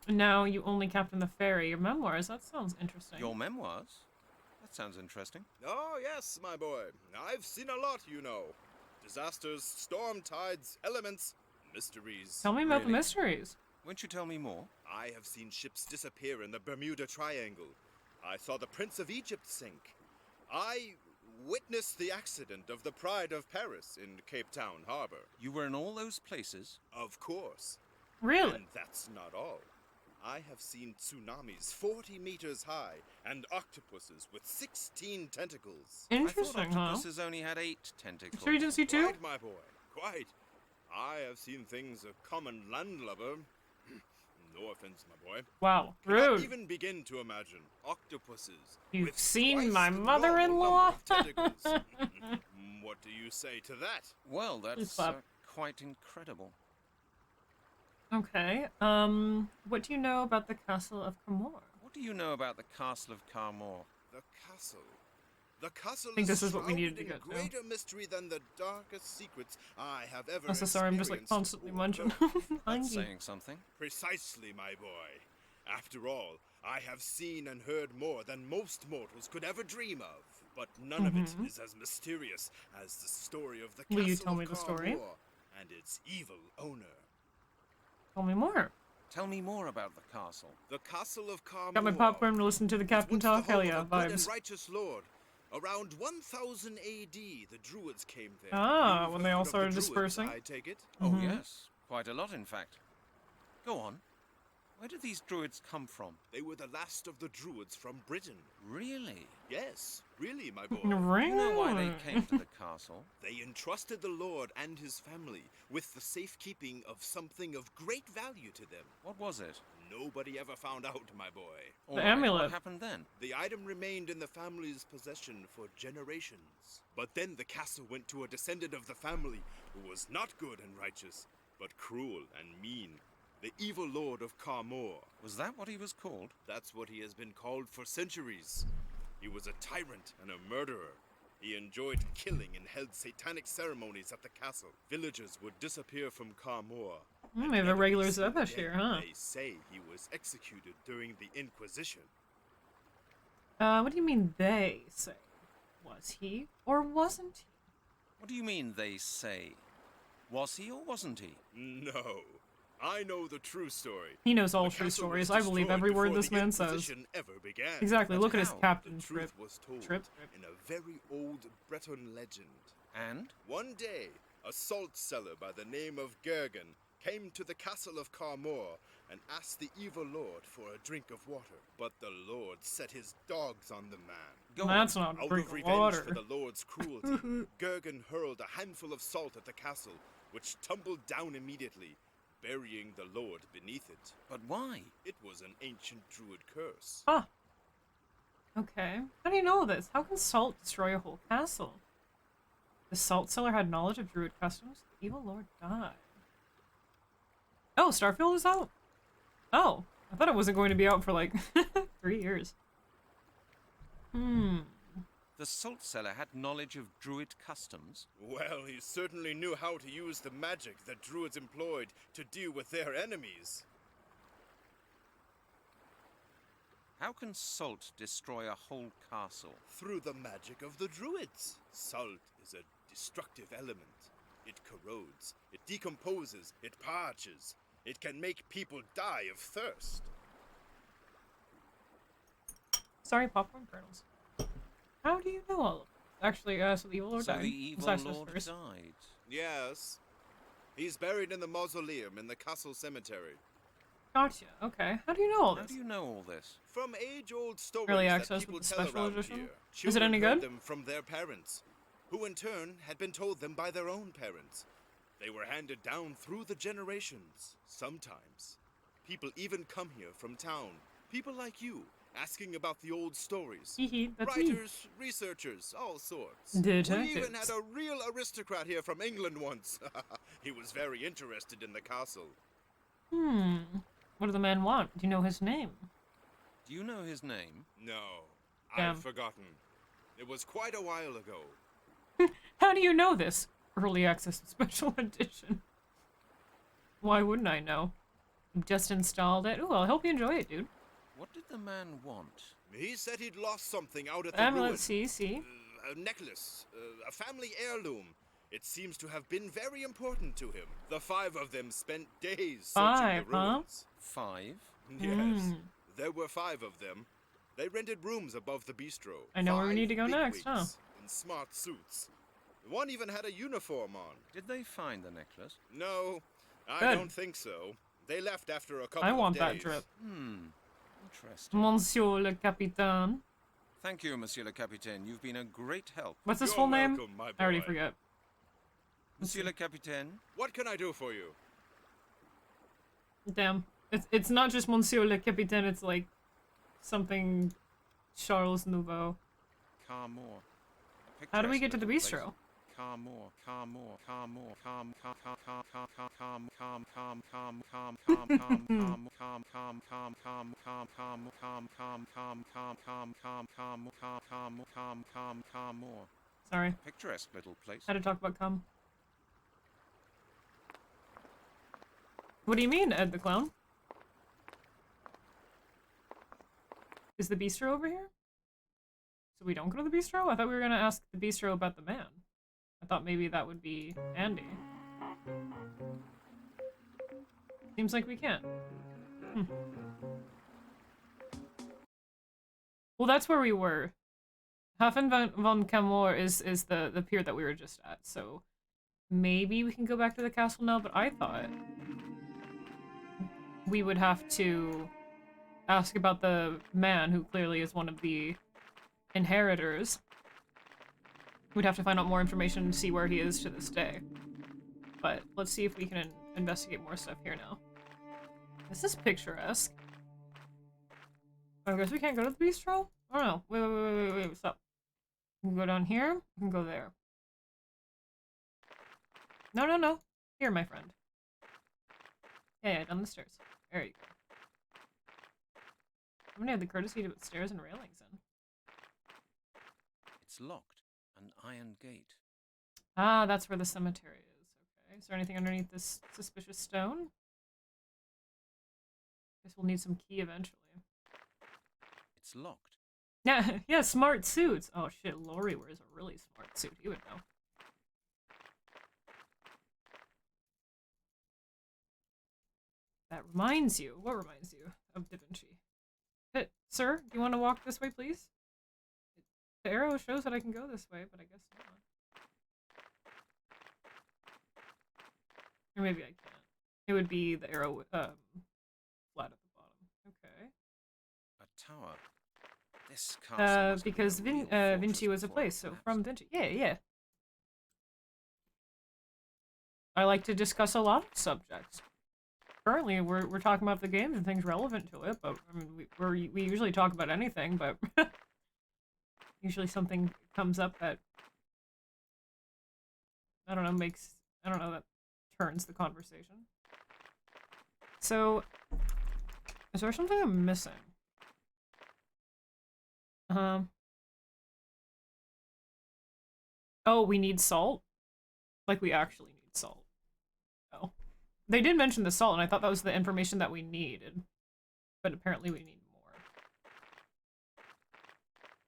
Speaker 1: Now you only captain the ferry. Your memoirs, that sounds interesting.
Speaker 3: Your memoirs? That sounds interesting.
Speaker 7: Oh, yes, my boy. I've seen a lot, you know. Disasters, storm tides, elements, mysteries.
Speaker 1: Tell me about the
Speaker 3: Really?
Speaker 1: mysteries.
Speaker 3: Won't you tell me more?
Speaker 7: I have seen ships disappear in the Bermuda Triangle. I saw the Prince of Egypt sink. I witnessed the accident of the Pride of Paris in Cape Town Harbor.
Speaker 3: You were in all those places?
Speaker 7: Of course.
Speaker 1: Really?
Speaker 7: And that's not all. I have seen tsunamis 40 meters high and octopuses with 16 tentacles.
Speaker 1: Interesting,
Speaker 3: I thought
Speaker 1: huh?
Speaker 3: octopuses only had 8 tentacles.
Speaker 1: Sure you didn't see two?
Speaker 7: Quite, my boy, quite. I have seen things a common landlubber. No offense, my boy.
Speaker 1: Wow,
Speaker 7: Cannot
Speaker 1: rude.
Speaker 7: even begin to imagine octopuses.
Speaker 1: You've
Speaker 7: with
Speaker 1: seen
Speaker 7: twice
Speaker 1: my
Speaker 7: the normal
Speaker 1: mother-in-law?
Speaker 7: number of tentacles. What do you say to that?
Speaker 3: Well, that's
Speaker 1: clap.
Speaker 3: quite incredible.
Speaker 1: Okay. What do you know about the castle of Camor?
Speaker 3: What do you know about the castle of Carmore?
Speaker 7: The castle. The castle
Speaker 1: I think
Speaker 7: is
Speaker 1: this is what we needed
Speaker 7: shrouded
Speaker 1: to
Speaker 7: in
Speaker 1: get to.
Speaker 7: greater mystery than the darkest secrets I have ever
Speaker 1: I'm so sorry, I'm just like
Speaker 7: experienced
Speaker 1: constantly
Speaker 7: or
Speaker 1: munching.
Speaker 7: heard.
Speaker 3: That's
Speaker 1: Hungry.
Speaker 3: saying something.
Speaker 7: Precisely, my boy. After all, I have seen and heard more than most mortals could ever dream of. But none of it is as mysterious as the story of the
Speaker 1: Will
Speaker 7: castle
Speaker 1: you tell
Speaker 7: of
Speaker 1: me the story?
Speaker 7: Carmore and its evil owner.
Speaker 1: Tell me more.
Speaker 3: Tell me more about the castle.
Speaker 7: The castle of Carmore.
Speaker 1: Got my popcorn to listen to the
Speaker 7: was
Speaker 1: Captain
Speaker 7: once the
Speaker 1: talk. Hell
Speaker 7: home
Speaker 1: yeah,
Speaker 7: of a good and
Speaker 1: vibes.
Speaker 7: righteous lord. Around 1000 AD, the Druids came there.
Speaker 1: Ah,
Speaker 7: You've
Speaker 1: when they
Speaker 7: heard
Speaker 1: all
Speaker 7: of the
Speaker 1: started
Speaker 7: Druids,
Speaker 1: dispersing.
Speaker 7: I take it.
Speaker 3: Oh, yes. Quite a lot, in fact. Go on. Where did these druids come from?
Speaker 7: They were the last of the Druids from Britain.
Speaker 3: Really?
Speaker 7: Yes, really, my boy.
Speaker 3: Do you know why they came to the castle?
Speaker 7: They entrusted the Lord and his family with the safekeeping of something of great value to them.
Speaker 3: What was it?
Speaker 7: Nobody ever found out, my boy.
Speaker 3: All
Speaker 1: The
Speaker 3: right,
Speaker 1: amulet.
Speaker 3: What happened then?
Speaker 7: The item remained in the family's possession for generations. But then the castle went to a descendant of the family who was not good and righteous, but cruel and mean. The evil lord of Carmore.
Speaker 3: Was that what he was called?
Speaker 7: That's what he has been called for centuries. He was a tyrant and a murderer. He enjoyed killing and held satanic ceremonies at the castle. Villagers would disappear from Carmore. and
Speaker 1: We have a
Speaker 7: never be
Speaker 1: regular
Speaker 7: seen
Speaker 1: Zebesh
Speaker 7: again.
Speaker 1: here, huh?
Speaker 7: They say he was executed during the Inquisition.
Speaker 1: What do you mean they say? Was he or wasn't he?
Speaker 3: What do you mean, they say? Was he or wasn't he?
Speaker 7: No. I know the true story.
Speaker 1: He knows all
Speaker 7: The
Speaker 1: true
Speaker 7: castle
Speaker 1: stories.
Speaker 7: was
Speaker 1: I believe
Speaker 7: destroyed
Speaker 1: every word
Speaker 7: before
Speaker 1: this
Speaker 7: the
Speaker 1: man says.
Speaker 7: Inquisition ever began.
Speaker 1: Exactly.
Speaker 3: But
Speaker 1: Look at his
Speaker 3: how?
Speaker 7: The
Speaker 1: captain
Speaker 7: truth
Speaker 1: trip.
Speaker 7: was told
Speaker 1: Trip.
Speaker 7: in a very old Breton legend.
Speaker 3: And?
Speaker 7: One day, a salt seller by the name of Gergen came to the castle of Carmore and asked the evil lord for a drink of water. But the lord set his dogs on the man.
Speaker 3: Go
Speaker 1: That's
Speaker 3: on.
Speaker 1: not a
Speaker 7: Out
Speaker 1: drink
Speaker 7: of
Speaker 1: of
Speaker 7: revenge
Speaker 1: water.
Speaker 7: for the lord's cruelty, Gergen hurled a handful of salt at the castle, which tumbled down immediately, burying the lord beneath it.
Speaker 3: But why?
Speaker 7: It was an ancient druid curse.
Speaker 1: Ah. Okay. How do you know this? How can salt destroy a whole castle? The salt seller had knowledge of druid customs. The evil lord died. Oh, Starfield is out. Oh, I thought it wasn't going to be out for like 3 years.
Speaker 3: The salt seller had knowledge of druid customs.
Speaker 7: Well, he certainly knew how to use the magic that druids employed to deal with their enemies.
Speaker 3: How can salt destroy a whole castle?
Speaker 7: Through the magic of the druids. Salt is a destructive element. It corrodes, it decomposes, it parches. It can make people die of thirst.
Speaker 1: Sorry, popcorn kernels. How do you know all of this? Actually, so the evil lord
Speaker 3: So
Speaker 1: died.
Speaker 3: the evil
Speaker 1: Besides this
Speaker 3: lord
Speaker 1: first.
Speaker 3: died.
Speaker 7: Yes. He's buried in the mausoleum in the castle cemetery.
Speaker 1: Gotcha. Okay. How do you know all
Speaker 3: How
Speaker 1: this?
Speaker 3: do you know all this?
Speaker 7: From age-old stories
Speaker 1: Early
Speaker 7: that
Speaker 1: access
Speaker 7: people
Speaker 1: with the
Speaker 7: tell
Speaker 1: special
Speaker 7: around
Speaker 1: edition?
Speaker 7: here.
Speaker 1: Is it
Speaker 7: Children
Speaker 1: any
Speaker 7: heard
Speaker 1: good?
Speaker 7: them from their parents, who in turn had been told them by their own parents. They were handed down through the generations. Sometimes, people even come here from town. People like you, asking about the old stories.
Speaker 1: Hee that's me.
Speaker 7: Writers, researchers, all sorts.
Speaker 1: Detectives.
Speaker 7: We even had a real aristocrat here from England once. He was very interested in the castle.
Speaker 1: What do the men want? Do you know his name?
Speaker 3: Do you know his name?
Speaker 7: No,
Speaker 1: Damn.
Speaker 7: I've forgotten. It was quite a while ago.
Speaker 1: How do you know this? Early access to special edition. Why wouldn't I know? I've just installed it. Ooh, I'll help you enjoy it, dude.
Speaker 3: What did the man want?
Speaker 7: He said he'd lost something out at the
Speaker 1: Amulet,
Speaker 7: ruin.
Speaker 1: see.
Speaker 7: A necklace, a family heirloom. It seems to have been very important to him. The 5 of them spent days searching
Speaker 1: 5,
Speaker 7: the
Speaker 1: huh?
Speaker 7: ruins.
Speaker 3: 5?
Speaker 7: Yes, there were 5 of them. They rented rooms above the bistro.
Speaker 1: I know where we
Speaker 7: 5
Speaker 1: need to go next, huh?
Speaker 7: bigwigs in smart suits. One even had a uniform on.
Speaker 3: Did they find the necklace?
Speaker 7: No, I
Speaker 1: Good.
Speaker 7: don't think so. They left after a couple
Speaker 1: I
Speaker 7: of
Speaker 1: want
Speaker 7: days.
Speaker 1: that drip.
Speaker 3: Interesting.
Speaker 1: Monsieur le Capitaine.
Speaker 3: Thank you, Monsieur le Capitaine. You've been a great help.
Speaker 1: What's his
Speaker 7: You're
Speaker 1: full name?
Speaker 7: welcome, my
Speaker 1: I already
Speaker 7: boy.
Speaker 1: forget.
Speaker 3: Monsieur le Capitaine?
Speaker 7: What can I do for you?
Speaker 1: Damn. It's not just Monsieur le Capitaine, it's like something Charles Nouveau.
Speaker 3: Carmore.
Speaker 1: How do we get to the bistro? Sorry.
Speaker 3: Picturesque little place.
Speaker 1: Had to talk about cum. What do you mean, Ed the Clown? Is the bistro over here? So we don't go to the bistro? I thought we were gonna ask the bistro about the man. I thought maybe that would be Andy. Seems like we can't. Well, that's where we were. Hafen von Kamor is the pier that we were just at, so maybe we can go back to the castle now, but I thought we would have to ask about the man who clearly is one of the inheritors. We'd have to find out more information and see where he is to this day. But let's see if we can investigate more stuff here now. This is picturesque. I guess we can't go to the bistro? Oh no. Wait, stop. We can go down here, we can go there. No. Here, my friend. Yeah, down the stairs. There you go. I'm gonna have the courtesy to put stairs and railings in.
Speaker 3: It's locked. An iron gate.
Speaker 1: Ah, that's where the cemetery is. Okay. Is there anything underneath this suspicious stone? Guess we'll need some key eventually.
Speaker 3: It's locked.
Speaker 1: Yeah, smart suits. Oh shit, Laurie wears a really smart suit. He would know. That reminds you. What reminds you of Da Vinci? Sir, do you want to walk this way, please? The arrow shows that I can go this way, but I guess not. Or maybe I can't. It would be the arrow, flat at the bottom. Okay.
Speaker 3: A tower. This castle must
Speaker 1: Because
Speaker 3: be a real fortress
Speaker 1: Vinci was a
Speaker 3: before
Speaker 1: place,
Speaker 3: it
Speaker 1: so
Speaker 3: collapsed.
Speaker 1: from Vinci. Yeah. I like to discuss a lot of subjects. Currently, we're talking about the games and things relevant to it, but I mean, we usually talk about anything, but usually something comes up that I don't know that turns the conversation. So, is there something I'm missing? Oh, we need salt? Like we actually need salt. Oh. They did mention the salt, and I thought that was the information that we needed. But apparently we need more.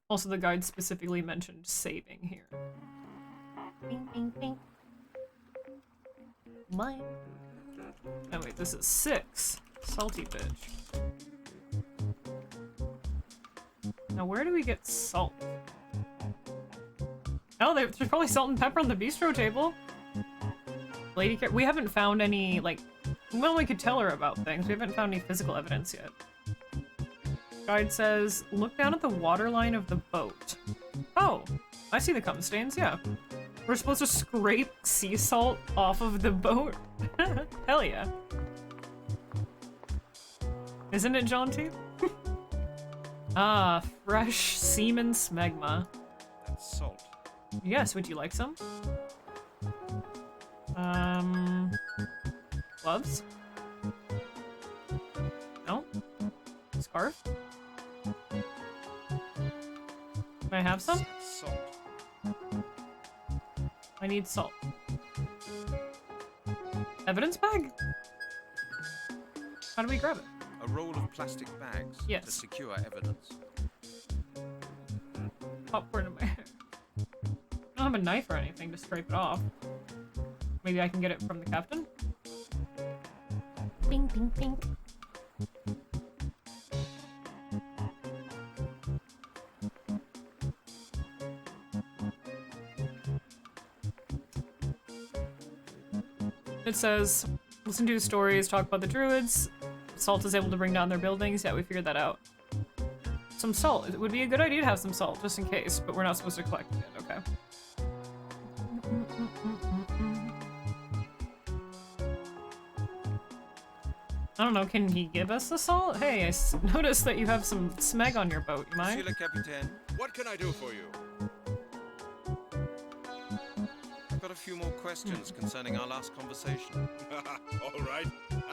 Speaker 1: Also, the guide specifically mentioned saving here. Bing, bing, bing. Mine. Oh wait, this is 6. Salty bitch. Now where do we get salt? Oh, there's probably salt and pepper on the bistro table. Lady Care, we haven't found any, like, well, we could tell her about things. We haven't found any physical evidence yet. Guide says, look down at the waterline of the boat. Oh, I see the cum stains, yeah. We're supposed to scrape sea salt off of the boat? Hell yeah. Isn't it jaunty? Ah, fresh semen smegma.
Speaker 3: That's salt.
Speaker 1: Yes, would you like some? Gloves? No? Scarf? Can I have some?
Speaker 3: That's salt.
Speaker 1: I need salt. Evidence bag? How do we grab it?
Speaker 3: A roll of plastic bags to
Speaker 1: Yes.
Speaker 3: secure evidence.
Speaker 1: Popcorn in my hair. I don't have a knife or anything to scrape it off. Maybe I can get it from the captain? Bing, bing, bing. It says, listen to the stories, talk about the Druids. Salt is able to bring down their buildings. Yeah, we figured that out. Some salt. It would be a good idea to have some salt, just in case, but we're not supposed to collect it. Okay. I don't know, can he give us the salt? Hey, I noticed that you have some smeg on your boat. You
Speaker 3: Monsieur
Speaker 1: mind?
Speaker 3: le Capitaine,
Speaker 7: What can I do for you?
Speaker 3: few more questions concerning our last conversation.
Speaker 7: All right.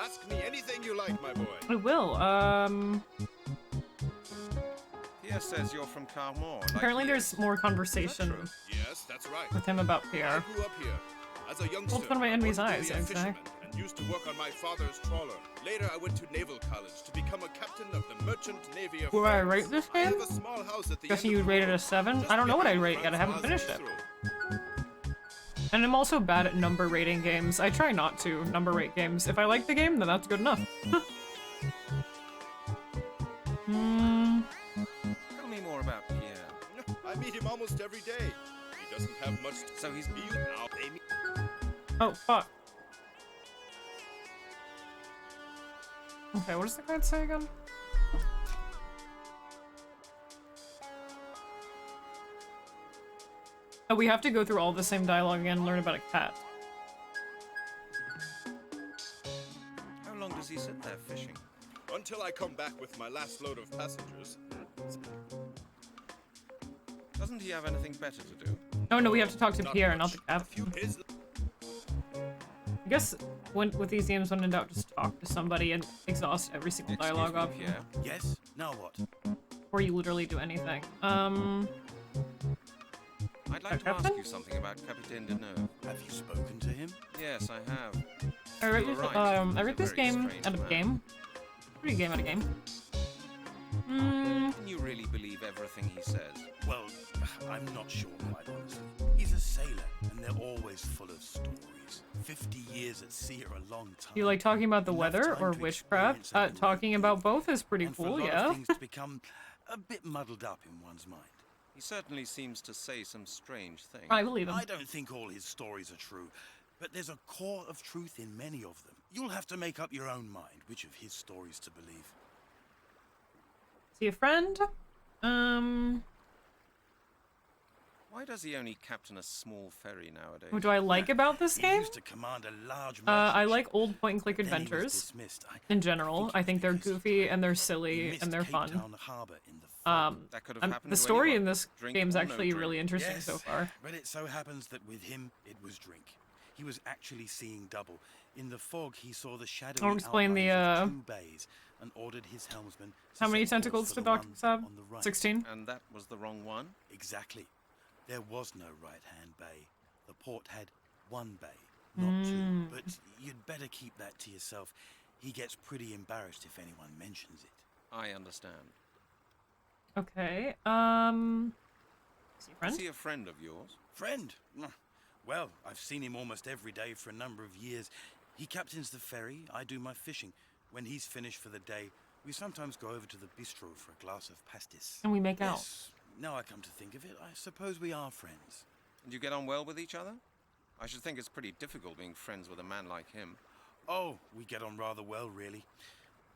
Speaker 7: Ask me anything you like, my boy.
Speaker 1: I will.
Speaker 3: Pierre says you're from Carmore. Like
Speaker 1: Apparently
Speaker 3: he
Speaker 1: there's
Speaker 3: is.
Speaker 1: more
Speaker 3: Is that
Speaker 1: conversation
Speaker 3: true?
Speaker 7: Yes, that's right.
Speaker 1: with him about
Speaker 7: I
Speaker 1: Pierre.
Speaker 7: grew up here. As a youngster,
Speaker 1: Well, it's one of my
Speaker 7: I
Speaker 1: enemy's
Speaker 7: wanted to
Speaker 1: eyes,
Speaker 7: be a
Speaker 1: I'd say.
Speaker 7: fisherman and used to work on my father's trawler. Later, I went to Naval College to become a captain of the Merchant Navy of
Speaker 1: Would I
Speaker 7: France.
Speaker 1: rate this
Speaker 7: I have
Speaker 1: game?
Speaker 7: a small house at the
Speaker 1: Guessing
Speaker 7: end
Speaker 1: you
Speaker 7: of
Speaker 1: would
Speaker 7: the
Speaker 1: rate it a
Speaker 7: road,
Speaker 1: 7?
Speaker 7: just
Speaker 1: I don't know what I'd
Speaker 7: behind
Speaker 1: rate it yet. I haven't
Speaker 7: Francois'
Speaker 1: finished it.
Speaker 7: Bistro.
Speaker 1: And I'm also bad at number rating games. I try not to number rate games. If I like the game, then that's good enough.
Speaker 3: Tell me more about Pierre.
Speaker 7: I meet him almost every day. He doesn't have much to
Speaker 3: So he's
Speaker 7: be now. Pay me.
Speaker 1: Oh, fuck. Okay, what does the card say again? Oh, we have to go through all the same dialogue again and learn about a cat.
Speaker 3: How long does he sit there fishing?
Speaker 7: Until I come back with my last load of passengers.
Speaker 3: Doesn't he have anything better to do?
Speaker 1: Oh no, we have to talk to
Speaker 7: Not
Speaker 1: Pierre, not
Speaker 7: much.
Speaker 1: the captain.
Speaker 7: His
Speaker 1: I guess with these games, when in doubt, just talk to somebody and exhaust every single
Speaker 3: Excuse
Speaker 1: dialogue
Speaker 3: me,
Speaker 1: option
Speaker 3: Pierre.
Speaker 5: Yes? Now what?
Speaker 1: before you literally do anything.
Speaker 3: I'd like to ask
Speaker 1: Captain?
Speaker 3: you something about Capitaine Deneuve.
Speaker 5: Have you spoken to him?
Speaker 3: Yes, I have.
Speaker 1: I rate
Speaker 3: You're
Speaker 1: this,
Speaker 3: right.
Speaker 1: I
Speaker 3: He's
Speaker 1: rate
Speaker 3: a
Speaker 1: this
Speaker 3: very
Speaker 1: game
Speaker 3: strange
Speaker 1: out of
Speaker 3: man.
Speaker 1: game. Pretty game out of game.
Speaker 3: Can you really believe everything he says?
Speaker 5: Well, I'm not sure, quite honestly. He's a sailor, and they're always full of stories. 50 years at sea are a long time.
Speaker 1: Do you like talking about the
Speaker 5: Enough
Speaker 1: weather
Speaker 5: time
Speaker 1: or
Speaker 5: to
Speaker 1: witchcraft?
Speaker 5: experience and
Speaker 1: Talking
Speaker 5: learn.
Speaker 1: about both is pretty
Speaker 5: And for a
Speaker 1: cool,
Speaker 5: lot
Speaker 1: yeah.
Speaker 5: of things to become a bit muddled up in one's mind.
Speaker 3: He certainly seems to say some strange things.
Speaker 1: I believe him.
Speaker 5: I don't think all his stories are true, but there's a core of truth in many of them. You'll have to make up your own mind which of his stories to believe.
Speaker 1: See a friend?
Speaker 3: Why does he only captain a small ferry nowadays?
Speaker 1: What do I like about this
Speaker 5: He
Speaker 1: game?
Speaker 5: used to command a large
Speaker 1: I
Speaker 5: merchant
Speaker 1: like
Speaker 5: ship.
Speaker 1: old point-and-click
Speaker 5: Then he was
Speaker 1: adventures
Speaker 5: dismissed.
Speaker 1: in general. I think they're
Speaker 5: he was
Speaker 1: goofy and they're
Speaker 5: He
Speaker 1: silly
Speaker 5: missed
Speaker 1: and they're
Speaker 5: Cape
Speaker 1: fun.
Speaker 5: Town Harbour in the fog.
Speaker 3: That could have happened
Speaker 1: The
Speaker 3: to
Speaker 1: story
Speaker 3: anyone.
Speaker 1: in this
Speaker 3: Drink
Speaker 1: game's
Speaker 3: or no
Speaker 1: actually
Speaker 3: drink.
Speaker 1: really interesting
Speaker 5: Yes,
Speaker 1: so far.
Speaker 5: but it so happens that with him, it was drink. He was actually seeing double. In the fog, he saw the shadowy
Speaker 1: I'll explain the,
Speaker 5: outlines of 2 bays and ordered his helmsman to
Speaker 1: How many
Speaker 5: set course
Speaker 1: tentacles
Speaker 5: for
Speaker 1: did
Speaker 5: the
Speaker 1: Dr.
Speaker 5: one
Speaker 1: Sab?
Speaker 5: on the right.
Speaker 1: 16?
Speaker 3: And that was the wrong one?
Speaker 5: Exactly. There was no right-hand bay. The port had 1 bay, not 2. But you'd better keep that to yourself. He gets pretty embarrassed if anyone mentions it.
Speaker 3: I understand.
Speaker 1: Okay, is he a friend?
Speaker 3: Is he a friend of yours?
Speaker 5: Friend? Well, I've seen him almost every day for a number of years. He captains the ferry, I do my fishing. When he's finished for the day, we sometimes go over to the bistro for a glass of pastis.
Speaker 1: And we make out.
Speaker 5: Yes, now I come to think of it, I suppose we are friends.
Speaker 3: And you get on well with each other? I should think it's pretty difficult being friends with a man like him.
Speaker 5: Oh, we get on rather well, really.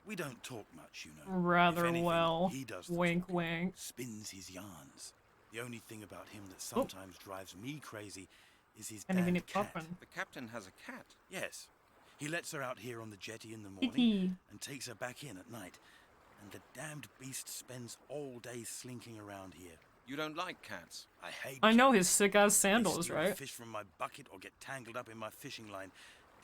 Speaker 5: We don't talk much, you know.
Speaker 1: Rather
Speaker 5: If anything,
Speaker 1: well.
Speaker 5: He does the
Speaker 1: Wink,
Speaker 5: talking,
Speaker 1: wink.
Speaker 5: spins his yarns. The only thing about him that sometimes drives me crazy is his
Speaker 1: And even
Speaker 5: damned
Speaker 1: it
Speaker 5: cat.
Speaker 1: poppin'.
Speaker 3: The captain has a cat.
Speaker 5: Yes. He lets her out here on the jetty in the morning
Speaker 1: Hee
Speaker 5: and takes her back in at night. And the damned beast spends all day slinking around here.
Speaker 3: You don't like cats?
Speaker 5: I hate
Speaker 1: I know
Speaker 5: cats.
Speaker 1: his sick-ass
Speaker 5: They
Speaker 1: sandals,
Speaker 5: steal
Speaker 1: right?
Speaker 5: fish from my bucket or get tangled up in my fishing line.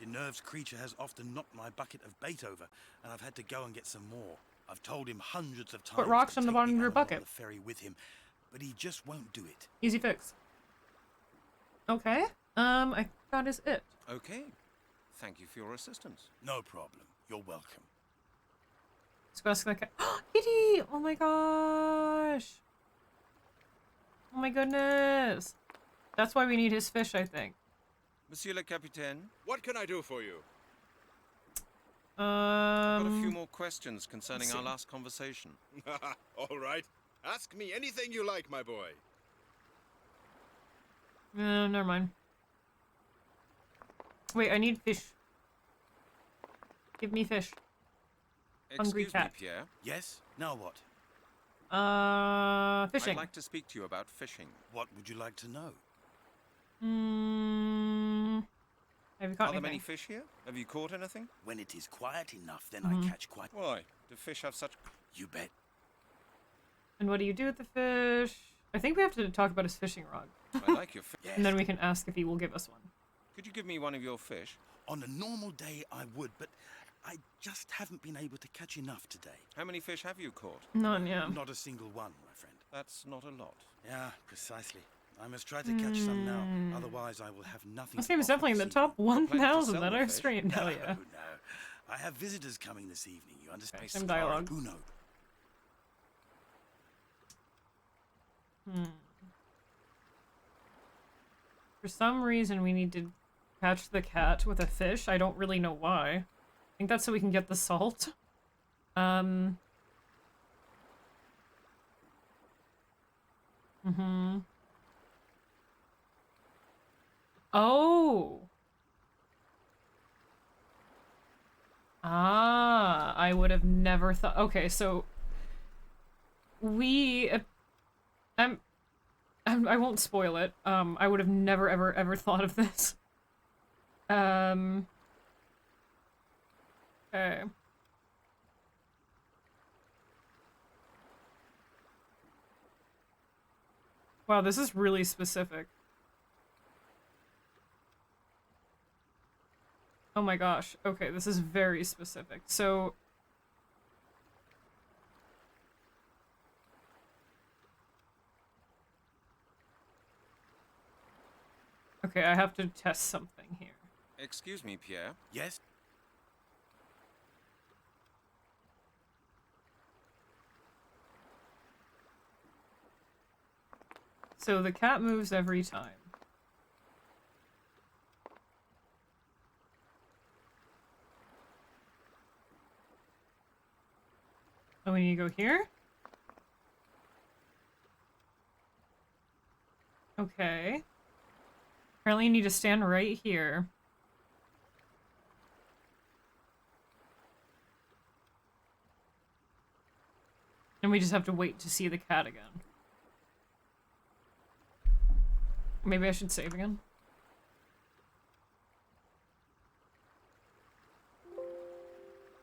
Speaker 5: Deneuve's creature has often knocked my bucket of bait over, and I've had to go and get some more. I've told him hundreds of times
Speaker 1: Put rocks
Speaker 5: to
Speaker 1: on the
Speaker 5: take
Speaker 1: bottom of your
Speaker 5: animal on
Speaker 1: bucket.
Speaker 5: the ferry with him, but he just won't do it.
Speaker 1: Easy fix. Okay, I think that is it.
Speaker 3: Okay. Thank you for your assistance.
Speaker 5: No problem. You're welcome.
Speaker 1: Let's go ask the cat. Kitty! Oh my gosh! Oh my goodness! That's why we need his fish, I think.
Speaker 3: Monsieur le Capitaine,
Speaker 7: What can I do for you?
Speaker 3: I've got a few more questions concerning
Speaker 1: let's
Speaker 3: our
Speaker 1: see.
Speaker 3: last conversation.
Speaker 7: All right. Ask me anything you like, my boy.
Speaker 1: Never mind. Wait, I need fish. Give me fish. Hungry
Speaker 3: Excuse me,
Speaker 1: cat.
Speaker 3: Pierre.
Speaker 5: Yes? Now what?
Speaker 1: Fishing.
Speaker 3: I'd like to speak to you about fishing.
Speaker 5: What would you like to know?
Speaker 1: Have you caught
Speaker 3: Are there
Speaker 1: anything?
Speaker 3: many fish here? Have you caught anything?
Speaker 5: When it is quiet enough, then
Speaker 1: Mm-hmm.
Speaker 5: I catch quite...
Speaker 3: Why? Do fish have such...
Speaker 5: You bet.
Speaker 1: And what do you do with the fish? I think we have to talk about his fishing rod.
Speaker 3: I like your fish.
Speaker 5: Yes.
Speaker 1: And then we can ask if he will give us one.
Speaker 3: Could you give me one of your fish?
Speaker 5: On a normal day, I would, but I just haven't been able to catch enough today.
Speaker 3: How many fish have you caught?
Speaker 1: None, yeah.
Speaker 5: Not a single one, my friend.
Speaker 3: That's not a lot.
Speaker 5: Yeah, precisely. I must try to catch some now, otherwise I will have nothing.
Speaker 1: This
Speaker 5: to
Speaker 1: game is
Speaker 5: offer
Speaker 1: definitely in the
Speaker 5: this
Speaker 1: top
Speaker 5: evening.
Speaker 1: 1,000
Speaker 3: sell
Speaker 1: that
Speaker 3: the
Speaker 1: are
Speaker 3: fish?
Speaker 1: streamed. Hell yeah.
Speaker 5: No. I have visitors coming this evening, you understand?
Speaker 1: Same dialogue.
Speaker 5: Uno.
Speaker 1: For some reason, we need to catch the cat with a fish. I don't really know why. I think that's so we can get the salt. Oh! Ah, I would have never thought. Okay, so we, I won't spoil it. I would have never ever thought of this. Okay. Wow, this is really specific. Oh my gosh. Okay, this is very specific. So... Okay, I have to test something here.
Speaker 3: Excuse me, Pierre.
Speaker 5: Yes?
Speaker 1: So the cat moves every time. Oh, we need to go here? Okay. Apparently you need to stand right here. And we just have to wait to see the cat again. Maybe I should save again.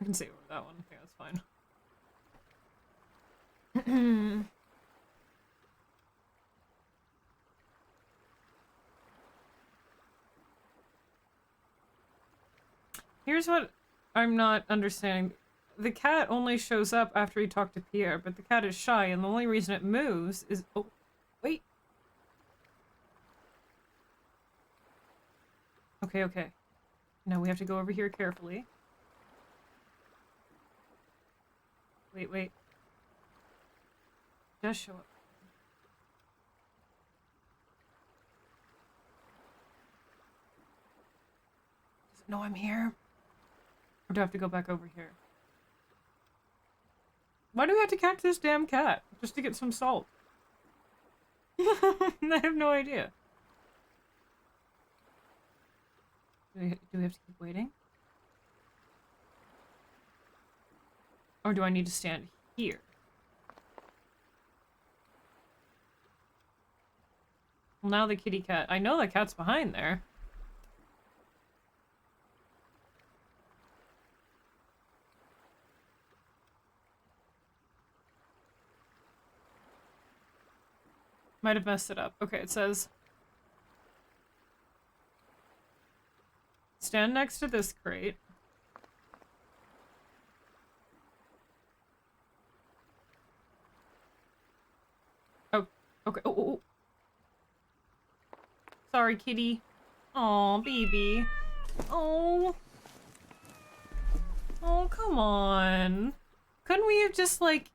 Speaker 1: I can save over that one. I think that's fine. Here's what I'm not understanding. The cat only shows up after he talked to Pierre, but the cat is shy, and the only reason it moves is... Oh, wait. Okay, okay. Now we have to go over here carefully. Wait, wait. It does show up. Does it know I'm here? Or do I have to go back over here? Why do we have to catch this damn cat? Just to get some salt. I have no idea. Do we have to keep waiting? Or do I need to stand here? Well, now the kitty cat. I know the cat's behind there. Might have messed it up. Okay, it says... Stand next to this crate. Oh, okay. Oh. Sorry, kitty. Aw, baby. Oh. Oh, come on. Couldn't we have just, like...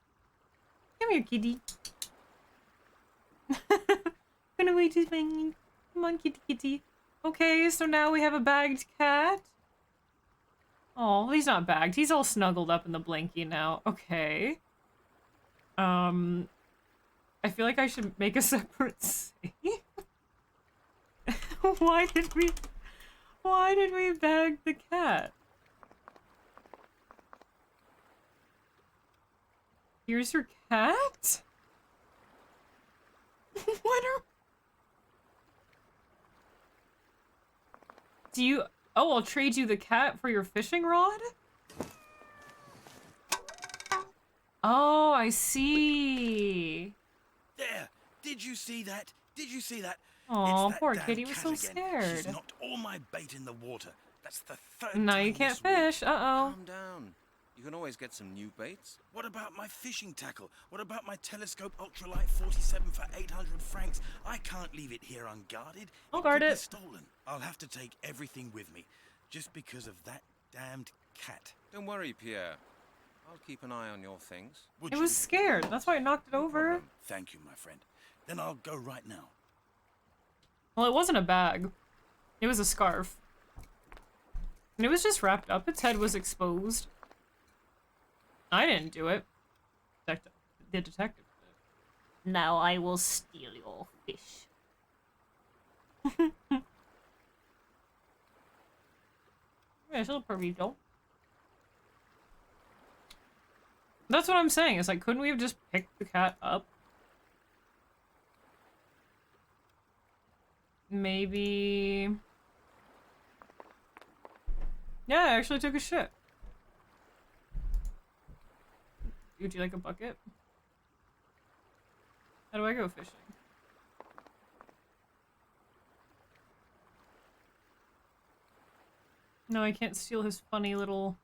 Speaker 1: Come here, kitty. Couldn't we just... Come on, kitty, kitty. Okay, so now we have a bagged cat. Oh, he's not bagged. He's all snuggled up in the blankie now. Okay. I feel like I should make a separate save. Why did we bag the cat? Here's your cat? What are... Do you... Oh, I'll trade you the cat for your fishing rod? Oh, I see.
Speaker 5: There! Did you see that? Did you see that?
Speaker 1: Aw,
Speaker 5: It's that
Speaker 1: poor
Speaker 5: damn
Speaker 1: kitty was so
Speaker 5: cat again. She's
Speaker 1: scared.
Speaker 5: knocked all my bait in the water. That's the third
Speaker 1: Now
Speaker 5: time
Speaker 1: you can't
Speaker 5: this week.
Speaker 1: fish. Uh-oh.
Speaker 3: Calm down. You can always get some new baits.
Speaker 5: What about my fishing tackle? What about my telescope ultralight 47 for 800 francs? I can't leave it here unguarded.
Speaker 1: I'll guard
Speaker 5: could be
Speaker 1: it.
Speaker 5: stolen. I'll have to take everything with me, just because of that damned cat.
Speaker 3: Don't worry, Pierre. I'll keep an eye on your things.
Speaker 5: Would
Speaker 1: It
Speaker 5: you?
Speaker 1: was scared. That's why it knocked it over.
Speaker 5: Thank you, my friend. Then I'll go right now.
Speaker 1: Well, it wasn't a bag. It was a scarf. And it was just wrapped up. Its head was exposed. I didn't do it. The detective did. Now I will steal your fish. Yes, little burrito. That's what I'm saying. It's like, couldn't we have just picked the cat up? Maybe... Yeah, I actually took a shit. Would you like a bucket? How do I go fishing? No, I can't steal his funny little...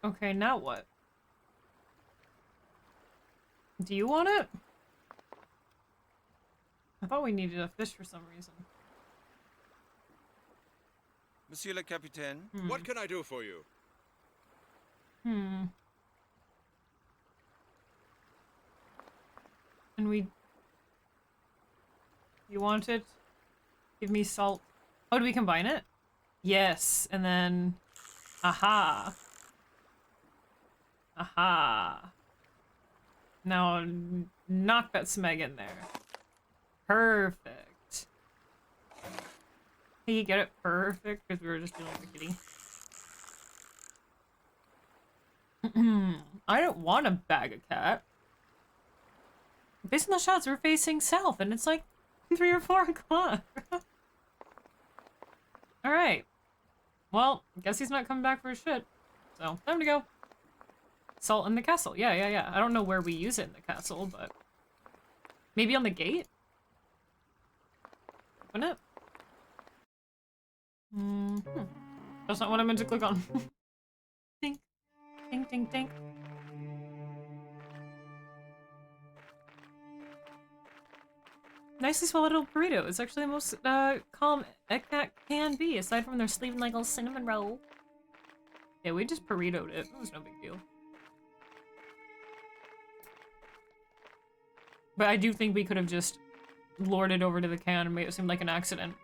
Speaker 1: Okay, now what? Do you want it? I thought we needed a fish for some reason.
Speaker 3: Monsieur le Capitaine?
Speaker 7: What can I do for you?
Speaker 1: And we... You want it? Give me salt. Oh, do we combine it? Yes, and then... Aha! Aha! Now, knock that smeg in there. Perfect. Hey, you get it perfect? Because we were just dealing with the kitty. I don't want to bag a cat. Based on the shots, we're facing south, and it's like 3 or 4 o'clock. Alright. Well, guess he's not coming back for his shit. So, time to go. Salt in the castle. Yeah. I don't know where we use it in the castle, but... Maybe on the gate? Open it? That's not what I meant to click on. Dink. Dink, dink, dink. Nicely swallowed little burrito. It's actually the most calm a cat can be, aside from their sleeving like a cinnamon roll. Yeah, we just burritoed it. It was no big deal. But I do think we could have just lured it over to the can and made it seem like an accident.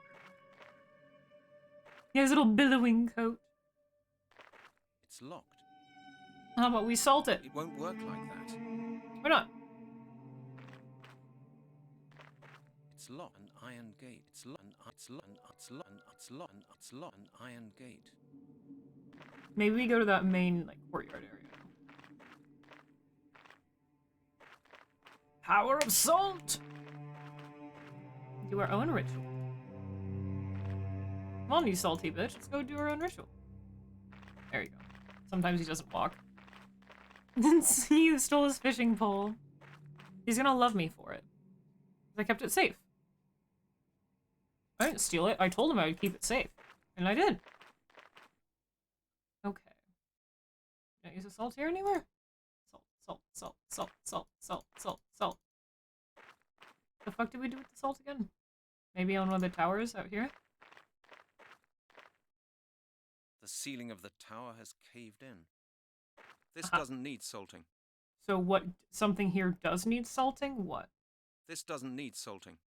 Speaker 1: He has a little billowing coat.
Speaker 3: It's locked.
Speaker 1: How about we salt it?
Speaker 3: It won't work like that.
Speaker 1: Why not?
Speaker 3: It's locked. An iron gate. It's locked. An iron gate.
Speaker 1: Maybe we go to that main, like, courtyard area. Power of salt! Do our own ritual. Come on, you salty bitch. Let's go do our own ritual. There you go. Sometimes he doesn't walk. See, you stole his fishing pole. He's gonna love me for it. I kept it safe. I didn't steal it. I told him I would keep it safe. And I did. Okay. Can I use the salt here anywhere? Salt. The fuck did we do with the salt again? Maybe on one of the towers out here?
Speaker 3: The ceiling of the tower has caved in. This doesn't need salting.
Speaker 1: So what, something here does need salting? What?
Speaker 3: This doesn't need salting.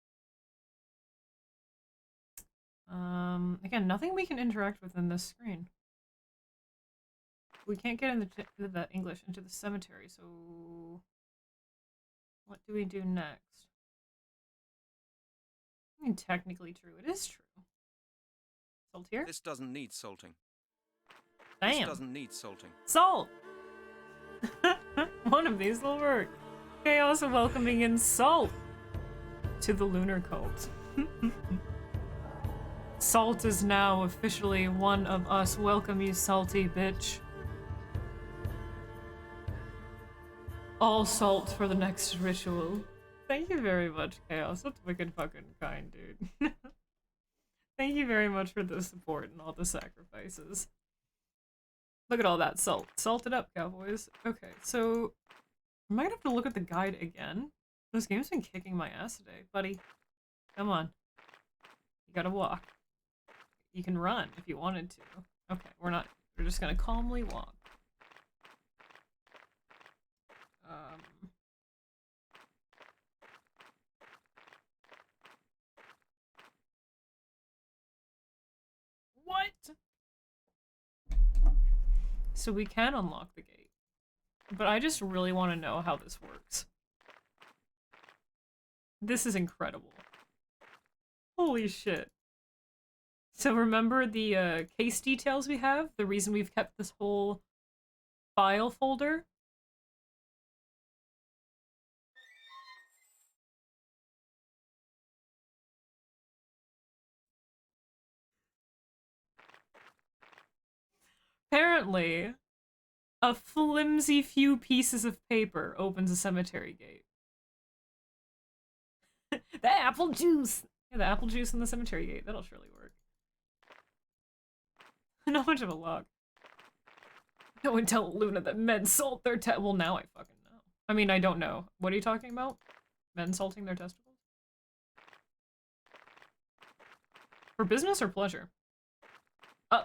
Speaker 1: Again, nothing we can interact with in this screen. We can't get in the English into the cemetery, so... What do we do next? I mean, technically true. It is true. Salt here?
Speaker 3: This doesn't need salting.
Speaker 1: Damn.
Speaker 3: This doesn't need salting.
Speaker 1: Salt! One of these will work. Chaos welcoming in salt to the lunar cult. Salt is now officially one of us. Welcome, you salty bitch. All salt for the next ritual. Thank you very much, Chaos. That's wicked fucking kind, dude. Thank you very much for the support and all the sacrifices. Look at all that salt. Salt it up, cowboys. Okay, so I might have to look at the guide again. This game's been kicking my ass today, buddy. Come on. You gotta walk. You can run if you wanted to. Okay, we're not. We're just gonna calmly walk. What? So we can unlock the gate. But I just really want to know how this works. This is incredible. Holy shit. So remember the case details we have? The reason we've kept this whole file folder? Apparently, a flimsy few pieces of paper opens a cemetery gate. The apple juice! Yeah, the apple juice in the cemetery gate. That'll surely work. Not much of a log. No one tell Luna that men salt their well, now I fucking know. I mean, I don't know. What are you talking about? Men salting their testicles? For business or pleasure? Who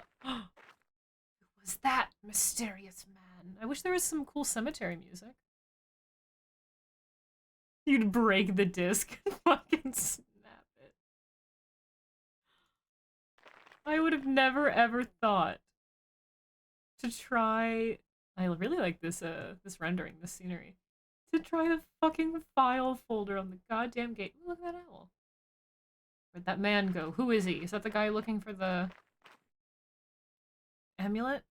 Speaker 1: was that mysterious man? I wish there was some cool cemetery music. You'd break the disc and fucking snap it. I would have never ever thought to try. I really like this this rendering, this scenery. To try the fucking file folder on the goddamn gate. Ooh, look at that owl. Where'd that man go? Who is he? Is that the guy looking for the amulet?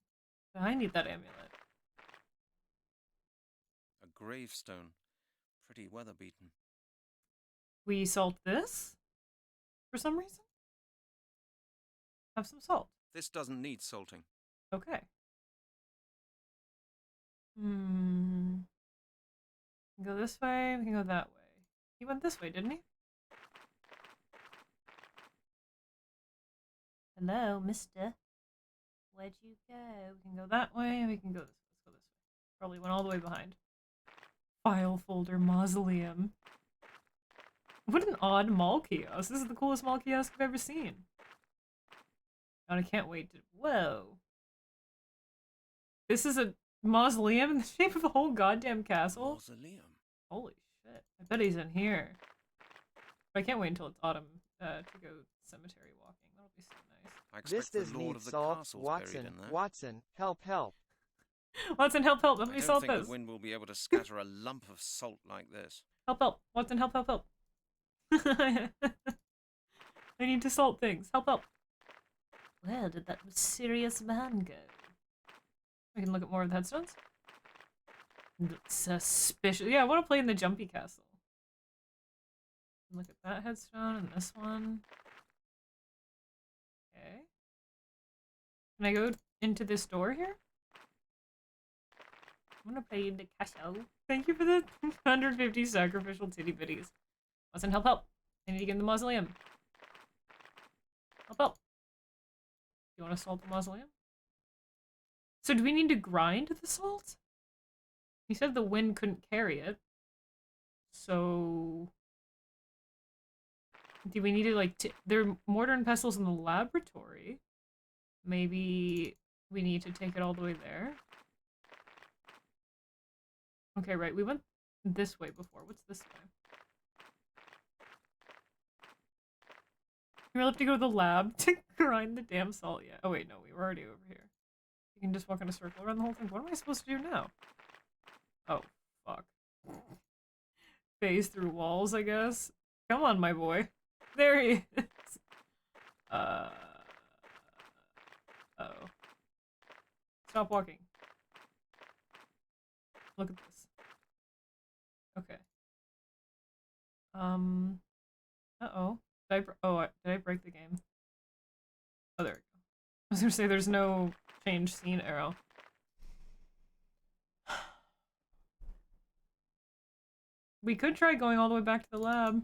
Speaker 1: I need that amulet.
Speaker 3: A gravestone. Pretty weather beaten.
Speaker 1: We salt this? For some reason? Have some salt.
Speaker 3: This doesn't need salting.
Speaker 1: Okay. Hmm. We can go this way, we can go that way. He went this way, didn't he? Hello, mister. Where'd you go? We can go that way, we can go this way. Let's go this way. Probably went all the way behind. File folder mausoleum. What an odd mall kiosk. This is the coolest mall kiosk I've ever seen. And I can't wait to... Whoa. This is a mausoleum in the shape of a whole goddamn castle?
Speaker 3: Mausoleum.
Speaker 1: Holy shit. I bet he's in here. But I can't wait until it's autumn to go cemetery walking. That'll be so nice.
Speaker 3: I expect
Speaker 8: This
Speaker 3: the
Speaker 8: does
Speaker 3: Lord
Speaker 8: need
Speaker 3: of the
Speaker 8: salt.
Speaker 3: Castle's
Speaker 8: Watson,
Speaker 3: buried in there.
Speaker 8: Watson, help, help.
Speaker 1: Watson, help, help. Let me
Speaker 3: I don't
Speaker 1: salt
Speaker 3: think
Speaker 1: this.
Speaker 3: the wind will be able to scatter a lump of salt like this.
Speaker 1: Help, help. Watson, help, help, help. I need to salt things. Help, help. Where did that mysterious man go? We can look at more of the headstones. Suspicious. Yeah, I want to play in the Jumpy Castle. Look at that headstone and this one. Okay. Can I go into this door here? I want to play in the castle. Thank you for the 150 sacrificial titty bitties. Watson, help, help. I need to get in the mausoleum. Help, help. You want to salt the mausoleum? So do we need to grind the salt? He said the wind couldn't carry it. So... do we need to, like, there are mortar and pestles in the laboratory. Maybe we need to take it all the way there. Okay, right, we went this way before. What's this way? We'll have to go to the lab to grind the damn salt yet. Oh wait, no, we were already over here. You can just walk in a circle around the whole thing. What am I supposed to do now? Oh, fuck. Phase through walls, I guess. Come on, my boy. There he is. Uh-oh. Stop walking. Look at this. Okay. Uh-oh. Did I break the game? Oh, there we go. I was gonna say there's no change scene arrow. We could try going all the way back to the lab.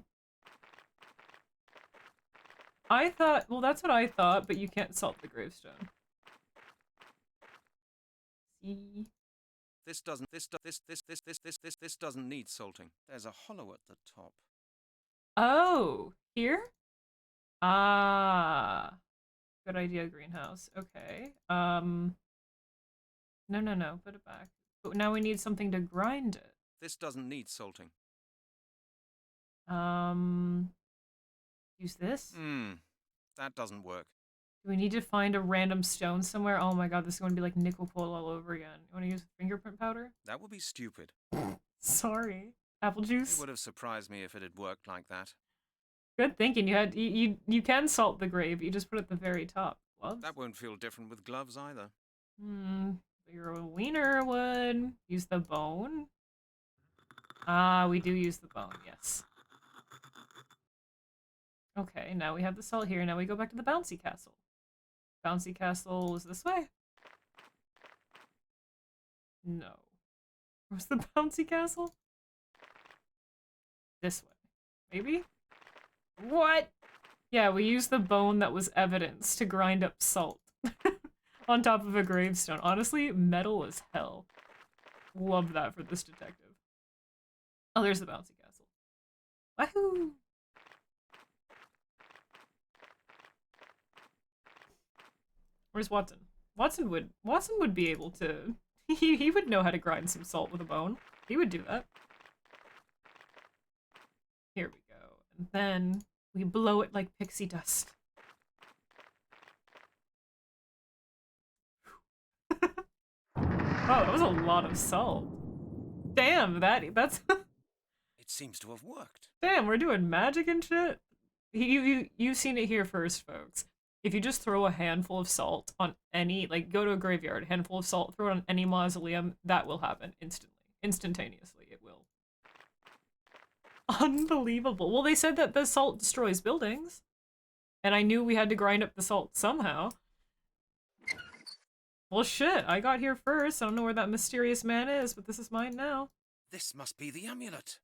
Speaker 1: I thought, well, that's what I thought, but you can't salt the gravestone. See?
Speaker 3: This doesn't need salting. There's a hollow at the top.
Speaker 1: Oh, here? Ah. Good idea, greenhouse. Okay. No, put it back. But now we need something to grind it.
Speaker 3: This doesn't need salting.
Speaker 1: Use this?
Speaker 3: That doesn't work.
Speaker 1: Do we need to find a random stone somewhere? Oh my god, this is going to be like nickel coal all over again. You want to use fingerprint powder?
Speaker 3: That would be stupid.
Speaker 1: Sorry. Apple juice?
Speaker 3: It would have surprised me if it had worked like that.
Speaker 1: Good thinking. You can salt the grave. You just put it at the very top. Gloves?
Speaker 3: That won't feel different with gloves either.
Speaker 1: Your wiener would. Use the bone. Ah, we do use the bone, yes. Okay, now we have the salt here. Now we go back to the bouncy castle. Bouncy castle is this way? No. Where's the bouncy castle? This way. Maybe? What? Yeah, we used the bone that was evidence to grind up salt. On top of a gravestone. Honestly, metal as hell. Love that for this detective. Oh, there's the bouncy castle. Wahoo! Where's Watson? Watson would be able to... he would know how to grind some salt with a bone. He would do that. Here we go. And then we blow it like pixie dust. Wow, that was a lot of salt. Damn, that's...
Speaker 3: It seems to have worked.
Speaker 1: Damn, we're doing magic and shit? You've seen it here first, folks. If you just throw a handful of salt on any, like, go to a graveyard, a handful of salt, throw it on any mausoleum, that will happen instantly. Instantaneously, it will. Unbelievable. Well, they said that the salt destroys buildings. And I knew we had to grind up the salt somehow. Well, shit, I got here first. I don't know where that mysterious man is, but this is mine now.
Speaker 3: This must be the amulet.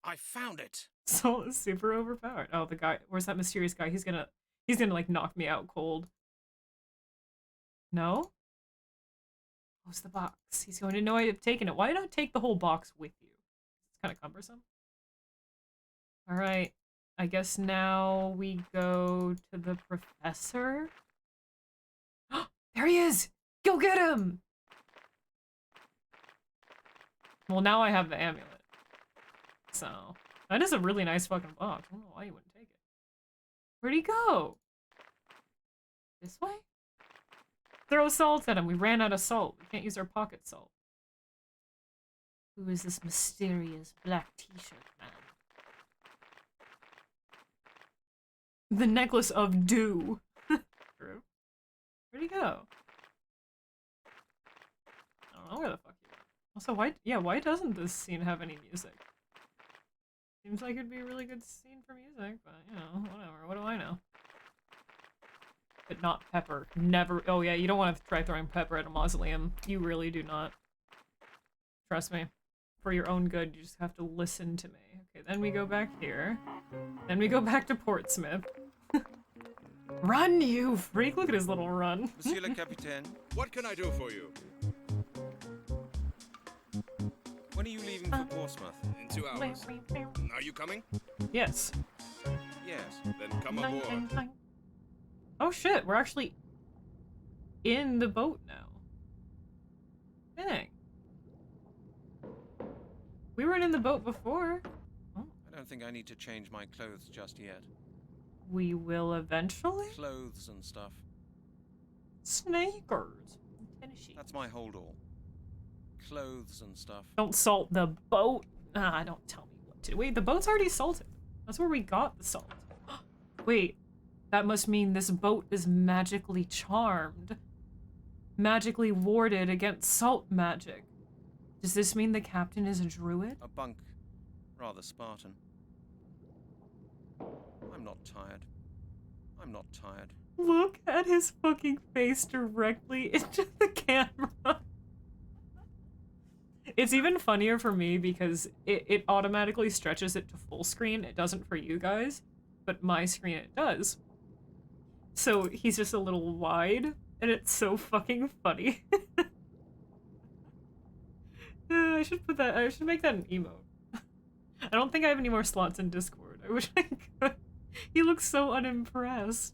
Speaker 3: I found it.
Speaker 1: Salt is super overpowered. Oh, the guy, where's that mysterious guy? He's gonna like knock me out cold. No? What's the box? He's going to know I've taken it. Why not take the whole box with you? It's kind of cumbersome. Alright. I guess now we go to the professor. There he is! Go get him! Well, now I have the amulet. So, that is a really nice fucking box. I don't know why you wouldn't take it. Where'd he go? This way? Throw salt at him. We ran out of salt. We can't use our pocket salt. Who is this mysterious black t-shirt man? The necklace of dew. True. Where'd he go? I don't know where the fuck he went. Also, why doesn't this scene have any music? Seems like it'd be a really good scene for music, but, you know, whatever. What do I know? But not pepper. Never. Oh yeah, you don't want to try throwing pepper at a mausoleum. You really do not. Trust me. For your own good, you just have to listen to me. Okay, then we go back here. Then we go back to Portsmouth. Run, you freak! Look at his little run.
Speaker 3: Monsieur le Capitaine,
Speaker 7: What can I do for you?
Speaker 3: when are you leaving for Portsmouth?
Speaker 7: In 2 hours. Are you coming?
Speaker 1: Yes.
Speaker 3: Yes.
Speaker 7: Then come aboard.
Speaker 1: Oh shit, we're actually in the boat now. Dang. We weren't in the boat before. Oh.
Speaker 3: I don't think I need to change my clothes just yet.
Speaker 1: We will eventually?
Speaker 3: Clothes and stuff.
Speaker 1: Sneakers. Tennis shoes.
Speaker 3: That's my hold all. Clothes and stuff.
Speaker 1: Don't salt the boat. Ah, don't tell me what to do. Wait, the boat's already salted. That's where we got the salt. Wait, that must mean this boat is magically charmed. Magically warded against salt magic. Does this mean the captain is a druid?
Speaker 3: A bunk. Rather Spartan. I'm not tired. I'm not tired.
Speaker 1: Look at his fucking face directly into the camera. It's even funnier for me because it automatically stretches it to full screen. It doesn't for you guys, but my screen it does. So he's just a little wide, and it's so fucking funny. I should put that, I should make that an emote. I don't think I have any more slots in Discord. I wish I could. He looks so unimpressed.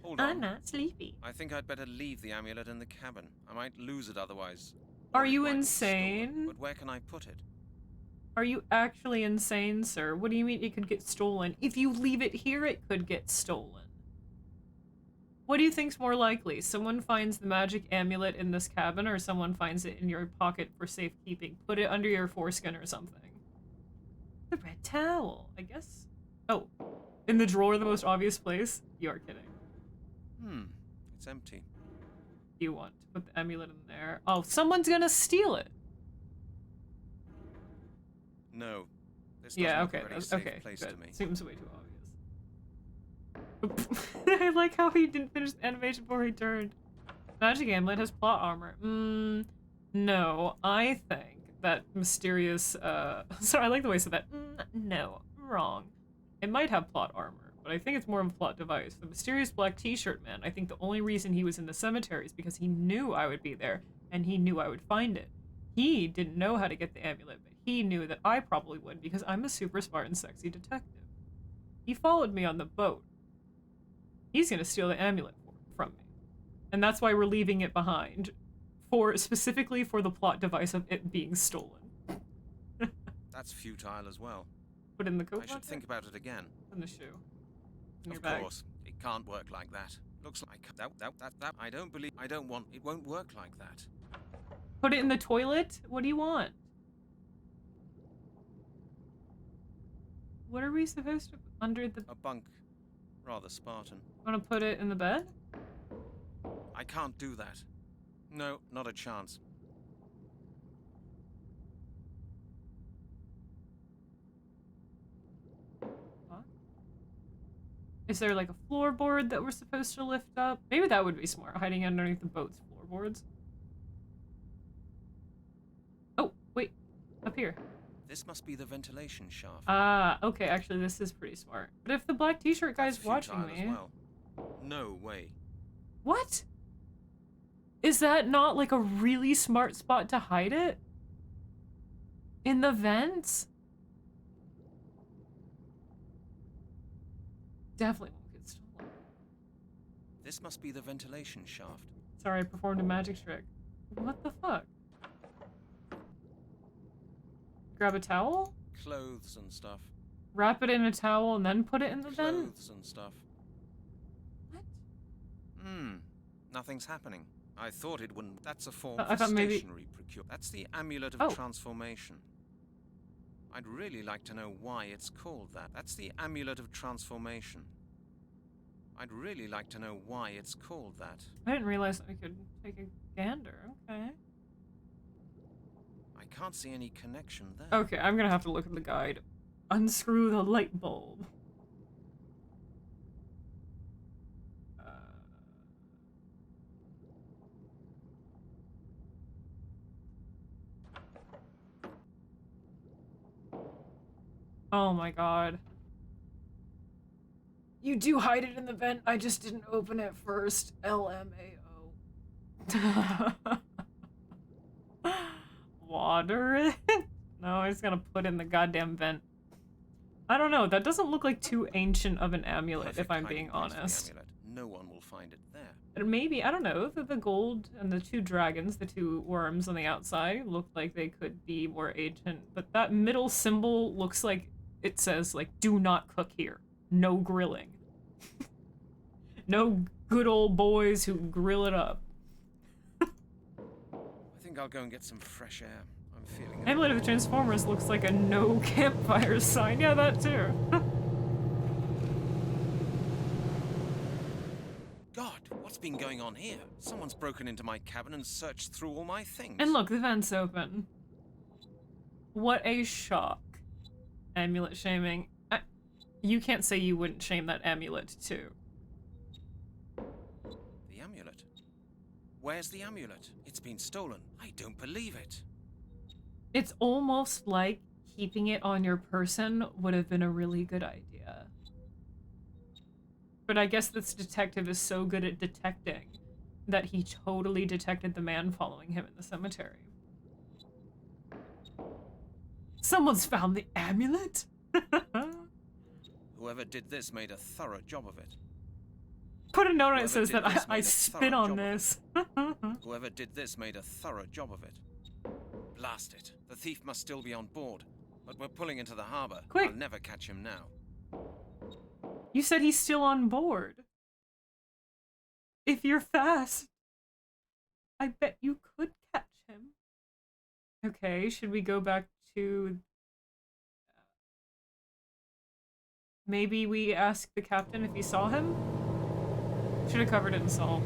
Speaker 3: Hold on.
Speaker 1: I'm not sleepy.
Speaker 3: I think I'd better leave the amulet in the cabin. I might lose it otherwise.
Speaker 1: Are
Speaker 3: Or it
Speaker 1: you
Speaker 3: might be stolen.
Speaker 1: insane?
Speaker 3: But where can I put it?
Speaker 1: Are you actually insane, sir? What do you mean it could get stolen? If you leave it here, it could get stolen. What do you think's more likely? Someone finds the magic amulet in this cabin, or someone finds it in your pocket for safekeeping? Put it under your foreskin or something. The red towel, I guess. Oh, in the drawer, the most obvious place? You are kidding.
Speaker 3: It's empty.
Speaker 1: You want to put the amulet in there? Oh, someone's gonna steal it.
Speaker 3: No. This doesn't
Speaker 1: Yeah,
Speaker 3: look
Speaker 1: okay,
Speaker 3: a very
Speaker 1: that's
Speaker 3: safe
Speaker 1: okay.
Speaker 3: place
Speaker 1: Good.
Speaker 3: to me.
Speaker 1: Seems way too obvious. I like how he didn't finish the animation before he turned. Magic amulet has plot armor. No. I think that mysterious, sorry, I like the way I said that. No. Wrong. It might have plot armor, but I think it's more of a plot device. The mysterious black t-shirt man, I think the only reason he was in the cemetery is because he knew I would be there, and he knew I would find it. He didn't know how to get the amulet, but he knew that I probably would because I'm a super smart and sexy detective. He followed me on the boat. He's gonna steal the amulet from me. And that's why we're leaving it behind. Specifically for the plot device of it being stolen.
Speaker 3: That's futile as well.
Speaker 1: Put in the coat
Speaker 3: I should
Speaker 1: pocket?
Speaker 3: think about it again.
Speaker 1: In the shoe. In your
Speaker 3: Of
Speaker 1: bag.
Speaker 3: course, it can't work like that. Looks like that. I don't believe. I don't want. It won't work like that.
Speaker 1: Put it in the toilet? What do you want? What are we supposed to under the?
Speaker 3: A bunk, rather Spartan.
Speaker 1: Want to put it in the bed?
Speaker 3: I can't do that. No, not a chance.
Speaker 1: What? Is there like a floorboard that we're supposed to lift up? Maybe that would be smart, hiding underneath the boat's floorboards. Oh, wait, up here.
Speaker 3: This must be the ventilation shaft.
Speaker 1: Ah, okay, actually this is pretty smart. But if the black t-shirt guy's
Speaker 3: That's
Speaker 1: watching
Speaker 3: futile
Speaker 1: me...
Speaker 3: as well. No way.
Speaker 1: What? Is that not like a really smart spot to hide it? In the vents? Definitely won't get stolen.
Speaker 3: This must be the ventilation shaft.
Speaker 1: Sorry, I performed a magic trick. What the fuck? Grab a towel?
Speaker 3: Clothes and stuff.
Speaker 1: Wrap it in a towel and then put it in the vent?
Speaker 3: Clothes and stuff.
Speaker 1: What?
Speaker 3: Nothing's happening. I thought it wouldn't. That's a form
Speaker 1: I
Speaker 3: of
Speaker 1: thought maybe-
Speaker 3: stationary procure. That's the amulet of
Speaker 1: Oh.
Speaker 3: transformation. I'd really like to know why it's called that. That's the amulet of transformation. I'd really like to know why it's called that.
Speaker 1: I didn't realize I could take a gander. Okay.
Speaker 3: I can't see any connection there.
Speaker 1: Okay, I'm gonna have to look at the guide. Unscrew the light bulb. Oh my god. You do hide it in the vent, I just didn't open it first. LMAO. Water it? No, I'm just gonna put in the goddamn vent. I don't know, that doesn't look like too ancient of an amulet,
Speaker 3: Perfect
Speaker 1: if I'm
Speaker 3: hiding
Speaker 1: being
Speaker 3: place for the
Speaker 1: honest.
Speaker 3: amulet. No one will find it there.
Speaker 1: And maybe, I don't know, the gold and the two dragons, the two worms on the outside, look like they could be more ancient, but that middle symbol looks like it says, like, do not cook here. No grilling. No good old boys who grill it up.
Speaker 3: I think I'll go and get some fresh air. I'm feeling it.
Speaker 1: Amulet of the Transformers looks like a no campfire sign. Yeah, that too.
Speaker 3: God, what's been going on here? Someone's broken into my cabin and searched through all my things.
Speaker 1: And look, the vent's open. What a shock. Amulet shaming. You can't say you wouldn't shame that amulet too.
Speaker 3: The amulet. Where's the amulet? It's been stolen. I don't believe it.
Speaker 1: It's almost like keeping it on your person would have been a really good idea. But I guess this detective is so good at detecting that he totally detected the man following him in the cemetery. Someone's found the amulet?
Speaker 3: Whoever did this made a thorough job of it.
Speaker 1: Put a note on it
Speaker 3: Whoever
Speaker 1: says
Speaker 3: did
Speaker 1: that
Speaker 3: this
Speaker 1: I
Speaker 3: made a
Speaker 1: spit
Speaker 3: thorough
Speaker 1: on
Speaker 3: job of
Speaker 1: this.
Speaker 3: Whoever did this made a thorough job of it. Blast it. The thief must still be on board. But we're pulling into the harbor.
Speaker 1: Quick.
Speaker 3: I'll never catch him now.
Speaker 1: You said he's still on board. If you're fast, I bet you could catch him. Okay, should we go back to... Maybe we ask the captain if he saw him? Should have covered it in salt.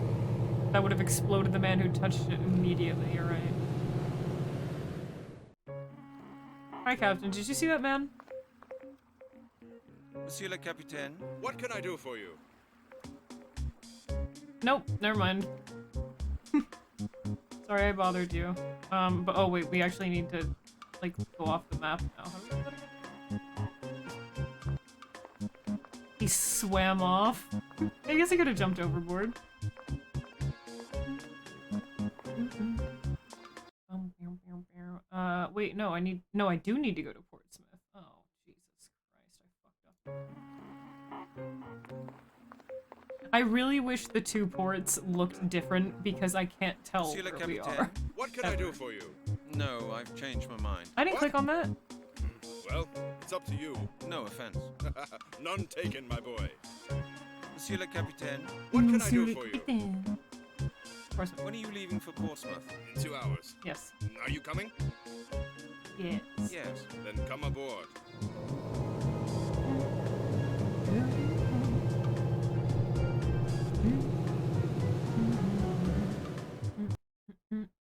Speaker 1: That would have exploded the man who touched it immediately, you're right. Hi, Captain. Did you see that man?
Speaker 3: Monsieur le Capitaine?
Speaker 7: What can I do for you?
Speaker 1: Nope, never mind. Sorry I bothered you. But oh wait, we actually need to, like, go off the map now. How do we do that again? He swam off. I guess I could have jumped overboard. Wait, no, I do need to go to Portsmouth. Oh, Jesus Christ, I fucked up. I really wish the two ports looked different because I can't tell
Speaker 3: Monsieur le
Speaker 1: where we
Speaker 3: Capitaine?
Speaker 1: are.
Speaker 7: What can I do for you?
Speaker 3: No, I've changed my mind.
Speaker 1: I didn't
Speaker 7: What?
Speaker 1: click on that.
Speaker 7: Well, it's up to you.
Speaker 3: No offense.
Speaker 7: None taken, my boy.
Speaker 3: Monsieur le Capitaine,
Speaker 7: What can I do for you?
Speaker 1: Portsmouth.
Speaker 3: when are you leaving for Portsmouth?
Speaker 7: In 2 hours.
Speaker 1: Yes.
Speaker 7: Are you coming?
Speaker 1: Yes.
Speaker 3: Yes.
Speaker 7: Then come aboard.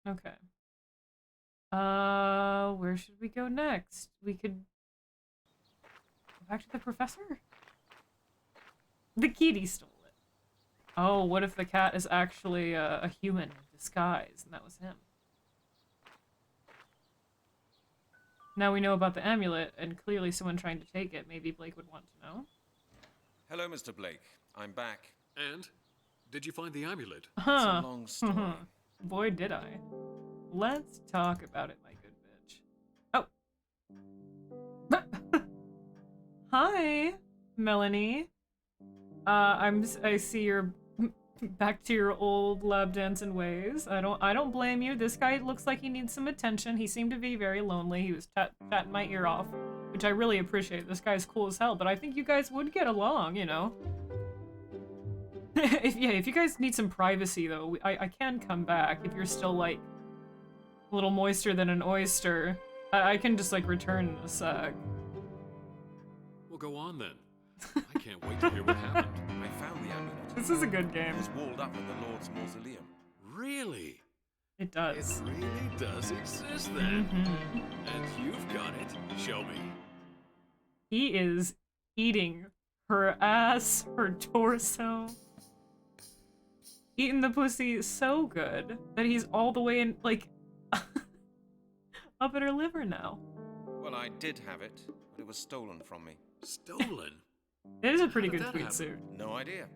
Speaker 1: Okay. Where should we go next? We could go back to the professor? The kitty stole it. Oh, what if the cat is actually a human in disguise, and that was him? Now we know about the amulet, and clearly someone trying to take it. Maybe Blake would want to know.
Speaker 3: Hello, Mr. Blake. I'm back.
Speaker 4: And? Did you find the amulet?
Speaker 3: It's
Speaker 1: Huh.
Speaker 3: a long story.
Speaker 1: Boy, did I. Let's talk about it, my good bitch. Oh. Hi, Melanie. I see you're back to your old lab dancing ways. I don't blame you. This guy looks like he needs some attention. He seemed to be very lonely. He was chatting my ear off, which I really appreciate. This guy's cool as hell, but I think you guys would get along, you know? if you guys need some privacy, though, I can come back if you're still, like, a little moister than an oyster. I can just, like, return in a sec.
Speaker 4: Well, go on then. I can't wait to hear what happened.
Speaker 3: I found the amulet.
Speaker 1: This is a good game.
Speaker 3: It was walled up in the Lord's mausoleum.
Speaker 4: Really?
Speaker 1: It does.
Speaker 4: It really does exist then. And you've got it. Show me.
Speaker 1: He is eating her ass, her torso. Eating the pussy so good that he's all the way in, like, up at her liver now.
Speaker 3: Well, I did have it, but it was stolen from me.
Speaker 4: Stolen?
Speaker 1: It is a pretty
Speaker 4: How did
Speaker 1: good
Speaker 4: that
Speaker 1: tweet
Speaker 4: happen?
Speaker 1: suit.
Speaker 3: No idea.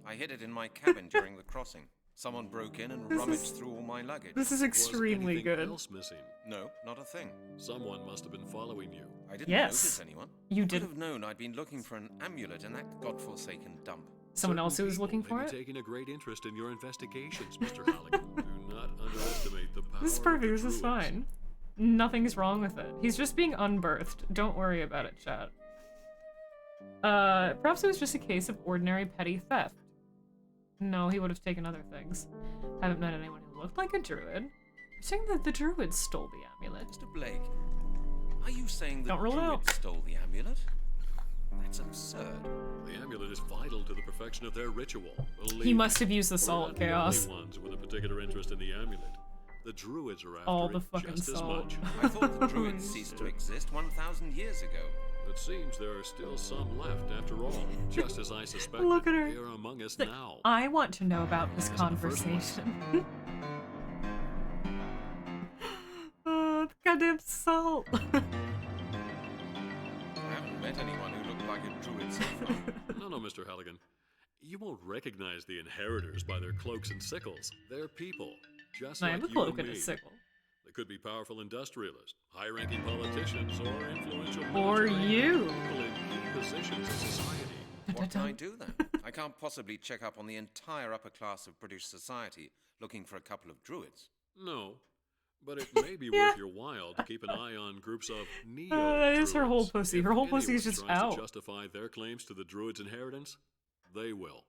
Speaker 3: I hid it in my cabin during the crossing. Someone broke in and
Speaker 1: This
Speaker 3: rummaged
Speaker 1: is-
Speaker 3: through all my luggage.
Speaker 1: This is extremely
Speaker 4: Was anything
Speaker 1: good.
Speaker 4: else missing?
Speaker 3: No, not a thing.
Speaker 4: Someone must have been following you.
Speaker 3: I didn't
Speaker 1: Yes.
Speaker 3: notice anyone.
Speaker 1: You
Speaker 3: Could
Speaker 1: did.
Speaker 3: have known I'd been looking for an amulet in that godforsaken dump.
Speaker 1: Someone else who was
Speaker 4: Certain
Speaker 1: looking
Speaker 4: people
Speaker 1: for
Speaker 4: may
Speaker 1: it?
Speaker 4: be taking a great interest in your investigations, Mr. Halligan. Do not underestimate the power
Speaker 1: This is
Speaker 4: of
Speaker 1: perfect.
Speaker 4: the
Speaker 1: This is
Speaker 4: Druids.
Speaker 1: fine. Nothing's wrong with it. He's just being unbirthed. Don't worry about it, chat. Perhaps it was just a case of ordinary petty theft. No, he would have taken other things. Haven't met anyone who looked like a druid. You're saying that the druids stole the amulet.
Speaker 3: Mr. Blake, are you saying that
Speaker 1: Don't rule it out.
Speaker 3: Druids stole the amulet? That's absurd.
Speaker 4: The amulet is vital to the perfection of their ritual. Believe
Speaker 1: He
Speaker 4: me,
Speaker 1: must have used the
Speaker 4: we're
Speaker 1: salt,
Speaker 4: not the
Speaker 1: Chaos.
Speaker 4: only ones with a particular interest in the amulet. The Druids are after
Speaker 1: All the
Speaker 4: it
Speaker 1: fucking
Speaker 4: just as
Speaker 1: salt.
Speaker 4: much.
Speaker 3: I thought the Druids ceased to exist 1,000 years ago.
Speaker 4: It seems there are still some left after all. Just as I suspected,
Speaker 1: Look at her.
Speaker 4: they are among us
Speaker 1: Like,
Speaker 4: now.
Speaker 1: I want to know about this
Speaker 4: As in the first place.
Speaker 1: conversation. Oh, goddamn salt.
Speaker 3: I haven't met anyone who looked like a druid so far.
Speaker 4: No, Mr. Halligan. You won't recognize the inheritors by their cloaks and sickles. They're people, just
Speaker 1: I
Speaker 4: like
Speaker 1: have a
Speaker 4: you
Speaker 1: cloak
Speaker 4: and
Speaker 1: and
Speaker 4: me.
Speaker 1: a sickle.
Speaker 4: They could be powerful industrialists, high-ranking politicians, or influential
Speaker 1: Or
Speaker 4: military
Speaker 1: you.
Speaker 4: people in key positions in society.
Speaker 3: What can I do then? I can't possibly check up on the entire upper class of British society looking for a couple of druids.
Speaker 4: No, but it may be worth your while to keep an eye on groups of neo
Speaker 1: That is her whole pussy. Her whole pussy is just out.
Speaker 4: To justify their claims to the druids' inheritance, they will.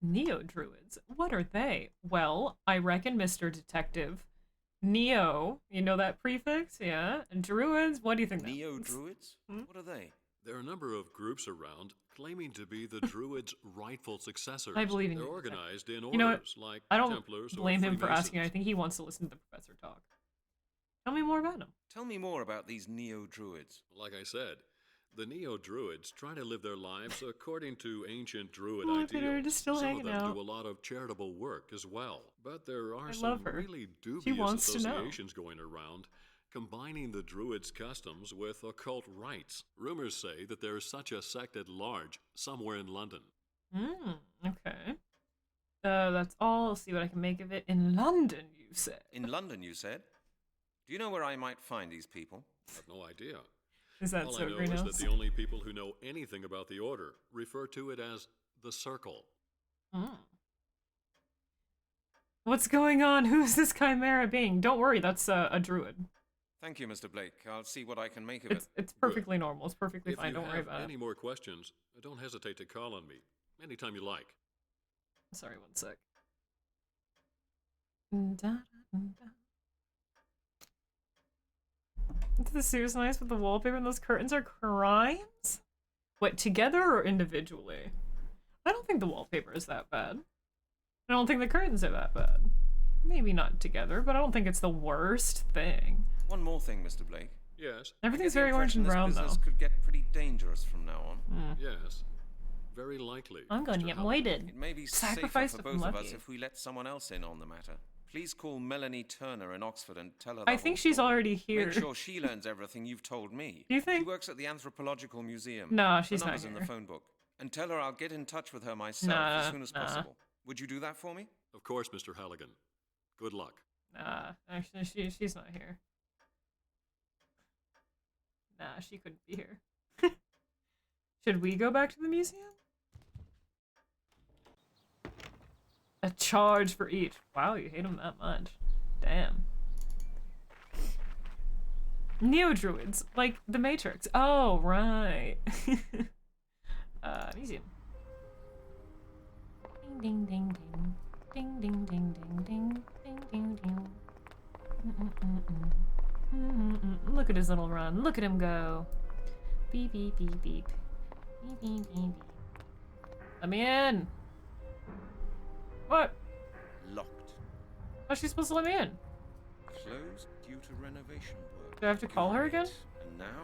Speaker 1: Neo-druids? What are they? Well, I reckon, Mr. Detective. Neo, you know that prefix? Yeah. And druids? What do you think that means?
Speaker 3: Neo-druids? What are they?
Speaker 4: There are a number of groups around claiming to be the druids' rightful successors.
Speaker 1: I believe in
Speaker 4: They're
Speaker 1: you,
Speaker 4: organized in
Speaker 1: You know what?
Speaker 4: orders like
Speaker 1: I don't
Speaker 4: Templars or
Speaker 1: blame him for asking. I
Speaker 4: Freemasons.
Speaker 1: think he wants to listen to the professor talk. Tell me more about him.
Speaker 3: Tell me more about these neo-druids.
Speaker 4: Like I said, the neo-druids try to live their lives according to ancient druid
Speaker 1: Look at her,
Speaker 4: ideals.
Speaker 1: just still
Speaker 4: Some
Speaker 1: hanging
Speaker 4: of them
Speaker 1: out.
Speaker 4: do a lot of charitable work as well. But there are
Speaker 1: I
Speaker 4: some
Speaker 1: love her.
Speaker 4: really dubious
Speaker 1: She wants to know.
Speaker 4: associations going around, combining the druids' customs with occult rites. Rumors say that there is such a sect at large somewhere in London.
Speaker 1: Okay. That's all. I'll see what I can make of it. In London, you said.
Speaker 3: In London, you said? Do you know where I might find these people?
Speaker 4: I have no idea.
Speaker 1: Is that
Speaker 4: All
Speaker 1: so,
Speaker 4: I know
Speaker 1: Greenhouse?
Speaker 4: is that the only people who know anything about the order refer to it as the Circle.
Speaker 1: What's going on? Who's this chimera being? Don't worry, that's a druid.
Speaker 3: Thank you, Mr. Blake. I'll see what I can make of it.
Speaker 1: It's perfectly normal. It's perfectly
Speaker 4: If
Speaker 1: fine.
Speaker 4: you
Speaker 1: Don't worry
Speaker 4: have
Speaker 1: about
Speaker 4: any
Speaker 1: it.
Speaker 4: more questions, don't hesitate to call on me anytime you like.
Speaker 1: Sorry, one sec. This is nice with the wallpaper and those curtains are crimes? What, together or individually? I don't think the wallpaper is that bad. I don't think the curtains are that bad. Maybe not together, but I don't think it's the worst thing.
Speaker 3: One more thing, Mr. Blake.
Speaker 4: Yes,
Speaker 1: Everything's
Speaker 3: I get the
Speaker 1: very orange and
Speaker 3: impression
Speaker 1: brown,
Speaker 3: this
Speaker 1: though.
Speaker 3: business could get pretty dangerous from now on.
Speaker 4: yes. Very likely.
Speaker 1: I'm going to
Speaker 4: Mr.
Speaker 1: get
Speaker 4: Halligan.
Speaker 1: moited.
Speaker 3: It may be
Speaker 1: Sacrifice
Speaker 3: safer
Speaker 1: of
Speaker 3: for both of us
Speaker 1: Lucky.
Speaker 3: if we let someone else in on the matter. Please call Melanie Turner in Oxford and tell her
Speaker 1: I
Speaker 3: the
Speaker 1: think
Speaker 3: whole
Speaker 1: she's
Speaker 3: story.
Speaker 1: already here.
Speaker 3: Make sure she learns everything you've told me.
Speaker 1: Do you think?
Speaker 3: She works at the Anthropological Museum.
Speaker 1: Nah,
Speaker 3: The
Speaker 1: she's not
Speaker 3: number's in the
Speaker 1: here.
Speaker 3: phone book. And tell her I'll get in touch with her myself as soon as possible. Would you do that for me?
Speaker 4: Of course, Mr. Halligan. Good luck.
Speaker 1: Nah, actually, she's not here. Nah, she couldn't be here. Should we go back to the museum? A charge for each. Wow, you hate them that much. Damn. Neo-druids, like the Matrix. Oh, right. Museum. Ding, ding, ding, ding. Ding, ding, ding, ding, ding. Ding, ding, ding. Look at his little run. Look at him go. Beep, beep, beep, beep. Beep, beep, beep, beep. Let me in. What?
Speaker 3: Locked.
Speaker 1: How's she supposed to let me in?
Speaker 3: Closed due to renovation work.
Speaker 1: Do I have to call her again?
Speaker 3: Great. And now?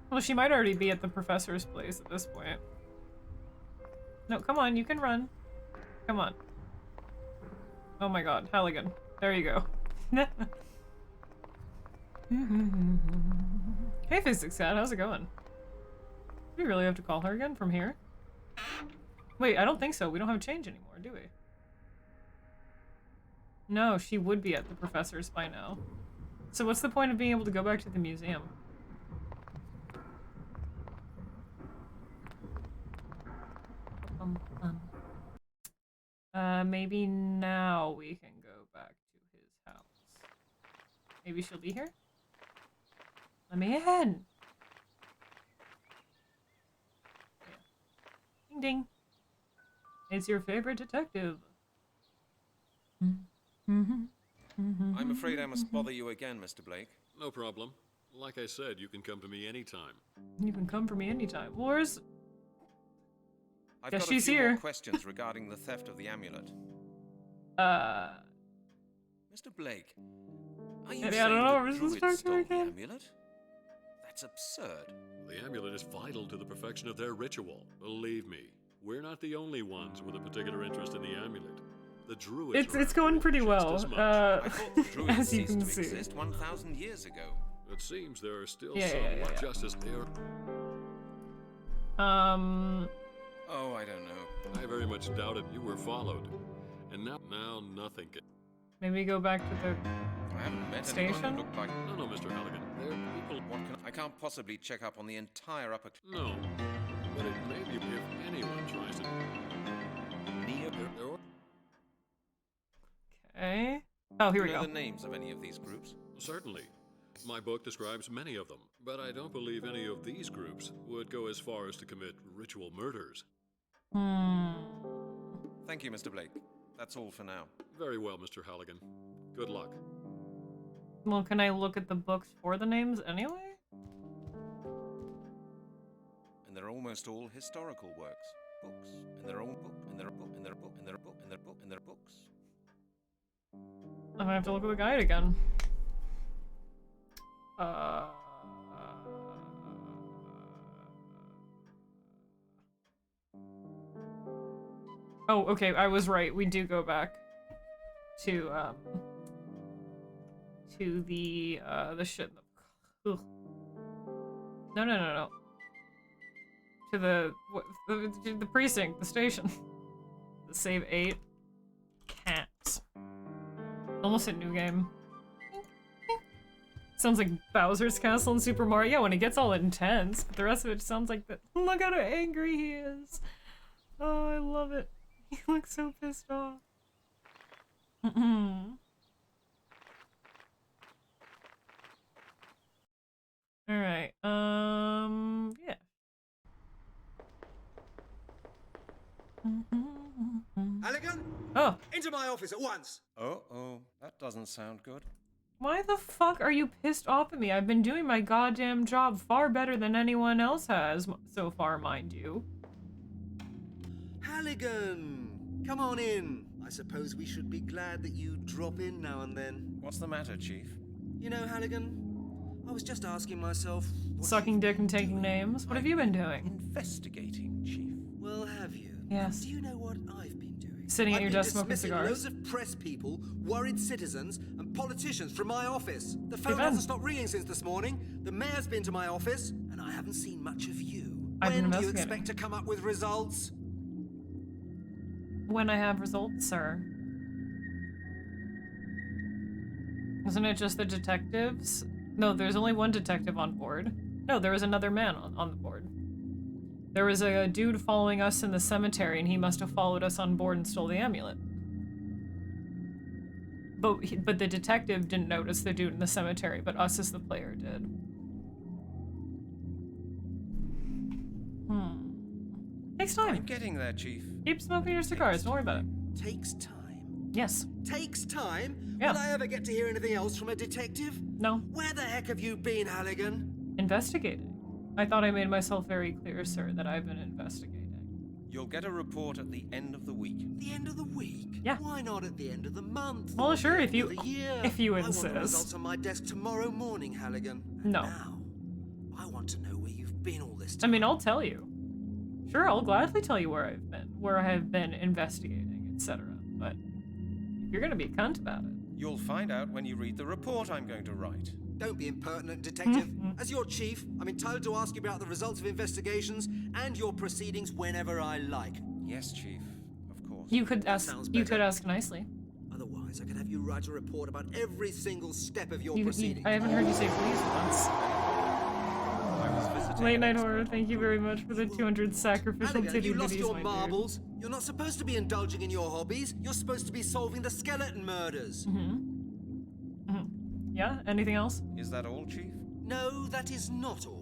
Speaker 1: Well, she might already be at the professor's place at this point. No, come on, you can run. Come on. Oh my god, Halligan. There you go. Hey, Physics Cat, how's it going? Do we really have to call her again from here? Wait, I don't think so. We don't have change anymore, do we? No, she would be at the professor's by now. So what's the point of being able to go back to the museum? Maybe now we can go back to his house. Maybe she'll be here? Let me in! Yeah. Ding ding. It's your favorite detective.
Speaker 3: I'm afraid I must bother you again, Mr. Blake.
Speaker 4: No problem. Like I said, you can come to me anytime.
Speaker 1: You can come for me anytime. Where's...
Speaker 3: I've
Speaker 1: Guess
Speaker 3: got
Speaker 1: she's
Speaker 3: a few
Speaker 1: here.
Speaker 3: more questions regarding the theft of the amulet.
Speaker 1: Uh...
Speaker 3: Mr. Blake, Are you
Speaker 1: Yeah, I
Speaker 3: saying
Speaker 1: don't know,
Speaker 3: the
Speaker 1: we're supposed to
Speaker 3: Druids
Speaker 1: talk to her
Speaker 3: stole the
Speaker 1: again?
Speaker 3: amulet? That's absurd.
Speaker 4: The amulet is vital to the perfection of their ritual. Believe me, we're not the only ones with a particular interest in the amulet. The Druids
Speaker 1: It's going pretty well,
Speaker 3: I thought the Druids
Speaker 1: as you
Speaker 3: ceased
Speaker 1: can
Speaker 3: to
Speaker 1: see.
Speaker 3: exist 1,000 years ago.
Speaker 4: It seems there are still
Speaker 1: Yeah,
Speaker 4: some
Speaker 1: yeah.
Speaker 4: just as they are.
Speaker 3: Oh, I don't know.
Speaker 4: I very much doubted you were followed. And now nothing can.
Speaker 1: Maybe go back to the...
Speaker 3: I haven't met anyone
Speaker 1: Station?
Speaker 3: who looked like...
Speaker 4: No, Mr. Halligan. There are people.
Speaker 3: I can't possibly check up on the entire upper...
Speaker 4: No. But it may be if anyone tries to.
Speaker 1: Okay. Oh, here we
Speaker 3: Do you know
Speaker 1: go.
Speaker 3: the names of any of these groups?
Speaker 4: Certainly. My book describes many of them, but I don't believe any of these groups would go as far as to commit ritual murders.
Speaker 3: Thank you, Mr. Blake. That's all for now.
Speaker 4: Very well, Mr. Halligan. Good luck.
Speaker 1: Well, can I look at the books for the names anyway?
Speaker 3: And they're almost all historical works. Books. And they're all book. And they're a book. And they're a book. And they're a book. And they're a book. And they're books.
Speaker 1: I'm gonna have to look at the guide again. Oh, okay, I was right. We do go back to the shit. Ugh. No. To the precinct, the station. The save 8. Cats. Almost a new game. Sounds like Bowser's Castle in Super Mario. Yeah, when it gets all intense. But the rest of it sounds like that. Look how angry he is. Oh, I love it. He looks so pissed off. Alright, yeah.
Speaker 8: Halligan?
Speaker 1: Oh.
Speaker 8: Into my office at once!
Speaker 3: Oh, that doesn't sound good.
Speaker 1: Why the fuck are you pissed off at me? I've been doing my goddamn job far better than anyone else has so far, mind you.
Speaker 8: Halligan! Come on in. I suppose we should be glad that you drop in now and then.
Speaker 3: What's the matter, Chief?
Speaker 8: You know, Halligan, I was just asking myself...
Speaker 1: Sucking dick and taking names? What have you been doing?
Speaker 3: Investigating, Chief.
Speaker 8: Well, have you?
Speaker 1: Yes.
Speaker 8: Do you know what I've been doing?
Speaker 1: Sitting at your desk smoking
Speaker 8: dismissing
Speaker 1: cigars?
Speaker 8: loads of press people, worried citizens, and politicians from my office. The phone
Speaker 1: Even.
Speaker 8: hasn't stopped ringing since this morning. The mayor's been to my office, and I haven't seen much of you.
Speaker 1: I've been
Speaker 8: When do you
Speaker 1: investigating.
Speaker 8: expect to come up with results?
Speaker 1: When I have results, sir. Isn't it just the detectives? No, there's only one detective on board. No, there was another man on the board. There was a dude following us in the cemetery, and he must have followed us on board and stole the amulet. But the detective didn't notice the dude in the cemetery, but us as the player did. Takes time.
Speaker 3: I'm getting there, Chief.
Speaker 1: Keep smoking your cigars, don't worry about it.
Speaker 8: Takes time.
Speaker 1: Yes.
Speaker 8: Takes time?
Speaker 1: Yeah.
Speaker 8: Will I ever get to hear anything else from a detective?
Speaker 1: No.
Speaker 8: Where the heck have you been, Halligan?
Speaker 1: Investigating. I thought I made myself very clear, sir, that I've been investigating.
Speaker 3: You'll get a report at the end of the week.
Speaker 8: The end of the week?
Speaker 1: Yeah.
Speaker 8: Why not at the end of the month?
Speaker 1: Well,
Speaker 8: or
Speaker 1: sure,
Speaker 8: the
Speaker 1: if
Speaker 8: end
Speaker 1: you-
Speaker 8: of the year?
Speaker 1: if you
Speaker 8: I want
Speaker 1: insist.
Speaker 8: the results on my desk tomorrow morning, Halligan. And
Speaker 1: No.
Speaker 8: Now, I want to know where you've been all this
Speaker 1: I
Speaker 8: time.
Speaker 1: mean, I'll tell you. Sure, I'll gladly tell you where I have been investigating, etc. But if you're gonna be a cunt about it.
Speaker 3: You'll find out when you read the report I'm going to write.
Speaker 8: Don't be impertinent, detective. As your chief, I'm entitled to ask you about the results of investigations and your proceedings whenever I like.
Speaker 3: Yes, Chief. Of course.
Speaker 1: You could ask.
Speaker 8: sounds
Speaker 1: You
Speaker 8: better.
Speaker 1: could ask nicely.
Speaker 8: Otherwise, I could have you write a report about every single step of your
Speaker 1: You,
Speaker 8: proceedings.
Speaker 1: I haven't heard you say please once.
Speaker 3: I was visiting
Speaker 1: Late
Speaker 3: an
Speaker 1: night
Speaker 3: expert
Speaker 1: horror. Thank you very much for the 200 sacrificial
Speaker 8: Halligan,
Speaker 1: titty
Speaker 8: you lost
Speaker 1: bitties,
Speaker 8: your
Speaker 1: my
Speaker 8: marbles. You're not supposed to be indulging in your hobbies. You're supposed to be solving the skeleton murders.
Speaker 1: dude. Yeah. Anything else?
Speaker 3: Is that all, Chief?
Speaker 8: No, that is not all.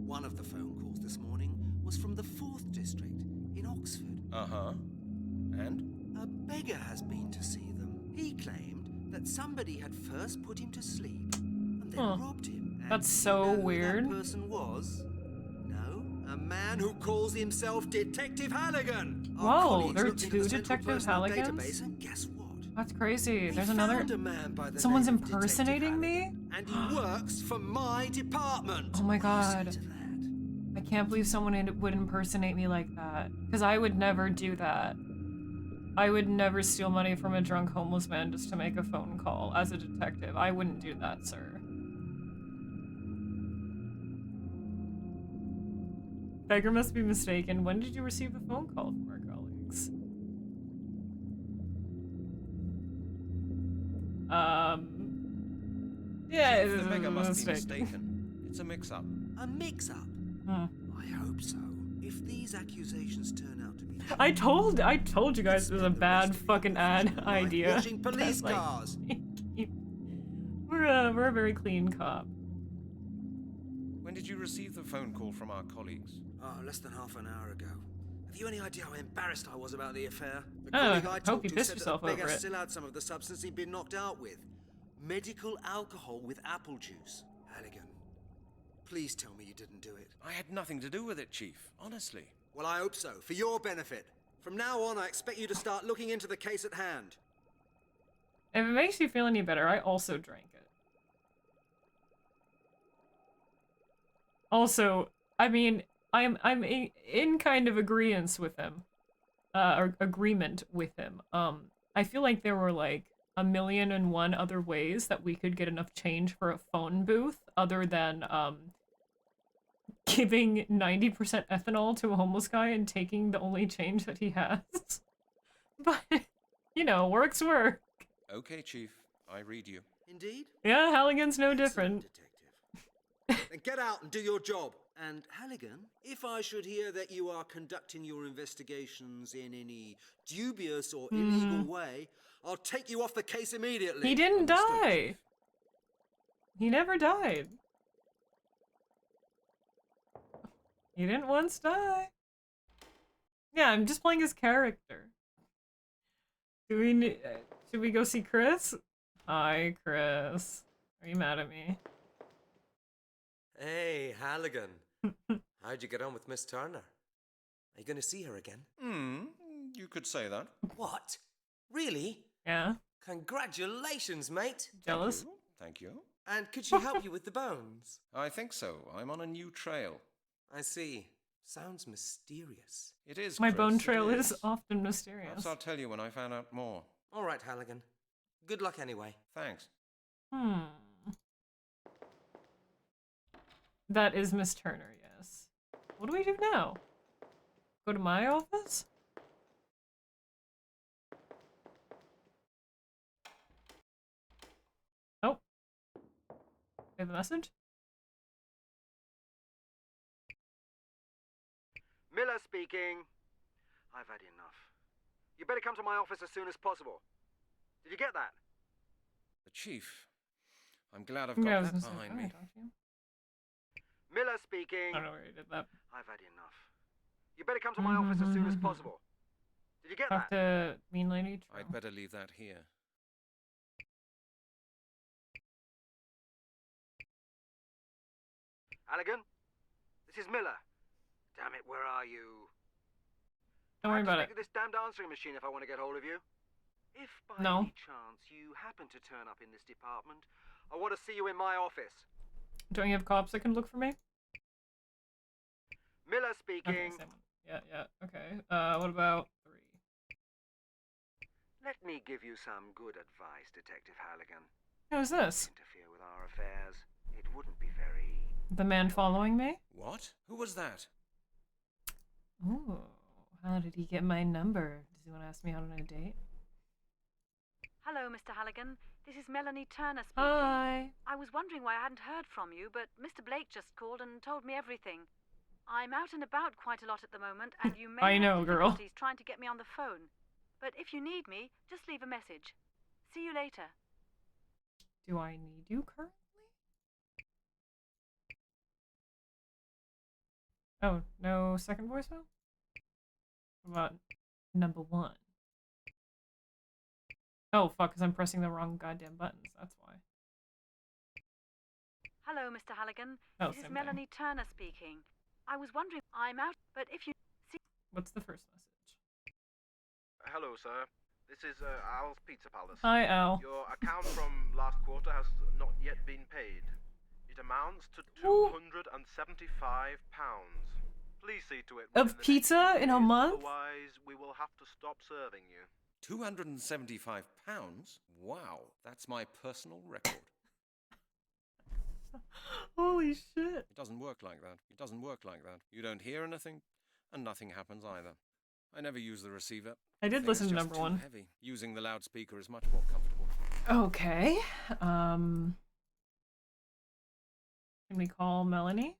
Speaker 8: One of the phone calls this morning was from the 4th District in Oxford.
Speaker 3: Uh-huh. And?
Speaker 8: A beggar has been to see them. He claimed that somebody had first put him to sleep and then
Speaker 1: Huh.
Speaker 8: robbed him. And
Speaker 1: That's
Speaker 8: do you
Speaker 1: so
Speaker 8: know who
Speaker 1: weird.
Speaker 8: That person was? No, a man who calls himself Detective Halligan. Our
Speaker 1: Whoa,
Speaker 8: colleagues
Speaker 1: there are
Speaker 8: looked into
Speaker 1: two
Speaker 8: the central
Speaker 1: Detective
Speaker 8: personal
Speaker 1: Halligans?
Speaker 8: database, and guess what?
Speaker 1: That's crazy.
Speaker 8: We
Speaker 1: There's
Speaker 8: found
Speaker 1: another.
Speaker 8: a man by the
Speaker 1: Someone's
Speaker 8: name of Detective
Speaker 1: impersonating me?
Speaker 8: Halligan, and he works for my department.
Speaker 1: Oh my
Speaker 8: What do you say
Speaker 1: god.
Speaker 8: to that?
Speaker 1: I can't believe someone would impersonate me like that. Because I would never do that. I would never steal money from a drunk homeless man just to make a phone call as a detective. I wouldn't do that, sir. Beggar must be mistaken. When did you receive a phone call from our colleagues? Yeah,
Speaker 3: Chief,
Speaker 1: it's
Speaker 3: the beggar
Speaker 1: a
Speaker 3: must be
Speaker 1: mistake.
Speaker 3: mistaken. It's a mix-up.
Speaker 8: A mix-up?
Speaker 1: Hmm.
Speaker 8: I hope so. If these accusations turn out to be true,
Speaker 1: I told you guys it was a bad fucking ad idea.
Speaker 8: washing police
Speaker 1: Like,
Speaker 8: cars.
Speaker 1: we're a very clean cop.
Speaker 3: When did you receive the phone call from our colleagues?
Speaker 8: Oh, less than half an hour ago. Have you any idea how embarrassed I was about the affair? The
Speaker 1: Oh,
Speaker 8: colleague
Speaker 1: I
Speaker 8: I
Speaker 1: hope
Speaker 8: talked
Speaker 1: you
Speaker 8: to
Speaker 1: pissed
Speaker 8: said that
Speaker 1: yourself
Speaker 8: the beggar
Speaker 1: over it.
Speaker 8: still had some of the substance he'd been knocked out with. Medical alcohol with apple juice. Halligan, please tell me you didn't do it.
Speaker 3: I had nothing to do with it, Chief. Honestly.
Speaker 8: Well, I hope so, for your benefit. From now on, I expect you to start looking into the case at hand.
Speaker 1: If it makes you feel any better, I also drank it. Also, I mean, I'm in kind of agreement with him. Or agreement with him. I feel like there were like 1,000,001 other ways that we could get enough change for a phone booth other than giving 90% ethanol to a homeless guy and taking the only change that he has. But, you know, work's work.
Speaker 3: Okay, Chief. I read you.
Speaker 8: Indeed?
Speaker 1: Yeah, Halligan's no
Speaker 8: Excellent,
Speaker 1: different.
Speaker 8: detective. Then get out and do your job. And Halligan, if I should hear that you are conducting your investigations in any dubious or illegal way, I'll take you off the case immediately.
Speaker 1: He didn't
Speaker 3: Understood,
Speaker 1: die.
Speaker 3: Chief.
Speaker 1: He never died. He didn't once die. Yeah, I'm just playing his character. Should we go see Chris? Hi, Chris. Are you mad at me?
Speaker 9: Hey, Halligan. How'd you get on with Miss Turner? Are you going to see her again?
Speaker 3: You could say that.
Speaker 9: What? Really?
Speaker 1: Yeah.
Speaker 9: Congratulations, mate.
Speaker 1: Jealous?
Speaker 3: Thank you.
Speaker 9: And could she help you with the bones?
Speaker 3: I think so. I'm on a new trail.
Speaker 9: I see. Sounds mysterious.
Speaker 3: It is,
Speaker 1: My
Speaker 3: Chris,
Speaker 1: bone
Speaker 3: it
Speaker 1: trail is often mysterious.
Speaker 3: Perhaps I'll tell you when I find out more.
Speaker 9: All right, Halligan. Good luck anyway.
Speaker 3: Thanks.
Speaker 1: That is Miss Turner, yes. What do we do now? Go to my office? Oh. We have a message?
Speaker 8: Miller speaking. I've had enough. You better come to my office as soon as possible. Did you get that?
Speaker 3: The Chief. I'm glad I've got that behind me.
Speaker 8: Miller speaking.
Speaker 1: I don't know where he did that.
Speaker 8: I've had enough. You better come to my office as soon as possible. Did you get
Speaker 1: Talk
Speaker 8: that?
Speaker 1: to Mean Lady? True.
Speaker 3: I'd better leave that here.
Speaker 8: Halligan? This is Miller. Damn it, where are you?
Speaker 1: Don't worry
Speaker 8: I have to
Speaker 1: about it.
Speaker 8: speak to this damned answering machine if I want to get hold of you. If by
Speaker 1: No.
Speaker 8: any chance you happen to turn up in this department, I want to see you in my office.
Speaker 1: Don't you have cops that can look for me?
Speaker 8: Miller
Speaker 1: Okay,
Speaker 8: speaking.
Speaker 1: same one. Yeah, okay. What about 3?
Speaker 8: Let me give you some good advice, Detective Halligan.
Speaker 1: Who's this?
Speaker 8: Interfere with our affairs. It wouldn't be very...
Speaker 1: The man following me?
Speaker 3: What? Who was that?
Speaker 1: Ooh, how did he get my number? Does he want to ask me out on a date?
Speaker 2: Hello, Mr. Halligan. This is Melanie Turner speaking.
Speaker 1: Hi.
Speaker 2: I was wondering why I hadn't heard from you, but Mr. Blake just called and told me everything. I'm out and about quite a lot at the moment, and you may
Speaker 1: I
Speaker 2: have
Speaker 1: know, girl.
Speaker 2: difficulties trying to get me on the phone. But if you need me, just leave a message. See you later.
Speaker 1: Do I need you currently? Oh, no second voicemail? What about number 1? Oh, fuck, because I'm pressing the wrong goddamn buttons. That's why.
Speaker 2: Hello, Mr. Halligan.
Speaker 1: Oh,
Speaker 2: This is
Speaker 1: same thing.
Speaker 2: Melanie Turner speaking. I was wondering, I'm out, but if you...
Speaker 1: What's the first message?
Speaker 7: Hello, sir.
Speaker 10: This is Al's Pizza Palace.
Speaker 1: Hi, Al.
Speaker 10: Your account from last quarter has not yet been paid. It amounts to
Speaker 1: Ooh.
Speaker 10: £275. Please see to it.
Speaker 1: Of
Speaker 10: within the next
Speaker 1: pizza
Speaker 10: few
Speaker 1: in a
Speaker 10: days,
Speaker 1: month?
Speaker 10: Otherwise, we will have to stop serving you.
Speaker 3: £275? Wow, that's my personal record.
Speaker 1: Holy shit.
Speaker 3: It doesn't work like that. It doesn't work like that. You don't hear anything, and nothing happens either. I never use the receiver.
Speaker 1: I did
Speaker 3: Thing
Speaker 1: listen
Speaker 3: is
Speaker 1: to
Speaker 3: just
Speaker 1: number
Speaker 3: too
Speaker 1: one.
Speaker 3: Heavy. Using the loudspeaker is much more comfortable.
Speaker 1: Okay. Can we call Melanie?